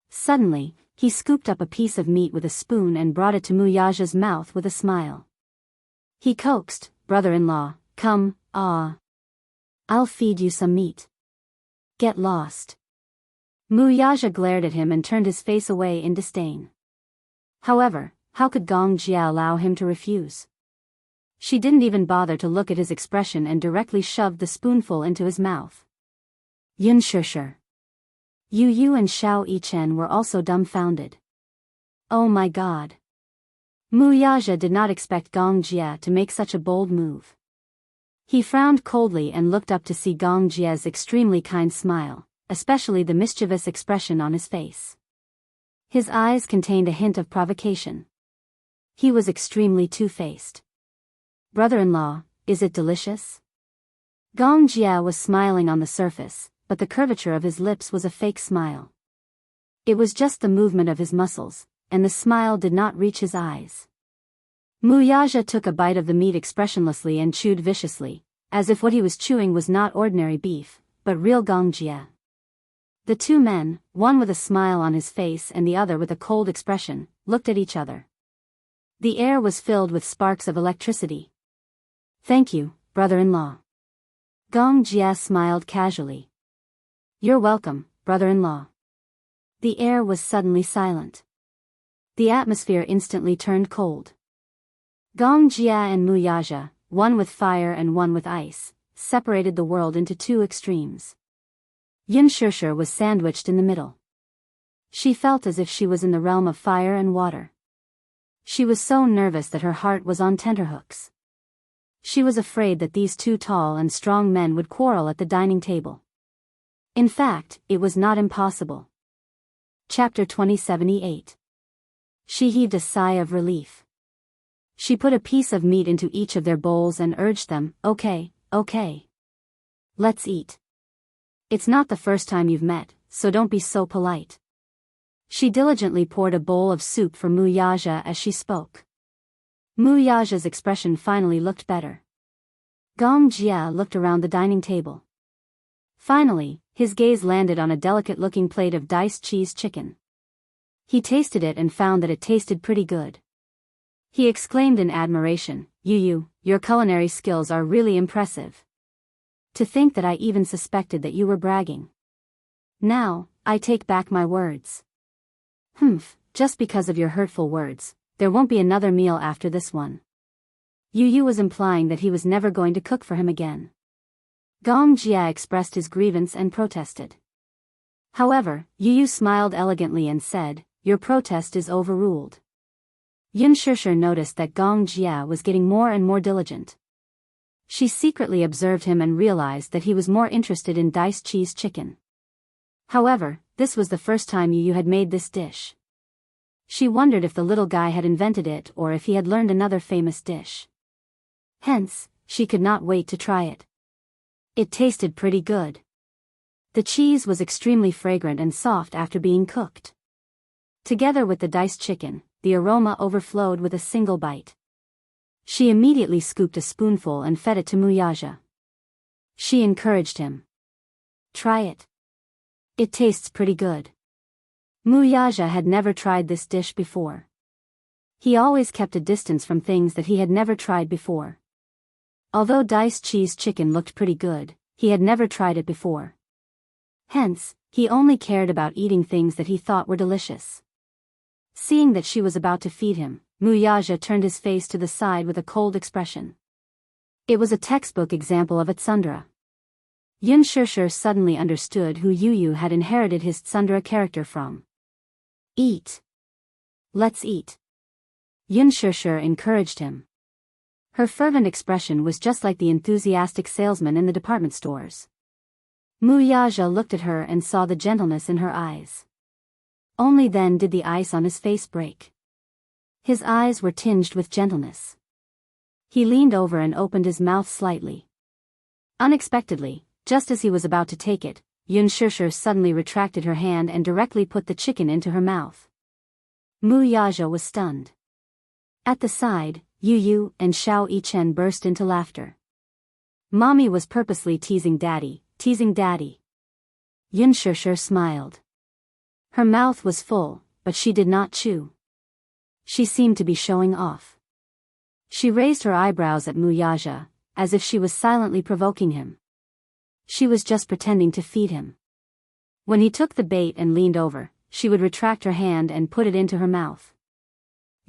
Suddenly, he scooped up a piece of meat with a spoon and brought it to Mu Yaja's mouth with a smile. He coaxed, "Brother-in-law, come, I'll feed you some meat. Get lost." Mu Yaja glared at him and turned his face away in disdain. However, how could Gong Jia allow him to refuse? She didn't even bother to look at his expression and directly shoved the spoonful into his mouth. Yun Shishir. Yu and Xiao Yichen were also dumbfounded. Oh my god. Mu Yaja did not expect Gong Jia to make such a bold move. He frowned coldly and looked up to see Gong Jia's extremely kind smile, especially the mischievous expression on his face. His eyes contained a hint of provocation. He was extremely two-faced. Brother-in-law, is it delicious? Gong Jia was smiling on the surface, but the curvature of his lips was a fake smile. It was just the movement of his muscles, and the smile did not reach his eyes. Mu Yaja took a bite of the meat expressionlessly and chewed viciously, as if what he was chewing was not ordinary beef, but real Gong Jia. The two men, one with a smile on his face and the other with a cold expression, looked at each other. The air was filled with sparks of electricity. Thank you, brother-in-law. Gong Jia smiled casually. You're welcome, brother-in-law. The air was suddenly silent. The atmosphere instantly turned cold. Gong Jia and Mu Yaja, one with fire and one with ice, separated the world into two extremes. Yun Shishir was sandwiched in the middle. She felt as if she was in the realm of fire and water. She was so nervous that her heart was on tenterhooks. She was afraid that these two tall and strong men would quarrel at the dining table. In fact, it was not impossible. Chapter 2078. She heaved a sigh of relief. She put a piece of meat into each of their bowls and urged them, okay. Let's eat. It's not the first time you've met, so don't be so polite. She diligently poured a bowl of soup for Mu Yaja as she spoke. Mu Yaja's expression finally looked better. Gong Jia looked around the dining table. Finally, his gaze landed on a delicate-looking plate of diced cheese chicken. He tasted it and found that it tasted pretty good. He exclaimed in admiration, Yu, your culinary skills are really impressive. To think that I even suspected that you were bragging. Now, I take back my words. Just because of your hurtful words, there won't be another meal after this one. Yu was implying that he was never going to cook for him again. Gong Jia expressed his grievance and protested. However, Yu smiled elegantly and said, your protest is overruled. Yun Shishir noticed that Gong Jia was getting more and more diligent. She secretly observed him and realized that he was more interested in diced cheese chicken. However, this was the first time Yu had made this dish. She wondered if the little guy had invented it or if he had learned another famous dish. Hence, she could not wait to try it. It tasted pretty good. The cheese was extremely fragrant and soft after being cooked. Together with the diced chicken, the aroma overflowed with a single bite. She immediately scooped a spoonful and fed it to Mu Yaja. She encouraged him. Try it. It tastes pretty good. Mu Yaja had never tried this dish before. He always kept a distance from things that he had never tried before. Although diced cheese chicken looked pretty good, he had never tried it before. Hence, he only cared about eating things that he thought were delicious. Seeing that she was about to feed him, Wuxia turned his face to the side with a cold expression. It was a textbook example of a tsundere. Xianxia suddenly understood who Yu had inherited his tsundere character from. Eat. Let's eat. Xianxia encouraged him. Her fervent expression was just like the enthusiastic salesman in the department stores. Wuxia looked at her and saw the gentleness in her eyes. Only then did the ice on his face break. His eyes were tinged with gentleness. He leaned over and opened his mouth slightly. Unexpectedly, just as he was about to take it, Xianxia suddenly retracted her hand and directly put the chicken into her mouth. Wuxia was stunned. At the side, Yu and Xiao Yichen burst into laughter. Mommy was purposely teasing Daddy. Xianxia smiled. Her mouth was full, but she did not chew. She seemed to be showing off. She raised her eyebrows at Wuxia, as if she was silently provoking him. She was just pretending to feed him. When he took the bait and leaned over, she would retract her hand and put it into her mouth.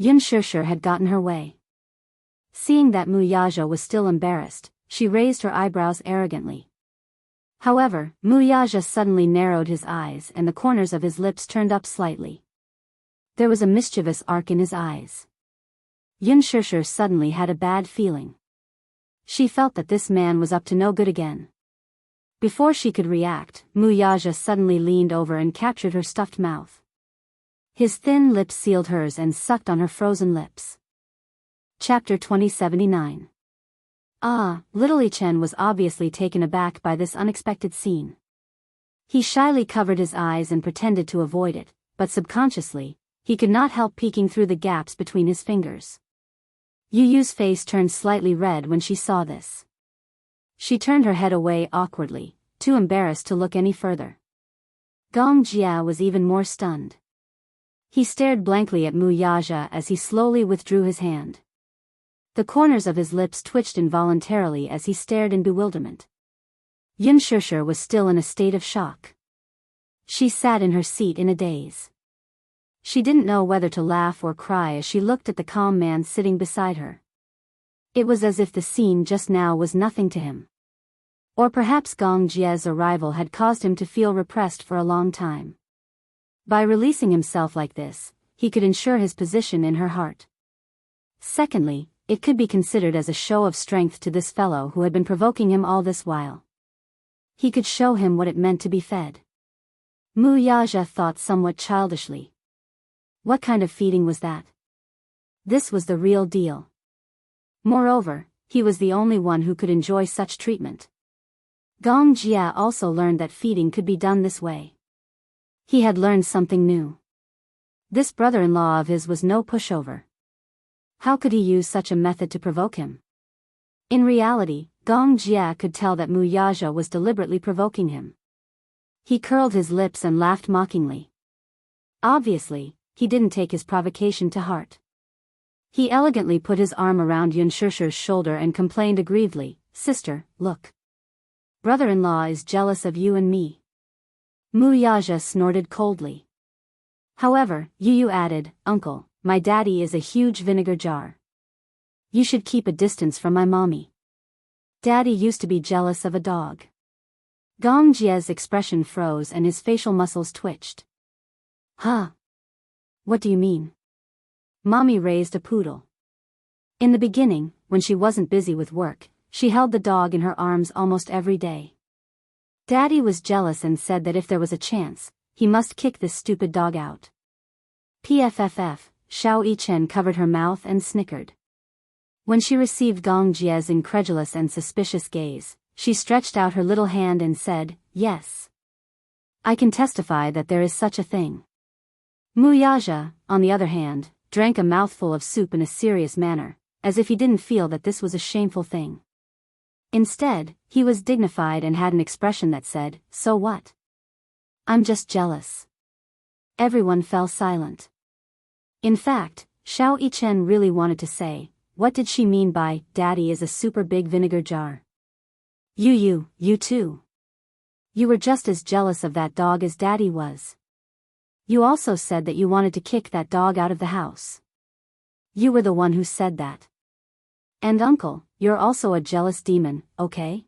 Xianxia had gotten her way. Seeing that Wuxia was still embarrassed, she raised her eyebrows arrogantly. However, Wuxia suddenly narrowed his eyes and the corners of his lips turned up slightly. There was a mischievous arc in his eyes. Xianxia suddenly had a bad feeling. She felt that this man was up to no good again. Before she could react, Wuxia suddenly leaned over and captured her stuffed mouth. His thin lips sealed hers and sucked on her frozen lips. Chapter 2079. Little Yichen was obviously taken aback by this unexpected scene. He shyly covered his eyes and pretended to avoid it, but subconsciously, he could not help peeking through the gaps between his fingers. Yu's face turned slightly red when she saw this. She turned her head away awkwardly, too embarrassed to look any further. Gong Jia was even more stunned. He stared blankly at Wuxia as he slowly withdrew his hand. The corners of his lips twitched involuntarily as he stared in bewilderment. Xianxia was still in a state of shock. She sat in her seat in a daze. She didn't know whether to laugh or cry as she looked at the calm man sitting beside her. It was as if the scene just now was nothing to him. Or perhaps Gong Jia's arrival had caused him to feel repressed for a long time. By releasing himself like this, he could ensure his position in her heart. Secondly, it could be considered as a show of strength to this fellow who had been provoking him all this while. He could show him what it meant to be fed. Wuxia thought somewhat childishly. What kind of feeding was that? This was the real deal. Moreover, he was the only one who could enjoy such treatment. Gong Jia also learned that feeding could be done this way. He had learned something new. This brother-in-law of his was no pushover. How could he use such a method to provoke him? In reality, Gong Jia could tell that Wuxia was deliberately provoking him. He curled his lips and laughed mockingly. Obviously, he didn't take his provocation to heart. He elegantly put his arm around Xianxia's shoulder and complained aggrievedly, "Sister, look. Brother-in-law is jealous of you and me." Wuxia snorted coldly. However, Yu added, "Uncle, my daddy is a huge vinegar jar. You should keep a distance from my mommy. Daddy used to be jealous of a dog." Gong Jia's expression froze and his facial muscles twitched. Huh? What do you mean? Mommy raised a poodle. In the beginning, when she wasn't busy with work, she held the dog in her arms almost every day. Daddy was jealous and said that if there was a chance, he must kick this stupid dog out. Pfff, Xiao Yichen covered her mouth and snickered. When she received Gong Jia's incredulous and suspicious gaze, she stretched out her little hand and said, "Yes. I can testify that there is such a thing." Wuxia, on the other hand, drank a mouthful of soup in a serious manner, as if he didn't feel that this was a shameful thing. Instead, he was dignified and had an expression that said, "So what? I'm just jealous." Everyone fell silent. In fact, Xiao Yichen really wanted to say, what did she mean by, "Daddy is a super big vinegar jar"? You too. You were just as jealous of that dog as Daddy was. You also said that you wanted to kick that dog out of the house. You were the one who said that. And uncle, you're also a jealous demon, okay?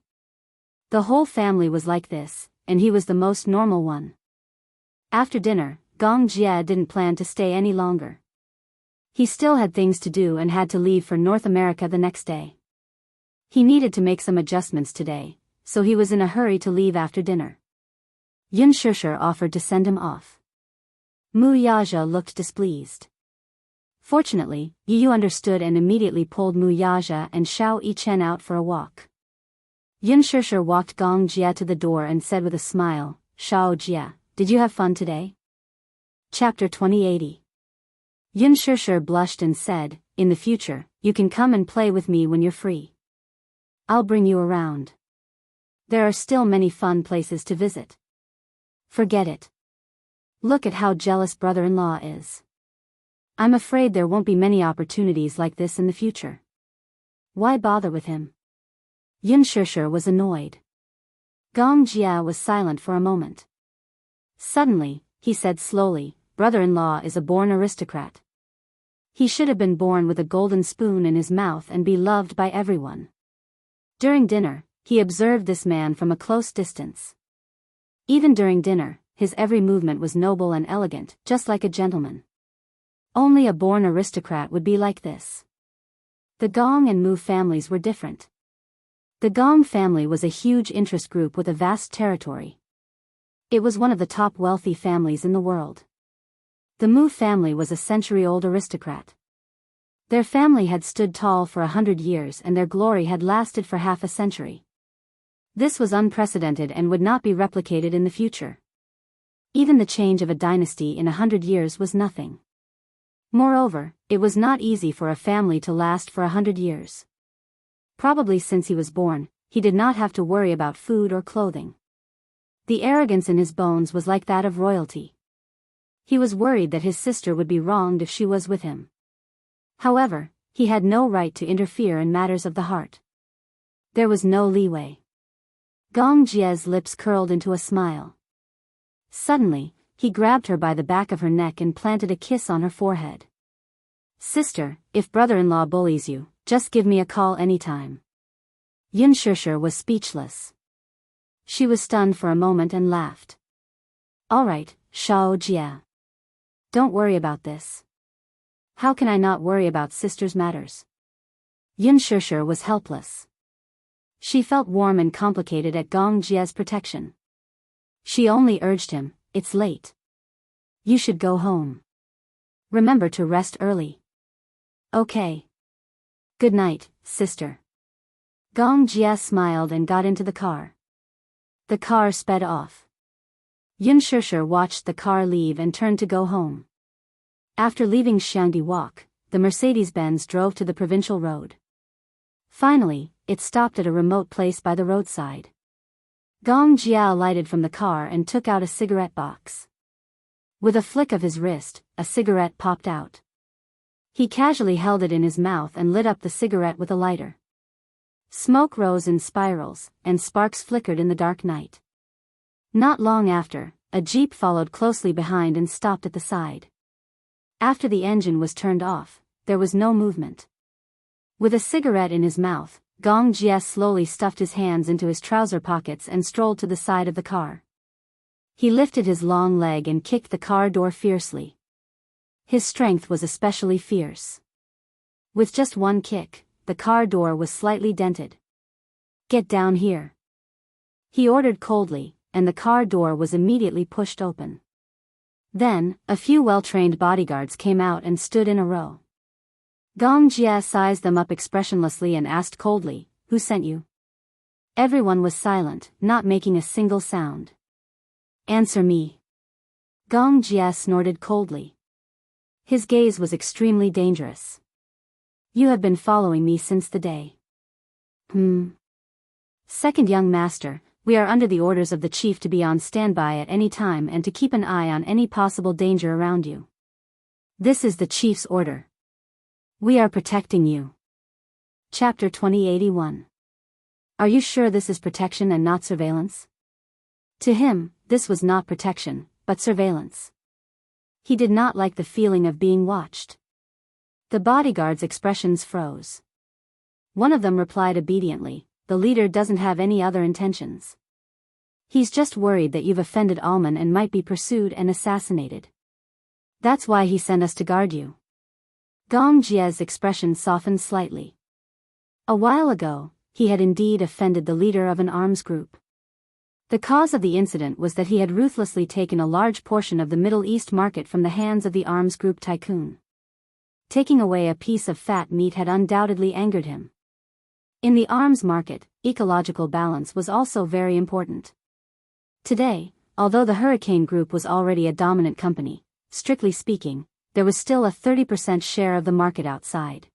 The whole family was like this, and he was the most normal one. After dinner, Gong Jie didn't plan to stay any longer. He still had things to do and had to leave for North America the next day. He needed to make some adjustments today, so he was in a hurry to leave after dinner. Yun Shishir offered to send him off. Mu Yazha looked displeased. Fortunately, Yu understood and immediately pulled Mu Yazha and Xiao Yichen out for a walk. Yun Shishir walked Gong Jie to the door and said with a smile, Xiao Jie, did you have fun today? Chapter 2080. Yun Shishir blushed and said, in the future, you can come and play with me when you're free. I'll bring you around. There are still many fun places to visit. Forget it. Look at how jealous brother-in-law is. I'm afraid there won't be many opportunities like this in the future. Why bother with him? Yun Shishir was annoyed. Gong Jie was silent for a moment. Suddenly, he said slowly, brother-in-law is a born aristocrat. He should have been born with a golden spoon in his mouth and be loved by everyone. During dinner, he observed this man from a close distance. Even during dinner, his every movement was noble and elegant, just like a gentleman. Only a born aristocrat would be like this. The Gong and Mu families were different. The Gong family was a huge interest group with a vast territory. It was one of the top wealthy families in the world. The Mu family was a century-old aristocrat. Their family had stood tall for 100 years and their glory had lasted for half a century. This was unprecedented and would not be replicated in the future. Even the change of a dynasty in 100 years was nothing. Moreover, it was not easy for a family to last for 100 years. Probably since he was born, he did not have to worry about food or clothing. The arrogance in his bones was like that of royalty. He was worried that his sister would be wronged if she was with him. However, he had no right to interfere in matters of the heart. There was no leeway. Gong Jie's lips curled into a smile. Suddenly, he grabbed her by the back of her neck and planted a kiss on her forehead. Sister, if brother-in-law bullies you, just give me a call anytime. Yun Shishir was speechless. She was stunned for a moment and laughed. All right, Xiao Jie. Don't worry about this. How can I not worry about sister's matters? Yun Shishir was helpless. She felt warm and complicated at Gong Jie's protection. She only urged him, it's late. You should go home. Remember to rest early. Okay. Good night, sister. Gong Jie smiled and got into the car. The car sped off. Yun Shishir watched the car leave and turned to go home. After leaving Xiangdi Walk, the Mercedes-Benz drove to the provincial road. Finally, it stopped at a remote place by the roadside. Gong Jie alighted from the car and took out a cigarette box. With a flick of his wrist, a cigarette popped out. He casually held it in his mouth and lit up the cigarette with a lighter. Smoke rose in spirals, and sparks flickered in the dark night. Not long after, a jeep followed closely behind and stopped at the side. After the engine was turned off, there was no movement. With a cigarette in his mouth, Gong Jie slowly stuffed his hands into his trouser pockets and strolled to the side of the car. He lifted his long leg and kicked the car door fiercely. His strength was especially fierce. With just one kick, the car door was slightly dented. Get down here. He ordered coldly, and the car door was immediately pushed open. Then, a few well-trained bodyguards came out and stood in a row. Gong Jie sized them up expressionlessly and asked coldly, who sent you? Everyone was silent, not making a single sound. Answer me. Gong Jie snorted coldly. His gaze was extremely dangerous. You have been following me since the day. Second young master, we are under the orders of the chief to be on standby at any time and to keep an eye on any possible danger around you. This is the chief's order. We are protecting you. Chapter 2081. Are you sure this is protection and not surveillance? To him, this was not protection, but surveillance. He did not like the feeling of being watched. The bodyguards' expressions froze. One of them replied obediently, "The leader doesn't have any other intentions. He's just worried that you've offended Alman and might be pursued and assassinated. That's why he sent us to guard you." Gong Jie's expression softened slightly. A while ago, he had indeed offended the leader of an arms group. The cause of the incident was that he had ruthlessly taken a large portion of the Middle East market from the hands of the arms group tycoon. Taking away a piece of fat meat had undoubtedly angered him. In the arms market, ecological balance was also very important. Today, although the Hurricane Group was already a dominant company, strictly speaking, there was still a 30% share of the market outside.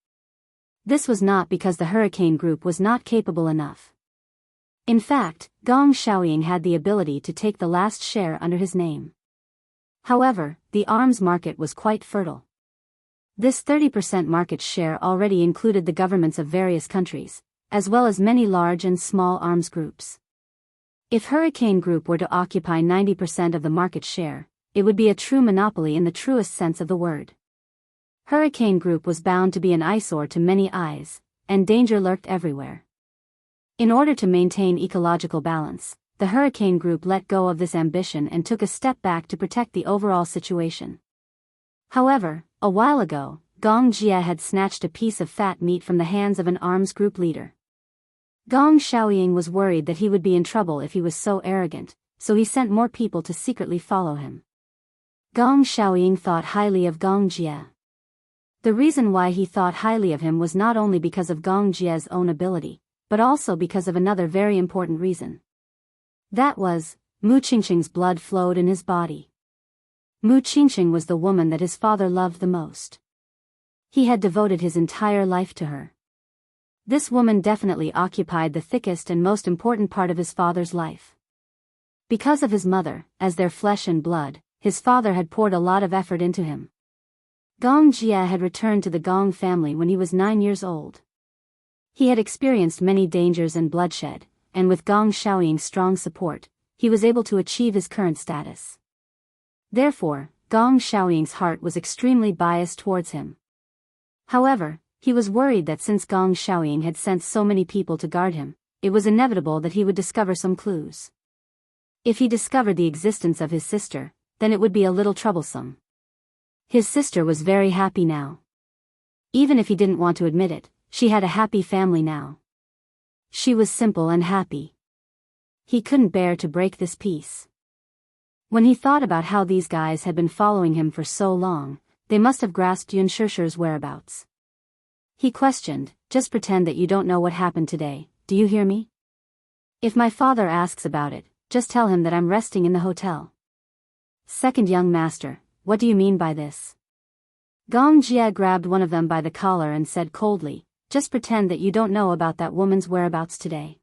This was not because the Hurricane Group was not capable enough. In fact, Gong Xiaoying had the ability to take the last share under his name. However, the arms market was quite fertile. This 30% market share already included the governments of various countries, as well as many large and small arms groups. If Hurricane Group were to occupy 90% of the market share, it would be a true monopoly in the truest sense of the word. Hurricane Group was bound to be an eyesore to many eyes, and danger lurked everywhere. In order to maintain ecological balance, the Hurricane Group let go of this ambition and took a step back to protect the overall situation. However, a while ago, Gong Jie had snatched a piece of fat meat from the hands of an arms group leader. Gong Xiaoying was worried that he would be in trouble if he was so arrogant, so he sent more people to secretly follow him. Gong Xiaoying thought highly of Gong Jie. The reason why he thought highly of him was not only because of Gong Jie's own ability, but also because of another very important reason. That was, Mu Qingqing's blood flowed in his body. Mu Qingqing was the woman that his father loved the most. He had devoted his entire life to her. This woman definitely occupied the thickest and most important part of his father's life. Because of his mother, as their flesh and blood, his father had poured a lot of effort into him. Gong Jie had returned to the Gong family when he was 9 years old. He had experienced many dangers and bloodshed, and with Gong Xiaoying's strong support, he was able to achieve his current status. Therefore, Gong Xiaoying's heart was extremely biased towards him. However, he was worried that since Gong Xiaoying had sent so many people to guard him, it was inevitable that he would discover some clues. If he discovered the existence of his sister, then it would be a little troublesome. His sister was very happy now. Even if he didn't want to admit it, she had a happy family now. She was simple and happy. He couldn't bear to break this peace. When he thought about how these guys had been following him for so long, they must have grasped Yun Shishir's whereabouts. He questioned, "Just pretend that you don't know what happened today, do you hear me? If my father asks about it, just tell him that I'm resting in the hotel." "Second young master, what do you mean by this?" Gong Jie grabbed one of them by the collar and said coldly, "Just pretend that you don't know about that woman's whereabouts today.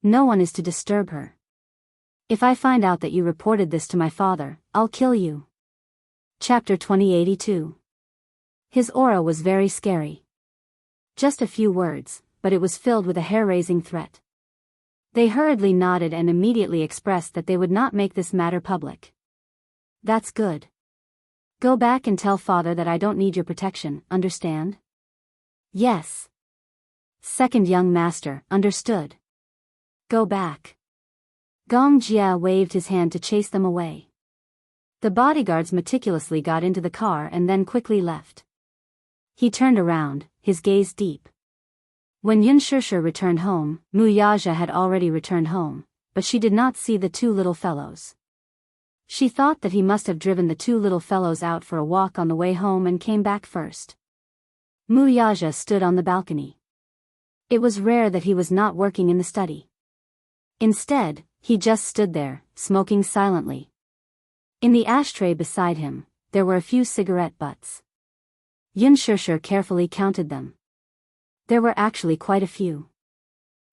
No one is to disturb her. If I find out that you reported this to my father, I'll kill you." Chapter 2082. His aura was very scary. Just a few words, but it was filled with a hair-raising threat. They hurriedly nodded and immediately expressed that they would not make this matter public. "That's good. Go back and tell father that I don't need your protection, understand?" "Yes. Second young master, understood. Go back." Gong Jie waved his hand to chase them away. The bodyguards meticulously got into the car and then quickly left. He turned around, his gaze deep. When Yun Shishir returned home, Mu Yaja had already returned home, but she did not see the two little fellows. She thought that he must have driven the two little fellows out for a walk on the way home and came back first. Mu Yaja stood on the balcony. It was rare that he was not working in the study. Instead, he just stood there, smoking silently. In the ashtray beside him, there were a few cigarette butts. Yun Shishir carefully counted them. There were actually quite a few.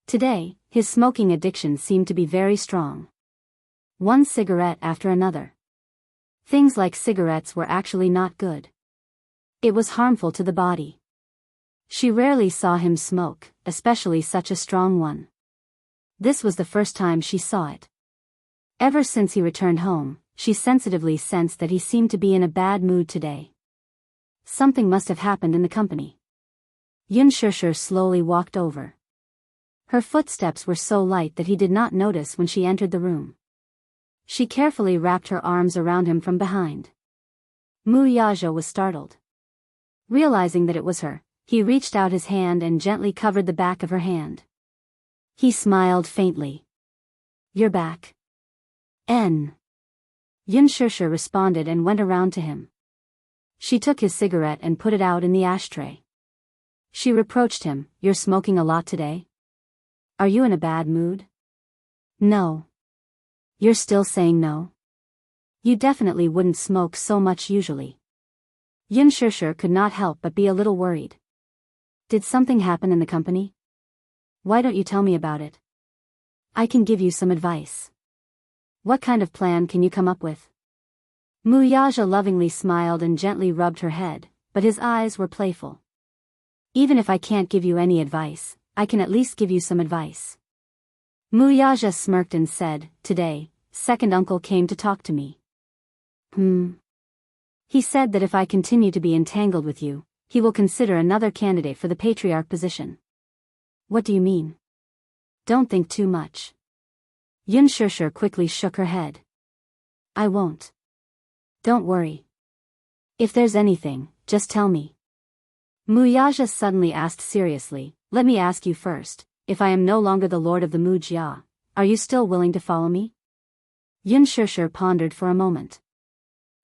Today, his smoking addiction seemed to be very strong. One cigarette after another. Things like cigarettes were actually not good. It was harmful to the body. She rarely saw him smoke, especially such a strong one. This was the first time she saw it. Ever since he returned home, she sensitively sensed that he seemed to be in a bad mood today. Something must have happened in the company. Xianxia slowly walked over. Her footsteps were so light that he did not notice when she entered the room. She carefully wrapped her arms around him from behind. Wuxia was startled. Realizing that it was her, he reached out his hand and gently covered the back of her hand. He smiled faintly. "You're back." Xianxia responded and went around to him. She took his cigarette and put it out in the ashtray. She reproached him, "You're smoking a lot today? Are you in a bad mood?" "No." "You're still saying no? You definitely wouldn't smoke so much usually." Xianxia could not help but be a little worried. "Did something happen in the company? Why don't you tell me about it? I can give you some advice." "What kind of plan can you come up with?" Wuxia lovingly smiled and gently rubbed her head, but his eyes were playful. "Even if I can't give you any advice, I can at least give you some advice." Wuxia smirked and said, "Today, second uncle came to talk to me." He said that if I continue to be entangled with you, he will consider another candidate for the patriarch position." "What do you mean?" "Don't think too much." Xianxia quickly shook her head. "I won't. Don't worry. If there's anything, just tell me." Wuxia suddenly asked seriously, "Let me ask you first, if I am no longer the lord of the Mujia, are you still willing to follow me?" Xianxia pondered for a moment.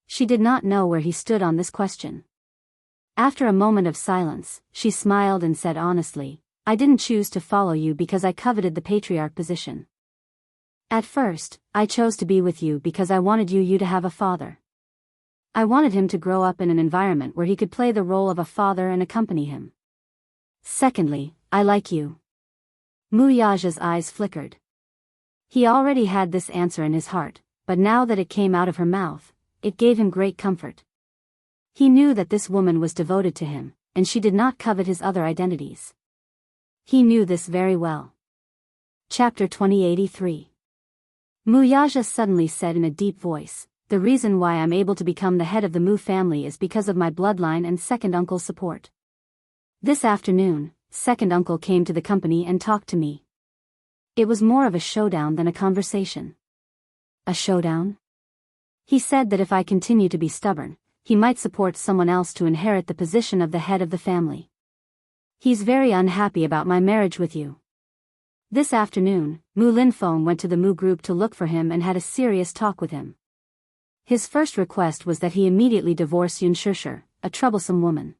She did not know where he stood on this question. After a moment of silence, she smiled and said honestly, "I didn't choose to follow you because I coveted the patriarch position. At first, I chose to be with you because I wanted you to have a father. I wanted him to grow up in an environment where he could play the role of a father and accompany him. Secondly, I like you." Wuxia's eyes flickered. He already had this answer in his heart, but now that it came out of her mouth, it gave him great comfort. He knew that this woman was devoted to him, and she did not covet his other identities. He knew this very well. Chapter 2083. Wuxia suddenly said in a deep voice, "The reason why I'm able to become the head of the Mu family is because of my bloodline and second uncle's support. This afternoon, second uncle came to the company and talked to me. It was more of a showdown than a conversation." "A showdown?" "He said that if I continue to be stubborn, he might support someone else to inherit the position of the head of the family. He's very unhappy about my marriage with you." This afternoon, Mu Linfeng went to the Mu group to look for him and had a serious talk with him. His first request was that he immediately divorce Xianxia, a troublesome woman.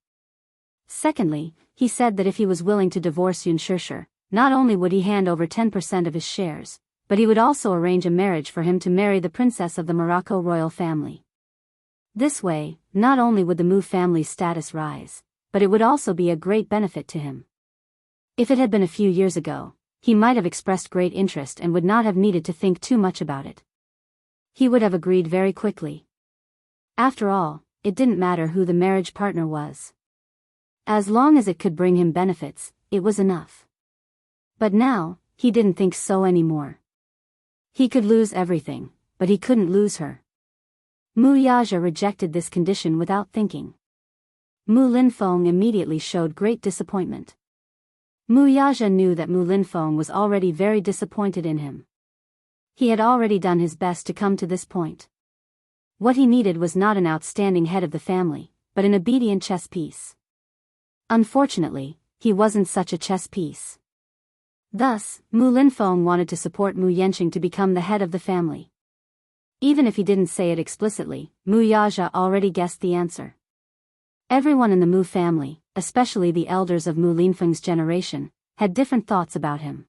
Secondly, he said that if he was willing to divorce Xianxia, not only would he hand over 10% of his shares, but he would also arrange a marriage for him to marry the princess of the Morocco royal family. This way, not only would the Mu family's status rise, but it would also be a great benefit to him. If it had been a few years ago, he might have expressed great interest and would not have needed to think too much about it. He would have agreed very quickly. After all, it didn't matter who the marriage partner was. As long as it could bring him benefits, it was enough. But now, he didn't think so anymore. He could lose everything, but he couldn't lose her. Wuxia rejected this condition without thinking. Mu Linfeng immediately showed great disappointment. Wuxia knew that Mu Linfeng was already very disappointed in him. He had already done his best to come to this point. What he needed was not an outstanding head of the family, but an obedient chess piece. Unfortunately, he wasn't such a chess piece. Thus, Mu Linfeng wanted to support Mu Yanqing to become the head of the family. Even if he didn't say it explicitly, Wuxia already guessed the answer. Everyone in the Mu family, especially the elders of Mu Linfeng's generation, had different thoughts about him.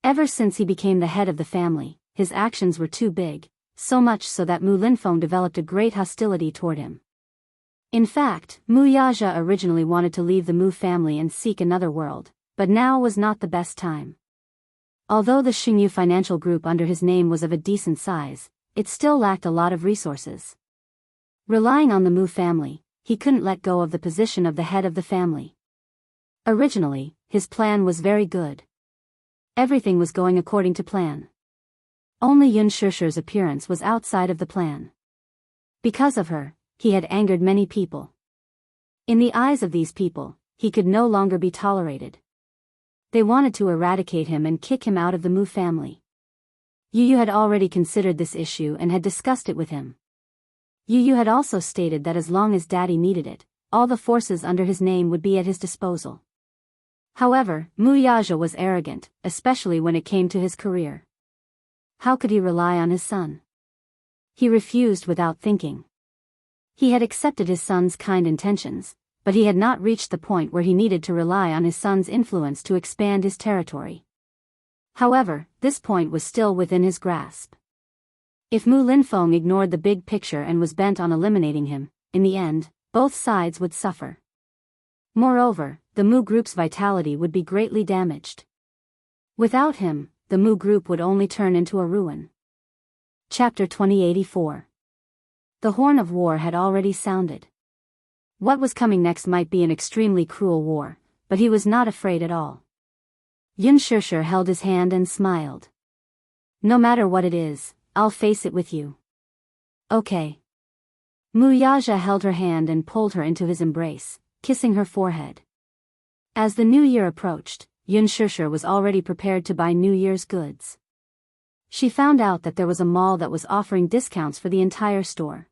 Ever since he became the head of the family, his actions were too big, so much so that Mu Linfeng developed a great hostility toward him. In fact, Wuxia originally wanted to leave the Mu family and seek another world, but now was not the best time. Although the Jianghu financial group under his name was of a decent size, it still lacked a lot of resources. Relying on the Mu family, he couldn't let go of the position of the head of the family. Originally, his plan was very good. Everything was going according to plan. Only Xianxia's appearance was outside of the plan. Because of her, he had angered many people. In the eyes of these people, he could no longer be tolerated. They wanted to eradicate him and kick him out of the Mu family. Yu had already considered this issue and had discussed it with him. Yu had also stated that as long as Daddy needed it, all the forces under his name would be at his disposal. However, Mu Yaja was arrogant, especially when it came to his career. How could he rely on his son? He refused without thinking. He had accepted his son's kind intentions, but he had not reached the point where he needed to rely on his son's influence to expand his territory. However, this point was still within his grasp. If Mu Linfeng ignored the big picture and was bent on eliminating him, in the end, both sides would suffer. Moreover, the Mu group's vitality would be greatly damaged. Without him, the Mu group would only turn into a ruin. Chapter 2084. The horn of war had already sounded. What was coming next might be an extremely cruel war, but he was not afraid at all. Xianxia held his hand and smiled. No matter what it is, I'll face it with you. Okay. Mu Yaja held her hand and pulled her into his embrace, kissing her forehead. As the new year approached, Xianxia was already prepared to buy New Year's goods. She found out that there was a mall that was offering discounts for the entire store.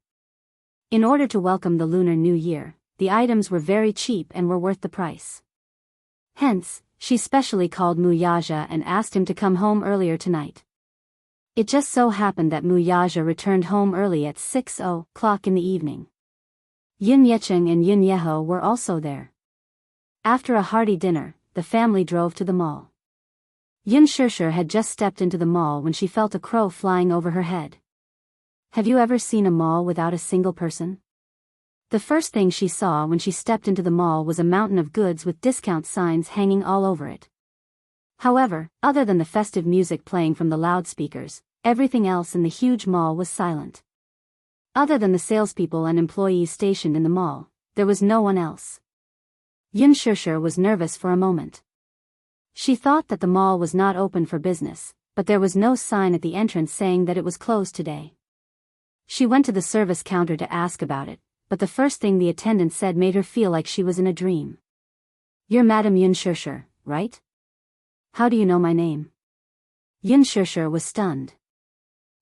In order to welcome the Lunar New Year, the items were very cheap and were worth the price. Hence, she specially called Mu Yaja and asked him to come home earlier tonight. It just so happened that Mu Yaja returned home early at 6:00 in the evening. Yin Yecheng and Yin Yeho were also there. After a hearty dinner, the family drove to the mall. Xianxia had just stepped into the mall when she felt a crow flying over her head. Have you ever seen a mall without a single person? The first thing she saw when she stepped into the mall was a mountain of goods with discount signs hanging all over it. However, other than the festive music playing from the loudspeakers, everything else in the huge mall was silent. Other than the salespeople and employees stationed in the mall, there was no one else. Xianxia was nervous for a moment. She thought that the mall was not open for business, but there was no sign at the entrance saying that it was closed today. She went to the service counter to ask about it, but the first thing the attendant said made her feel like she was in a dream. You're Madame Xianxia, right? How do you know my name? Xianxia was stunned.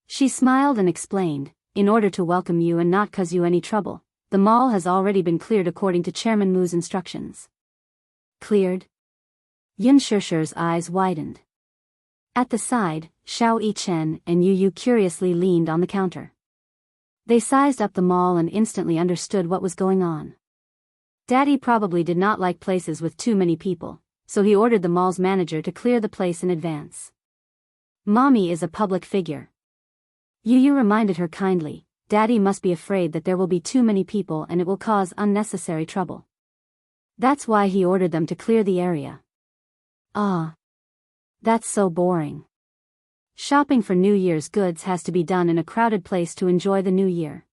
She smiled and explained, in order to welcome you and not cause you any trouble, the mall has already been cleared according to Chairman Mu's instructions. Cleared? Xianxia's eyes widened. At the side, Xiao Yichen and Yu curiously leaned on the counter. They sized up the mall and instantly understood what was going on. Daddy probably did not like places with too many people, so he ordered the mall's manager to clear the place in advance. Mommy is a public figure. Yu reminded her kindly, Daddy must be afraid that there will be too many people and it will cause unnecessary trouble. That's why he ordered them to clear the area. Ah. That's so boring. Shopping for New Year's goods has to be done in a crowded place to enjoy the new year.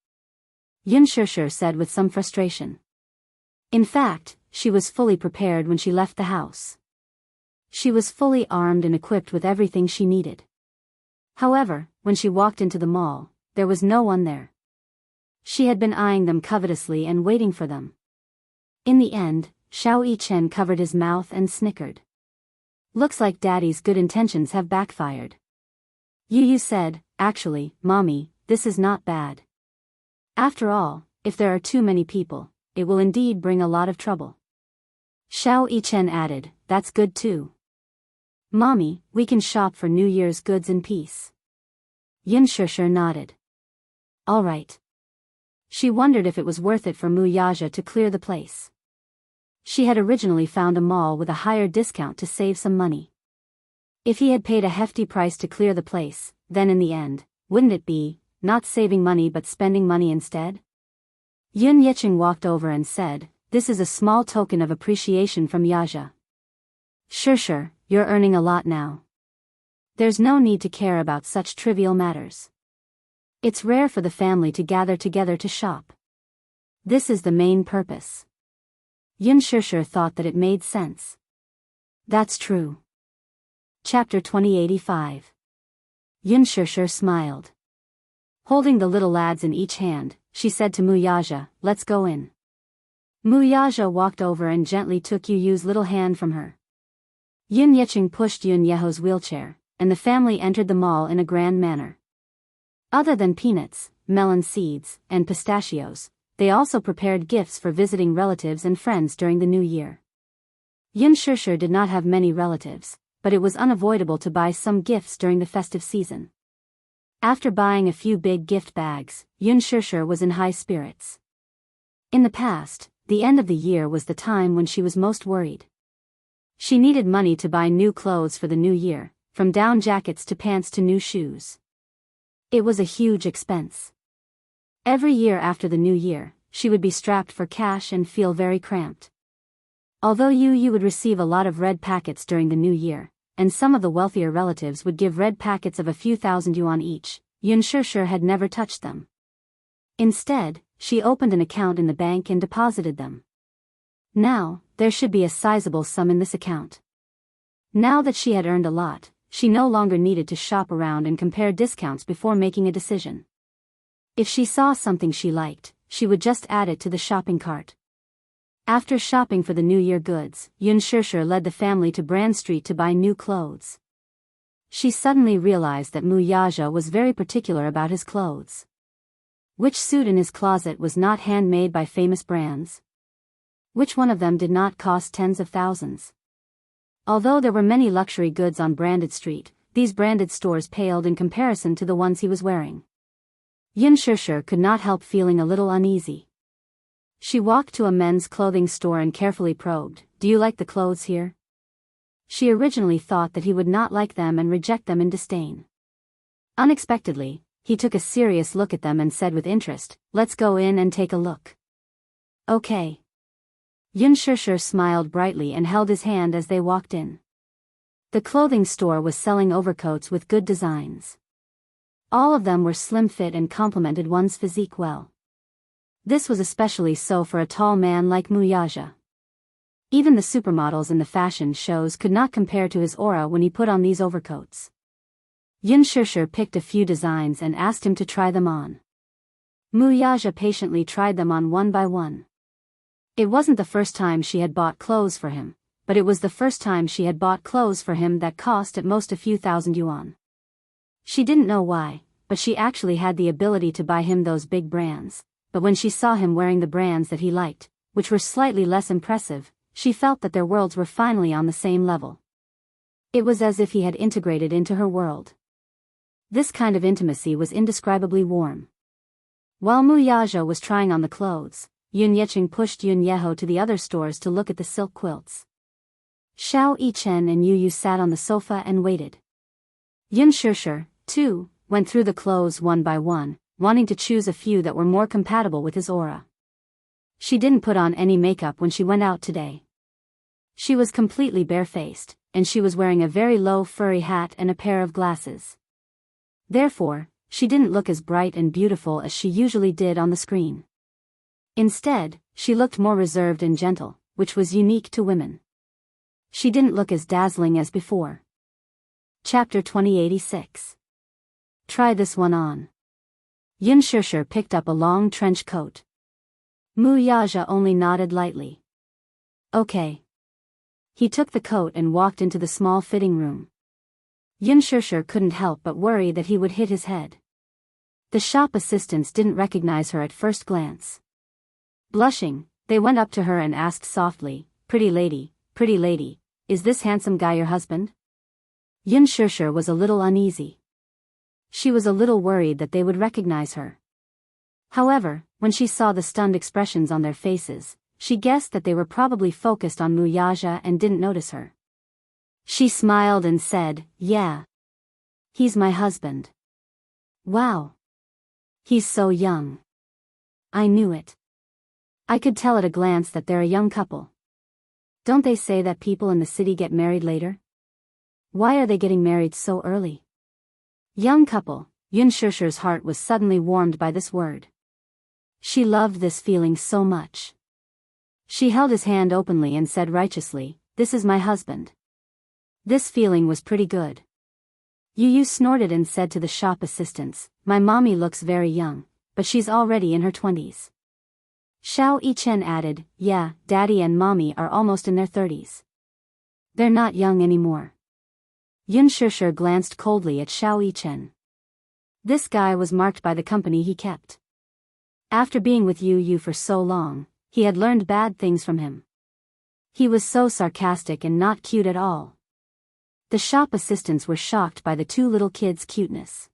Xianxia said with some frustration. In fact, she was fully prepared when she left the house. She was fully armed and equipped with everything she needed. However, when she walked into the mall, there was no one there. She had been eyeing them covetously and waiting for them. In the end, Xiao Yichen covered his mouth and snickered. Looks like Daddy's good intentions have backfired. Yu said, actually, Mommy, this is not bad. After all, if there are too many people, it will indeed bring a lot of trouble. Xiao Yichen added, that's good too. Mommy, we can shop for New Year's goods in peace. Xianxia nodded. All right. She wondered if it was worth it for Mu Yaja to clear the place. She had originally found a mall with a higher discount to save some money. If he had paid a hefty price to clear the place, then in the end, wouldn't it be, not saving money but spending money instead? Yin Yecheng walked over and said, this is a small token of appreciation from Yaja. Sure, you're earning a lot now. There's no need to care about such trivial matters. It's rare for the family to gather together to shop. This is the main purpose. Xianxia thought that it made sense. That's true. Chapter 2085. Xianxia smiled. Holding the little lads in each hand, she said to Mu Yaja, let's go in. Muyaja walked over and gently took Yu Yu's little hand from her. Yun Yicheng pushed Yun Yeho's wheelchair, and the family entered the mall in a grand manner. Other than peanuts, melon seeds, and pistachios, they also prepared gifts for visiting relatives and friends during the new year. Yun Shishir did not have many relatives, but it was unavoidable to buy some gifts during the festive season. After buying a few big gift bags, Yun Shishir was in high spirits. In the past, the end of the year was the time when she was most worried. She needed money to buy new clothes for the new year, from down jackets to pants to new shoes. It was a huge expense. Every year after the new year, she would be strapped for cash and feel very cramped. Although Yu would receive a lot of red packets during the new year, and some of the wealthier relatives would give red packets of a few thousand yuan each, Yun Shishir had never touched them. Instead, she opened an account in the bank and deposited them. Now, there should be a sizable sum in this account. Now that she had earned a lot, she no longer needed to shop around and compare discounts before making a decision. If she saw something she liked, she would just add it to the shopping cart. After shopping for the New Year goods, Yun Shishir led the family to Brand Street to buy new clothes. She suddenly realized that Muyaja was very particular about his clothes. Which suit in his closet was not handmade by famous brands? Which one of them did not cost tens of thousands? Although there were many luxury goods on Branded Street, these branded stores paled in comparison to the ones he was wearing. Yun Shishir could not help feeling a little uneasy. She walked to a men's clothing store and carefully probed, "Do you like the clothes here?" She originally thought that he would not like them and reject them in disdain. Unexpectedly, he took a serious look at them and said with interest, "Let's go in and take a look." "Okay." Yun Shishir smiled brightly and held his hand as they walked in. The clothing store was selling overcoats with good designs. All of them were slim fit and complemented one's physique well. This was especially so for a tall man like Muyaja. Even the supermodels in the fashion shows could not compare to his aura when he put on these overcoats. Yun Shishir picked a few designs and asked him to try them on. Muyaja patiently tried them on one by one. It wasn't the first time she had bought clothes for him, but it was the first time she had bought clothes for him that cost at most a few thousand yuan. She didn't know why, but she actually had the ability to buy him those big brands. But when she saw him wearing the brands that he liked, which were slightly less impressive, she felt that their worlds were finally on the same level. It was as if he had integrated into her world. This kind of intimacy was indescribably warm. While Muyaja was trying on the clothes, Yun Yicheng pushed Yun Yeho to the other stores to look at the silk quilts. Xiao Yichen and Yu sat on the sofa and waited. Yun Shishir, too, went through the clothes one by one, wanting to choose a few that were more compatible with his aura. She didn't put on any makeup when she went out today. She was completely barefaced, and she was wearing a very low furry hat and a pair of glasses. Therefore, she didn't look as bright and beautiful as she usually did on the screen. Instead, she looked more reserved and gentle, which was unique to women. She didn't look as dazzling as before. Chapter 2086. Try this one on. Yun Shishir picked up a long trench coat. Muyaja only nodded lightly. Okay. He took the coat and walked into the small fitting room. Yun Shishir couldn't help but worry that he would hit his head. The shop assistants didn't recognize her at first glance. Blushing, they went up to her and asked softly, pretty lady, is this handsome guy your husband?" Yun Shishir was a little uneasy. She was a little worried that they would recognize her. However, when she saw the stunned expressions on their faces, she guessed that they were probably focused on Muyaja and didn't notice her. She smiled and said, "Yeah. He's my husband." "Wow. He's so young." "I knew it. I could tell at a glance that they're a young couple. Don't they say that people in the city get married later? Why are they getting married so early?" Young couple. Yun Shishir's heart was suddenly warmed by this word. She loved this feeling so much. She held his hand openly and said righteously, "This is my husband." This feeling was pretty good. Yu snorted and said to the shop assistants, "My mommy looks very young, but she's already in her 20s. Xiao Yichen added, yeah, Daddy and Mommy are almost in their 30s. They're not young anymore. Yun Shishir glanced coldly at Xiao Yichen. This guy was marked by the company he kept. After being with Yu for so long, he had learned bad things from him. He was so sarcastic and not cute at all. The shop assistants were shocked by the two little kids' cuteness.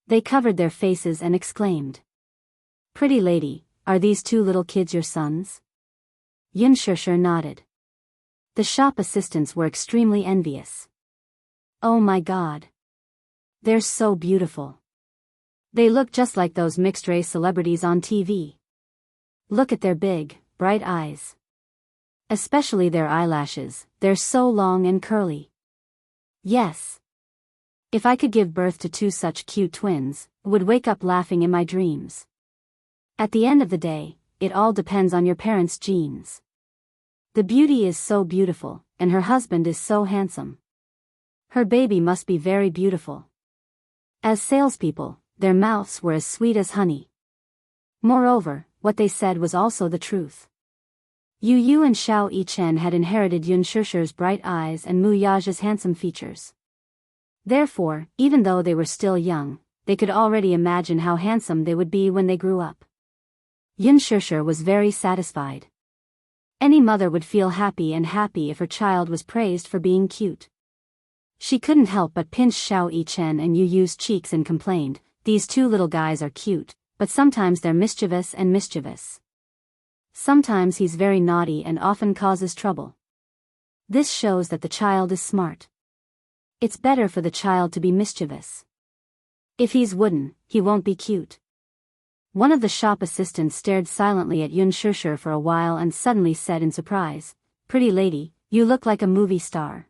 They covered their faces and exclaimed, "Pretty lady, are these two little kids your sons?" Yun Shishir nodded. The shop assistants were extremely envious. Oh my god. They're so beautiful. They look just like those mixed-race celebrities on TV. Look at their big, bright eyes. Especially their eyelashes, they're so long and curly. Yes. If I could give birth to two such cute twins, I would wake up laughing in my dreams. At the end of the day, it all depends on your parents' genes. The beauty is so beautiful, and her husband is so handsome. Her baby must be very beautiful. As salespeople, their mouths were as sweet as honey. Moreover, what they said was also the truth. Yu and Xiao Yichen had inherited Yun Shishir's bright eyes and Mu Yaja's handsome features. Therefore, even though they were still young, they could already imagine how handsome they would be when they grew up. Yun Shishir was very satisfied. Any mother would feel happy if her child was praised for being cute. She couldn't help but pinch Xiao Yichen and Yu's cheeks and complained, "These two little guys are cute, but sometimes they're mischievous. Sometimes he's very naughty and often causes trouble. This shows that the child is smart. It's better for the child to be mischievous. If he's wooden, he won't be cute." One of the shop assistants stared silently at Yun Shishir for a while and suddenly said in surprise, "Pretty lady, you look like a movie star."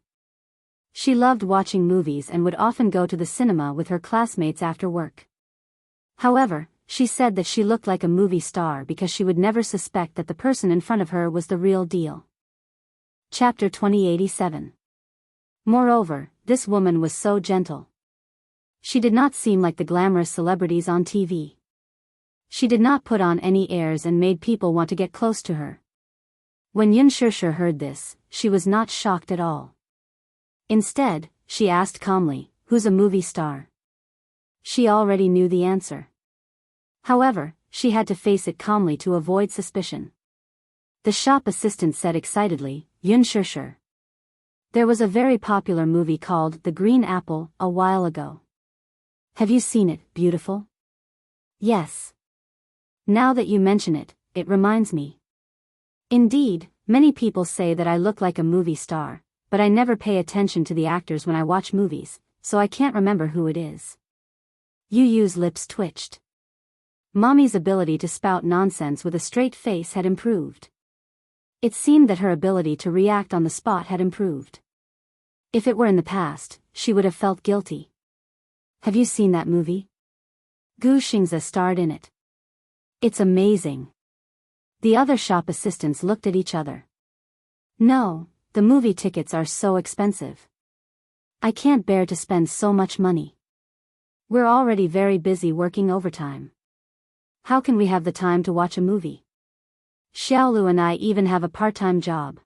She loved watching movies and would often go to the cinema with her classmates after work. However, she said that she looked like a movie star because she would never suspect that the person in front of her was the real deal. Chapter 2087. Moreover, this woman was so gentle. She did not seem like the glamorous celebrities on TV. She did not put on any airs and made people want to get close to her. When Yun Shishir heard this, she was not shocked at all. Instead, she asked calmly, "Who's a movie star?" She already knew the answer. However, she had to face it calmly to avoid suspicion. The shop assistant said excitedly, "Yun Shishir. There was a very popular movie called The Green Apple a while ago. Have you seen it, beautiful?" "Yes. Now that you mention it, it reminds me. Indeed, many people say that I look like a movie star, but I never pay attention to the actors when I watch movies, so I can't remember who it is." Yu's lips twitched. Mommy's ability to spout nonsense with a straight face had improved. It seemed that her ability to react on the spot had improved. If it were in the past, she would have felt guilty. "Have you seen that movie? Gu Xingzi starred in it. It's amazing." The other shop assistants looked at each other. "No, the movie tickets are so expensive. I can't bear to spend so much money. We're already very busy working overtime. How can we have the time to watch a movie? Xiaolu and I even have a part-time job.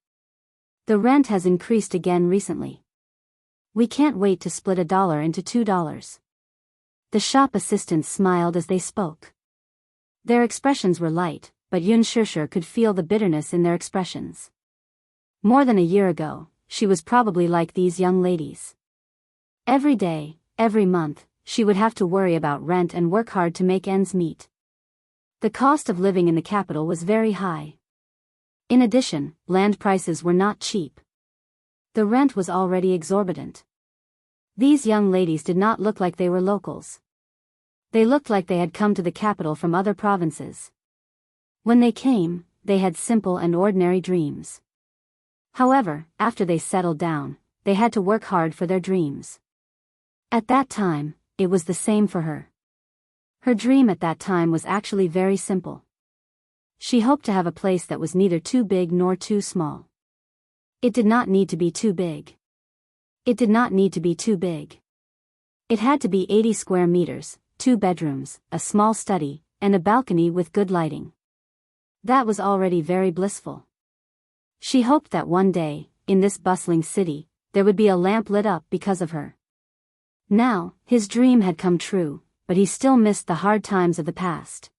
The rent has increased again recently. We can't wait to split $1 into $2. The shop assistants smiled as they spoke. Their expressions were light, but Yun Shishir could feel the bitterness in their expressions. More than a year ago, she was probably like these young ladies. Every day, every month, she would have to worry about rent and work hard to make ends meet. The cost of living in the capital was very high. In addition, land prices were not cheap. The rent was already exorbitant. These young ladies did not look like they were locals. They looked like they had come to the capital from other provinces. When they came, they had simple and ordinary dreams. However, after they settled down, they had to work hard for their dreams. At that time, it was the same for her. Her dream at that time was actually very simple. She hoped to have a place that was neither too big nor too small. It did not need to be too big. It did not need to be too big. It had to be 80 square meters, 2 bedrooms, a small study, and a balcony with good lighting. That was already very blissful. She hoped that one day, in this bustling city, there would be a lamp lit up because of her. Now, his dream had come true, but he still missed the hard times of the past.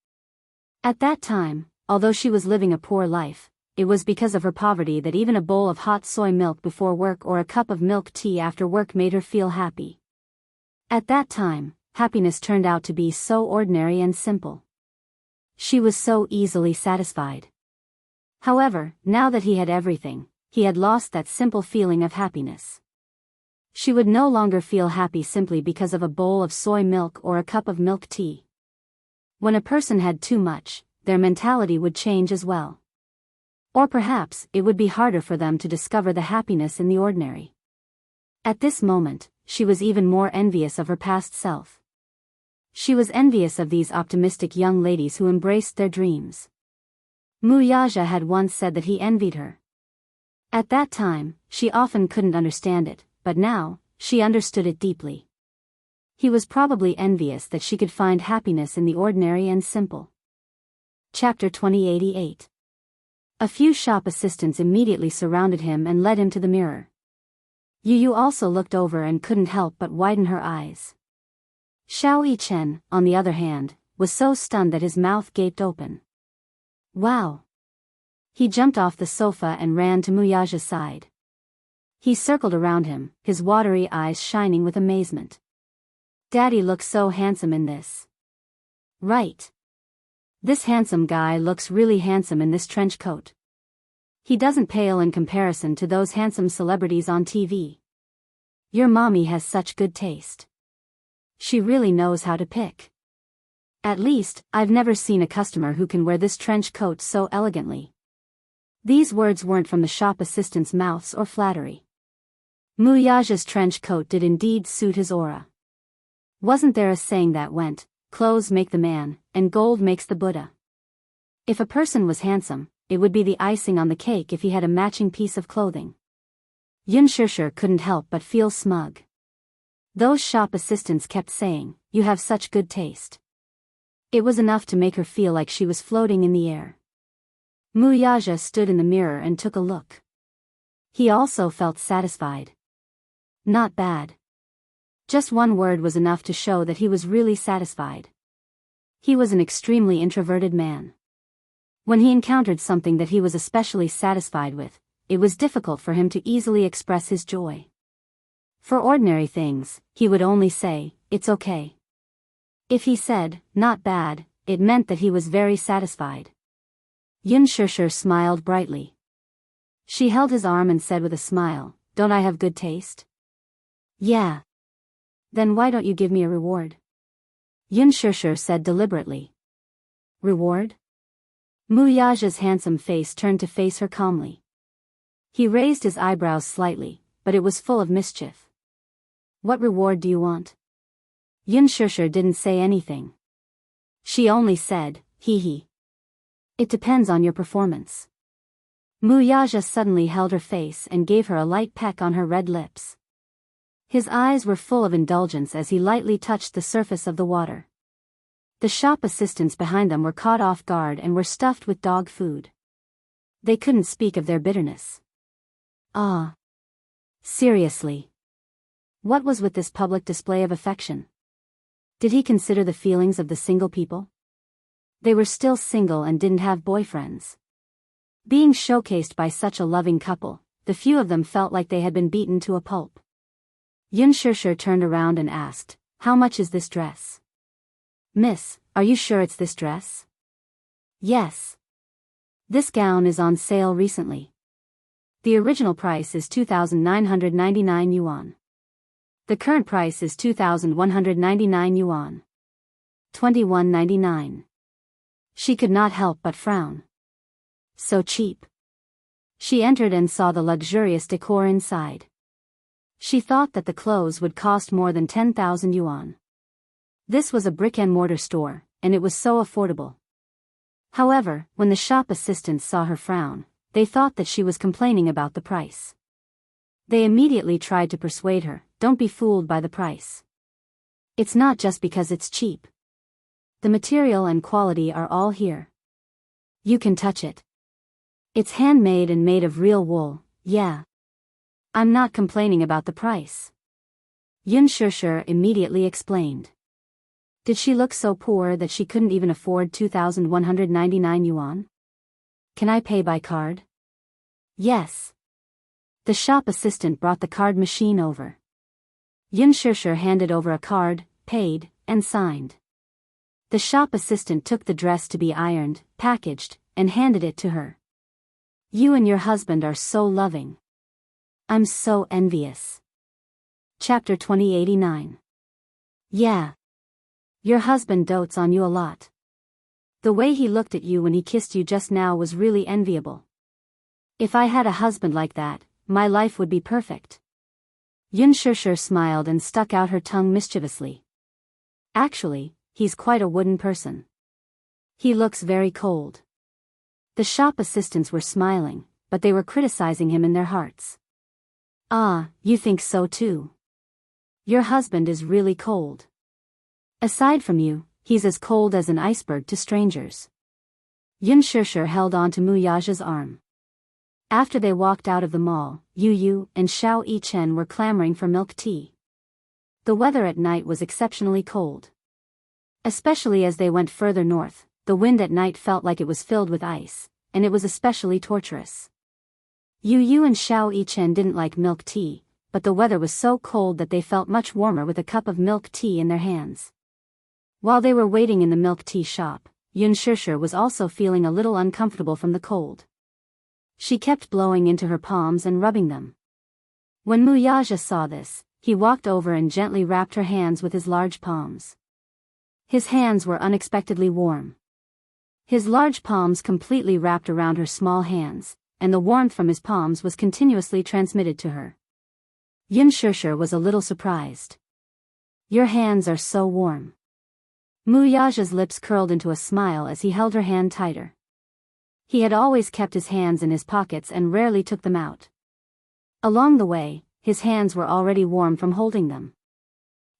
At that time, although she was living a poor life, it was because of her poverty that even a bowl of hot soy milk before work or a cup of milk tea after work made her feel happy. At that time, happiness turned out to be so ordinary and simple. She was so easily satisfied. However, now that he had everything, he had lost that simple feeling of happiness. She would no longer feel happy simply because of a bowl of soy milk or a cup of milk tea. When a person had too much, their mentality would change as well. Or perhaps it would be harder for them to discover the happiness in the ordinary. At this moment, she was even more envious of her past self. She was envious of these optimistic young ladies who embraced their dreams. Wuxia had once said that he envied her. At that time, she often couldn't understand it, but now, she understood it deeply. He was probably envious that she could find happiness in the ordinary and simple. Chapter 2088. A few shop assistants immediately surrounded him and led him to the mirror. Yu also looked over and couldn't help but widen her eyes. Xiao Yichen, on the other hand, was so stunned that his mouth gaped open. Wow! He jumped off the sofa and ran to Wuxia's side. He circled around him, his watery eyes shining with amazement. Daddy looks so handsome in this. Right. This handsome guy looks really handsome in this trench coat. He doesn't pale in comparison to those handsome celebrities on TV. Your mommy has such good taste. She really knows how to pick. At least, I've never seen a customer who can wear this trench coat so elegantly. These words weren't from the shop assistants' mouths or flattery. Wuxia's trench coat did indeed suit his aura. Wasn't there a saying that went, clothes make the man, and gold makes the Buddha? If a person was handsome, it would be the icing on the cake if he had a matching piece of clothing. Xianxia couldn't help but feel smug. Those shop assistants kept saying, "You have such good taste." It was enough to make her feel like she was floating in the air. Wuxia stood in the mirror and took a look. He also felt satisfied. Not bad. Just one word was enough to show that he was really satisfied. He was an extremely introverted man. When he encountered something that he was especially satisfied with, it was difficult for him to easily express his joy. For ordinary things, he would only say, "It's okay." If he said, "Not bad," it meant that he was very satisfied. Xianxia smiled brightly. She held his arm and said with a smile, "Don't I have good taste?" "Yeah." "Then why don't you give me a reward?" Xianxia said deliberately. "Reward?" Wuxia's handsome face turned to face her calmly. He raised his eyebrows slightly, but it was full of mischief. "What reward do you want?" Xianxia didn't say anything. She only said, "Hee hee. It depends on your performance." Wuxia suddenly held her face and gave her a light peck on her red lips. His eyes were full of indulgence as he lightly touched the surface of the water. The shop assistants behind them were caught off guard and were stuffed with dog food. They couldn't speak of their bitterness. Ah. Seriously. What was with this public display of affection? Did he consider the feelings of the single people? They were still single and didn't have boyfriends. Being showcased by such a loving couple, the few of them felt like they had been beaten to a pulp. Xianxia turned around and asked, "How much is this dress?" "Miss, are you sure it's this dress?" "Yes. This gown is on sale recently. The original price is 2,999 yuan. The current price is 2,199 yuan. 21.99. She could not help but frown. So cheap. She entered and saw the luxurious decor inside. She thought that the clothes would cost more than 10,000 yuan. This was a brick-and-mortar store, and it was so affordable. However, when the shop assistants saw her frown, they thought that she was complaining about the price. They immediately tried to persuade her, "Don't be fooled by the price. It's not just because it's cheap. The material and quality are all here." You can touch it. It's handmade and made of real wool, yeah. I'm not complaining about the price. Xianxia immediately explained. Did she look so poor that she couldn't even afford 2,199 yuan? Can I pay by card? Yes. The shop assistant brought the card machine over. Xianxia handed over a card, paid, and signed. The shop assistant took the dress to be ironed, packaged, and handed it to her. You and your husband are so loving. I'm so envious. Chapter 2089. Yeah. Your husband dotes on you a lot. The way he looked at you when he kissed you just now was really enviable. If I had a husband like that, my life would be perfect. Xianxia smiled and stuck out her tongue mischievously. Actually, he's quite a wooden person. He looks very cold. The shop assistants were smiling, but they were criticizing him in their hearts. Ah, you think so too. Your husband is really cold. Aside from you, he's as cold as an iceberg to strangers. Xianxia held on to Wuxia's arm. After they walked out of the mall, Yu and Xiao Yichen were clamoring for milk tea. The weather at night was exceptionally cold. Especially as they went further north, the wind at night felt like it was filled with ice, and it was especially torturous. Yu and Xiao Yichen didn't like milk tea, but the weather was so cold that they felt much warmer with a cup of milk tea in their hands. While they were waiting in the milk tea shop, Xianxia was also feeling a little uncomfortable from the cold. She kept blowing into her palms and rubbing them. When Wuxia saw this, he walked over and gently wrapped her hands with his large palms. His hands were unexpectedly warm. His large palms completely wrapped around her small hands, and the warmth from his palms was continuously transmitted to her. Xianxia was a little surprised. Your hands are so warm. Wuxia's lips curled into a smile as he held her hand tighter. He had always kept his hands in his pockets and rarely took them out. Along the way, his hands were already warm from holding them.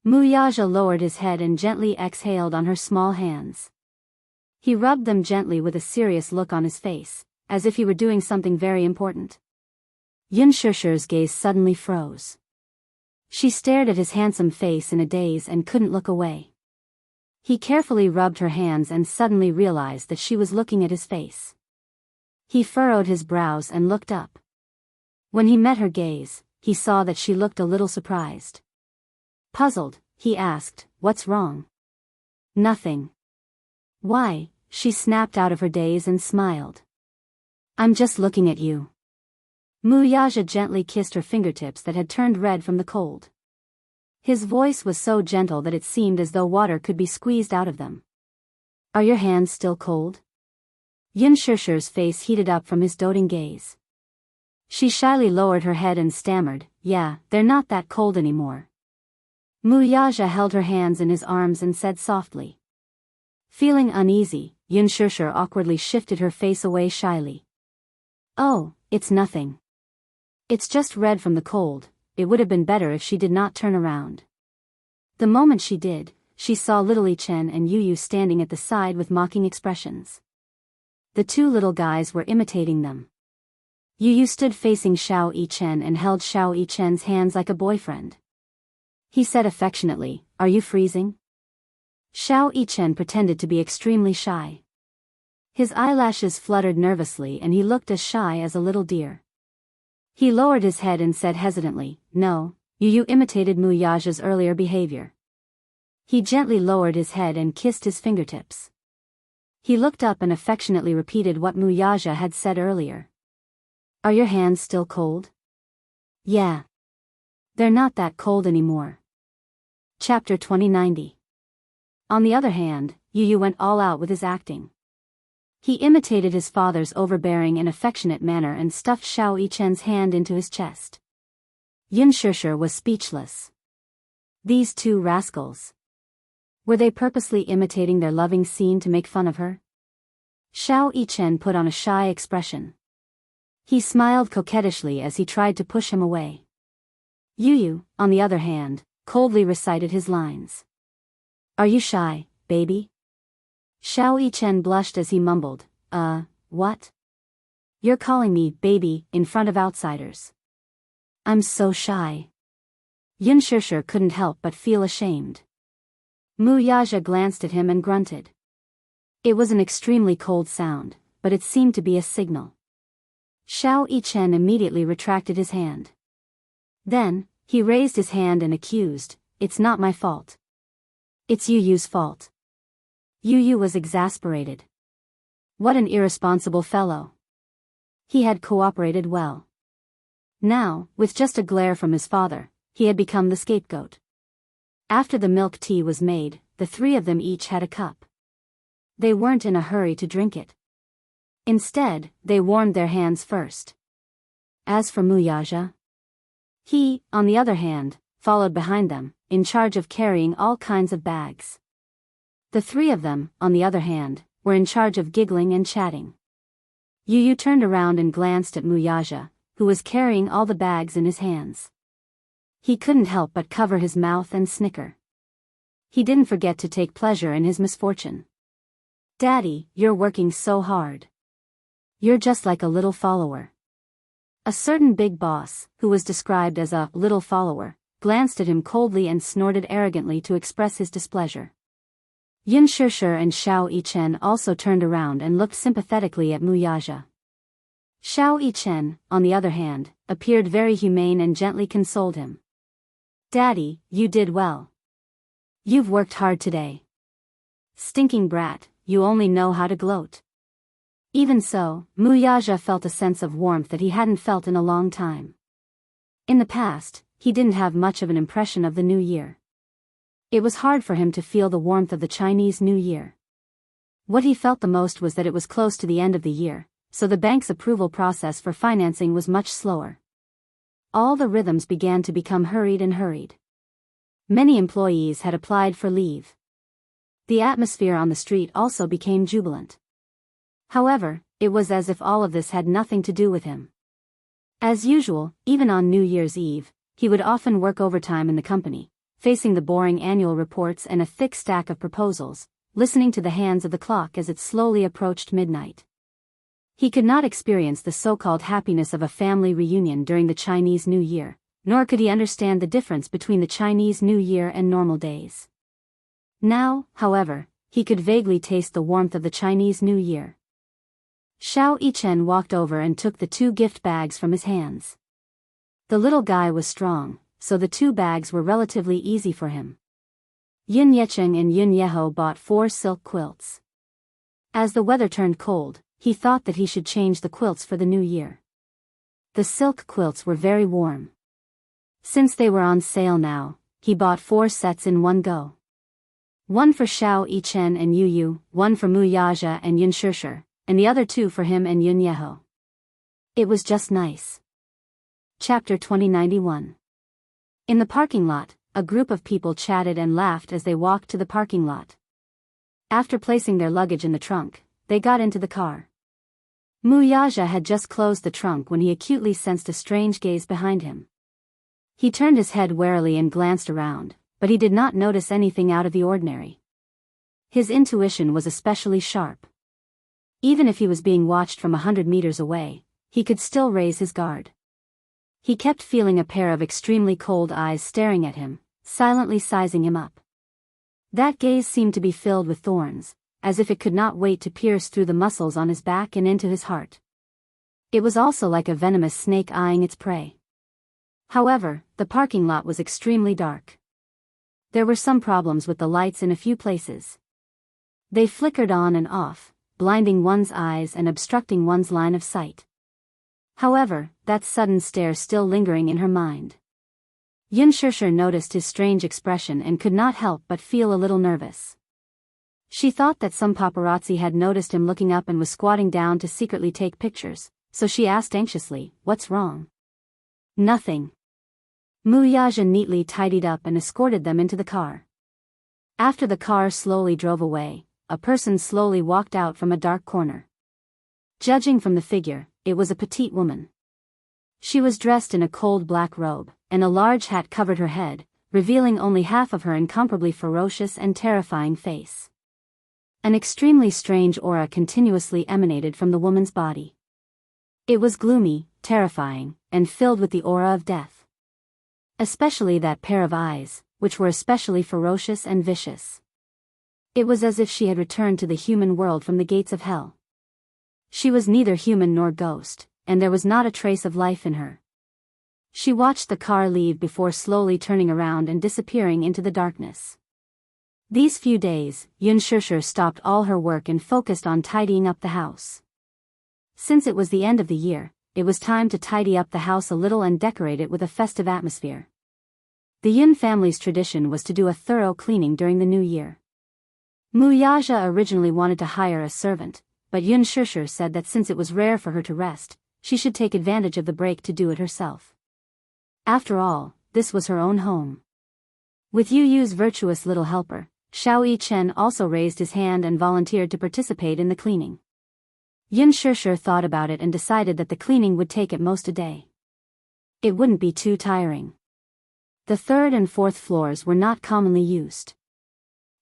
Wuxia lowered his head and gently exhaled on her small hands. He rubbed them gently with a serious look on his face, as if he were doing something very important. Xianxia's gaze suddenly froze. She stared at his handsome face in a daze and couldn't look away. He carefully rubbed her hands and suddenly realized that she was looking at his face. He furrowed his brows and looked up. When he met her gaze, he saw that she looked a little surprised. Puzzled, he asked, "What's wrong?" "Nothing." "Why?" She snapped out of her daze and smiled. "I'm just looking at you." Wuxia gently kissed her fingertips that had turned red from the cold. His voice was so gentle that it seemed as though water could be squeezed out of them. "Are your hands still cold?" Xianxia's face heated up from his doting gaze. She shyly lowered her head and stammered, "Yeah, they're not that cold anymore." Wuxia held her hands in his arms and said softly. Feeling uneasy, Xianxia awkwardly shifted her face away shyly. "Oh, it's nothing. It's just red from the cold." It would have been better if she did not turn around. The moment she did, she saw little Yichen and Yu standing at the side with mocking expressions. The two little guys were imitating them. Yu stood facing Xiao Yichen and held Xiao Yichen's hands like a boyfriend. He said affectionately, "Are you freezing?" Xiao Yichen pretended to be extremely shy. His eyelashes fluttered nervously and he looked as shy as a little deer. He lowered his head and said hesitantly, "No." Yu imitated Wuxia's earlier behavior. He gently lowered his head and kissed his fingertips. He looked up and affectionately repeated what Wuxia had said earlier. "Are your hands still cold?" "Yeah. They're not that cold anymore." Chapter 2090. On the other hand, Yu went all out with his acting. He imitated his father's overbearing and affectionate manner and stuffed Xiao Yichen's hand into his chest. Xianxia was speechless. These two rascals. Were they purposely imitating their loving scene to make fun of her? Xiao Yichen put on a shy expression. He smiled coquettishly as he tried to push him away. Yu, on the other hand, coldly recited his lines. "Are you shy, baby?" Xiao Yichen blushed as he mumbled, what? You're calling me baby in front of outsiders. I'm so shy. Xianxia couldn't help but feel ashamed. Wuxia glanced at him and grunted. It was an extremely cold sound, but it seemed to be a signal. Xiao Yichen immediately retracted his hand. Then, he raised his hand and accused, "It's not my fault. It's Yu's fault." Yu was exasperated. What an irresponsible fellow. He had cooperated well. Now, with just a glare from his father, he had become the scapegoat. After the milk tea was made, the three of them each had a cup. They weren't in a hurry to drink it. Instead, they warmed their hands first. As for Wuxia, he, on the other hand, followed behind them, in charge of carrying all kinds of bags. The three of them, on the other hand, were in charge of giggling and chatting. Yu turned around and glanced at Wuxia, who was carrying all the bags in his hands. He couldn't help but cover his mouth and snicker. He didn't forget to take pleasure in his misfortune. "Daddy, you're working so hard. You're just like a little follower." A certain big boss, who was described as a little follower, glanced at him coldly and snorted arrogantly to express his displeasure. Xianxia and Xiao Yichen also turned around and looked sympathetically at Wuxia. Xiao Yichen, on the other hand, appeared very humane and gently consoled him. "Daddy, you did well. You've worked hard today. Stinking brat, you only know how to gloat." Even so, Wuxia felt a sense of warmth that he hadn't felt in a long time. In the past, he didn't have much of an impression of the new year. It was hard for him to feel the warmth of the Chinese New Year. What he felt the most was that it was close to the end of the year, so the bank's approval process for financing was much slower. All the rhythms began to become hurried. Many employees had applied for leave. The atmosphere on the street also became jubilant. However, it was as if all of this had nothing to do with him. As usual, even on New Year's Eve, he would often work overtime in the company, facing the boring annual reports and a thick stack of proposals, listening to the hands of the clock as it slowly approached midnight. He could not experience the so-called happiness of a family reunion during the Chinese New Year, nor could he understand the difference between the Chinese New Year and normal days. Now, however, he could vaguely taste the warmth of the Chinese New Year. Xiao Yichen walked over and took the 2 gift bags from his hands. The little guy was strong, so the 2 bags were relatively easy for him. Yun Yecheng and Yun Yeho bought 4 silk quilts. As the weather turned cold, he thought that he should change the quilts for the new year. The silk quilts were very warm. Since they were on sale now, he bought 4 sets in one go. One for Xiao Yichen and Yu, one for Wuxia and Xianxia, and the other 2 for him and Yun Yeho. It was just nice. Chapter 2091. In the parking lot, a group of people chatted and laughed as they walked to the parking lot. After placing their luggage in the trunk, they got into the car. Wuxia had just closed the trunk when he acutely sensed a strange gaze behind him. He turned his head warily and glanced around, but he did not notice anything out of the ordinary. His intuition was especially sharp. Even if he was being watched from 100 meters away, he could still raise his guard. He kept feeling a pair of extremely cold eyes staring at him, silently sizing him up. That gaze seemed to be filled with thorns, as if it could not wait to pierce through the muscles on his back and into his heart. It was also like a venomous snake eyeing its prey. However, the parking lot was extremely dark. There were some problems with the lights in a few places. They flickered on and off, blinding one's eyes and obstructing one's line of sight. However, that sudden stare still lingering in her mind. Xianxia noticed his strange expression and could not help but feel a little nervous. She thought that some paparazzi had noticed him looking up and was squatting down to secretly take pictures, so she asked anxiously, "What's wrong?" "Nothing." Wuxia neatly tidied up and escorted them into the car. After the car slowly drove away, a person slowly walked out from a dark corner. Judging from the figure, it was a petite woman. She was dressed in a cold black robe, and a large hat covered her head, revealing only half of her incomparably ferocious and terrifying face. An extremely strange aura continuously emanated from the woman's body. It was gloomy, terrifying, and filled with the aura of death. Especially that pair of eyes, which were especially ferocious and vicious. It was as if she had returned to the human world from the gates of hell. She was neither human nor ghost, and there was not a trace of life in her. She watched the car leave before slowly turning around and disappearing into the darkness. These few days, Xianxia stopped all her work and focused on tidying up the house. Since it was the end of the year, it was time to tidy up the house a little and decorate it with a festive atmosphere. The Yun family's tradition was to do a thorough cleaning during the new year. Wuxia originally wanted to hire a servant, but Xianxia said that since it was rare for her to rest, she should take advantage of the break to do it herself. After all, this was her own home. With Yu's virtuous little helper, Xianxia also raised his hand and volunteered to participate in the cleaning. Xianxia thought about it and decided that the cleaning would take at most a day. It wouldn't be too tiring. The third and fourth floors were not commonly used.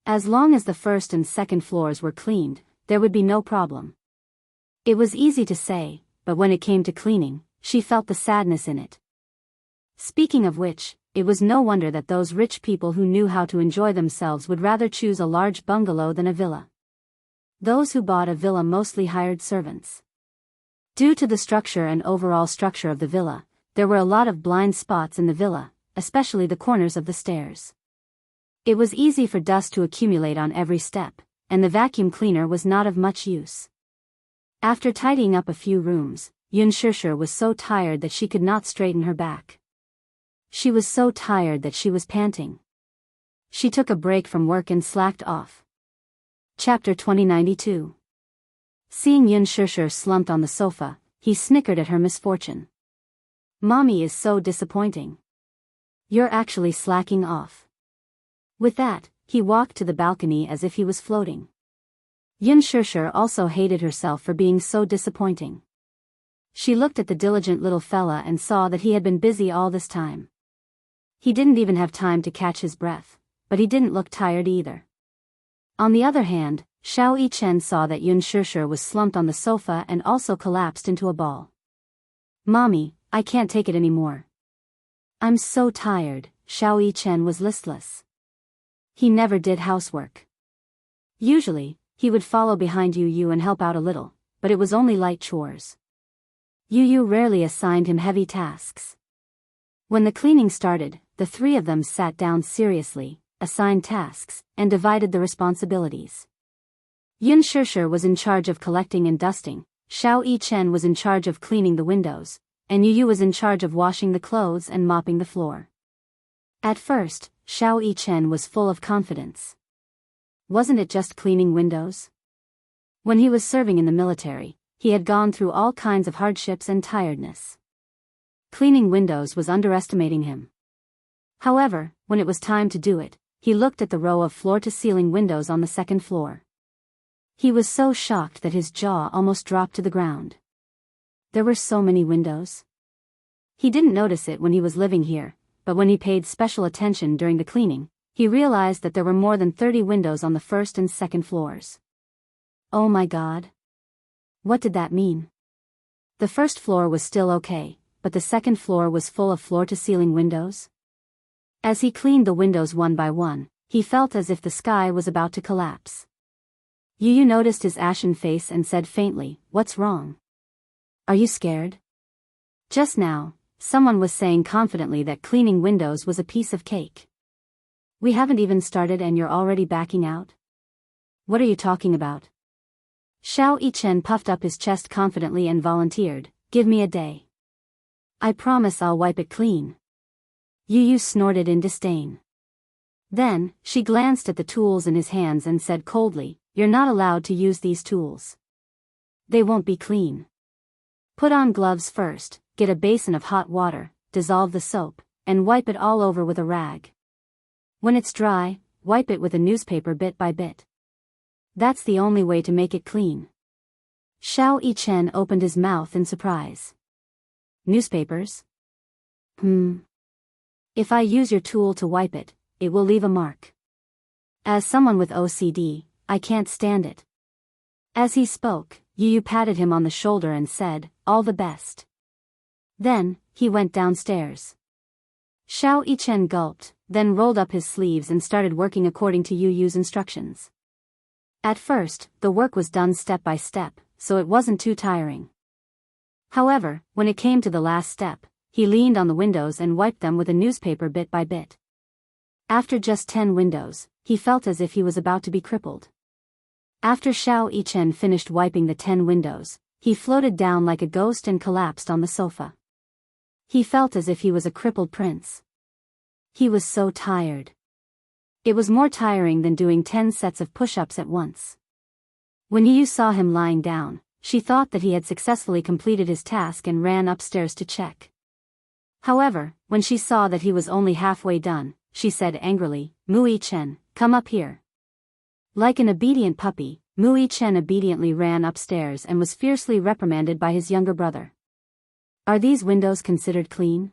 As long as the first and second floors were cleaned, there would be no problem. It was easy to say, but when it came to cleaning, she felt the sadness in it. Speaking of which, it was no wonder that those rich people who knew how to enjoy themselves would rather choose a large bungalow than a villa. Those who bought a villa mostly hired servants. Due to the structure and overall structure of the villa, there were a lot of blind spots in the villa, especially the corners of the stairs. It was easy for dust to accumulate on every step, and the vacuum cleaner was not of much use. After tidying up a few rooms, Xianxia was so tired that she could not straighten her back. She was so tired that she was panting. She took a break from work and slacked off. Chapter 2092. Seeing Xianxia slumped on the sofa, he snickered at her misfortune. Mommy is so disappointing. You're actually slacking off. With that, he walked to the balcony as if he was floating. Xianxia also hated herself for being so disappointing. She looked at the diligent little fella and saw that he had been busy all this time. He didn't even have time to catch his breath, but he didn't look tired either. On the other hand, Xianxia saw that Xianxia was slumped on the sofa and also collapsed into a ball. Mommy, I can't take it anymore. I'm so tired. Xianxia was listless. He never did housework. Usually, he would follow behind Yu and help out a little, but it was only light chores. Yu rarely assigned him heavy tasks. When the cleaning started, the three of them sat down seriously, assigned tasks, and divided the responsibilities. Xianxia was in charge of collecting and dusting, Xianxia was in charge of cleaning the windows, and Yu was in charge of washing the clothes and mopping the floor. At first, Xianxia was full of confidence. Wasn't it just cleaning windows? When he was serving in the military, he had gone through all kinds of hardships and tiredness. Cleaning windows was underestimating him. However, when it was time to do it, he looked at the row of floor-to-ceiling windows on the second floor. He was so shocked that his jaw almost dropped to the ground. There were so many windows. He didn't notice it when he was living here, but when he paid special attention during the cleaning, he realized that there were more than 30 windows on the first and second floors. Oh my God! What did that mean? The first floor was still okay, but the second floor was full of floor-to-ceiling windows? As he cleaned the windows one by one, he felt as if the sky was about to collapse. Yu noticed his ashen face and said faintly, "What's wrong? Are you scared?" Just now, someone was saying confidently that cleaning windows was a piece of cake. We haven't even started and you're already backing out? What are you talking about? Xianxia puffed up his chest confidently and volunteered, "Give me a day. I promise I'll wipe it clean." Yu snorted in disdain. Then, she glanced at the tools in his hands and said coldly, "You're not allowed to use these tools. They won't be clean. Put on gloves first, get a basin of hot water, dissolve the soap, and wipe it all over with a rag. When it's dry, wipe it with a newspaper bit by bit. That's the only way to make it clean." Xianxia opened his mouth in surprise. Newspapers? If I use your tool to wipe it, it will leave a mark. As someone with OCD, I can't stand it." As he spoke, Yu patted him on the shoulder and said, "All the best." Then, he went downstairs. Xiao Yichen gulped, then rolled up his sleeves and started working according to Yu's instructions. At first, the work was done step by step, so it wasn't too tiring. However, when it came to the last step, he leaned on the windows and wiped them with a newspaper bit by bit. After just 10 windows, he felt as if he was about to be crippled. After Xiao Yichen finished wiping the 10 windows, he floated down like a ghost and collapsed on the sofa. He felt as if he was a crippled prince. He was so tired. It was more tiring than doing 10 sets of push-ups at once. When Yu saw him lying down, she thought that he had successfully completed his task and ran upstairs to check. However, when she saw that he was only halfway done, she said angrily, "Mu Yichen, come up here." Like an obedient puppy, Mu Yichen obediently ran upstairs and was fiercely reprimanded by his younger brother. "Are these windows considered clean?"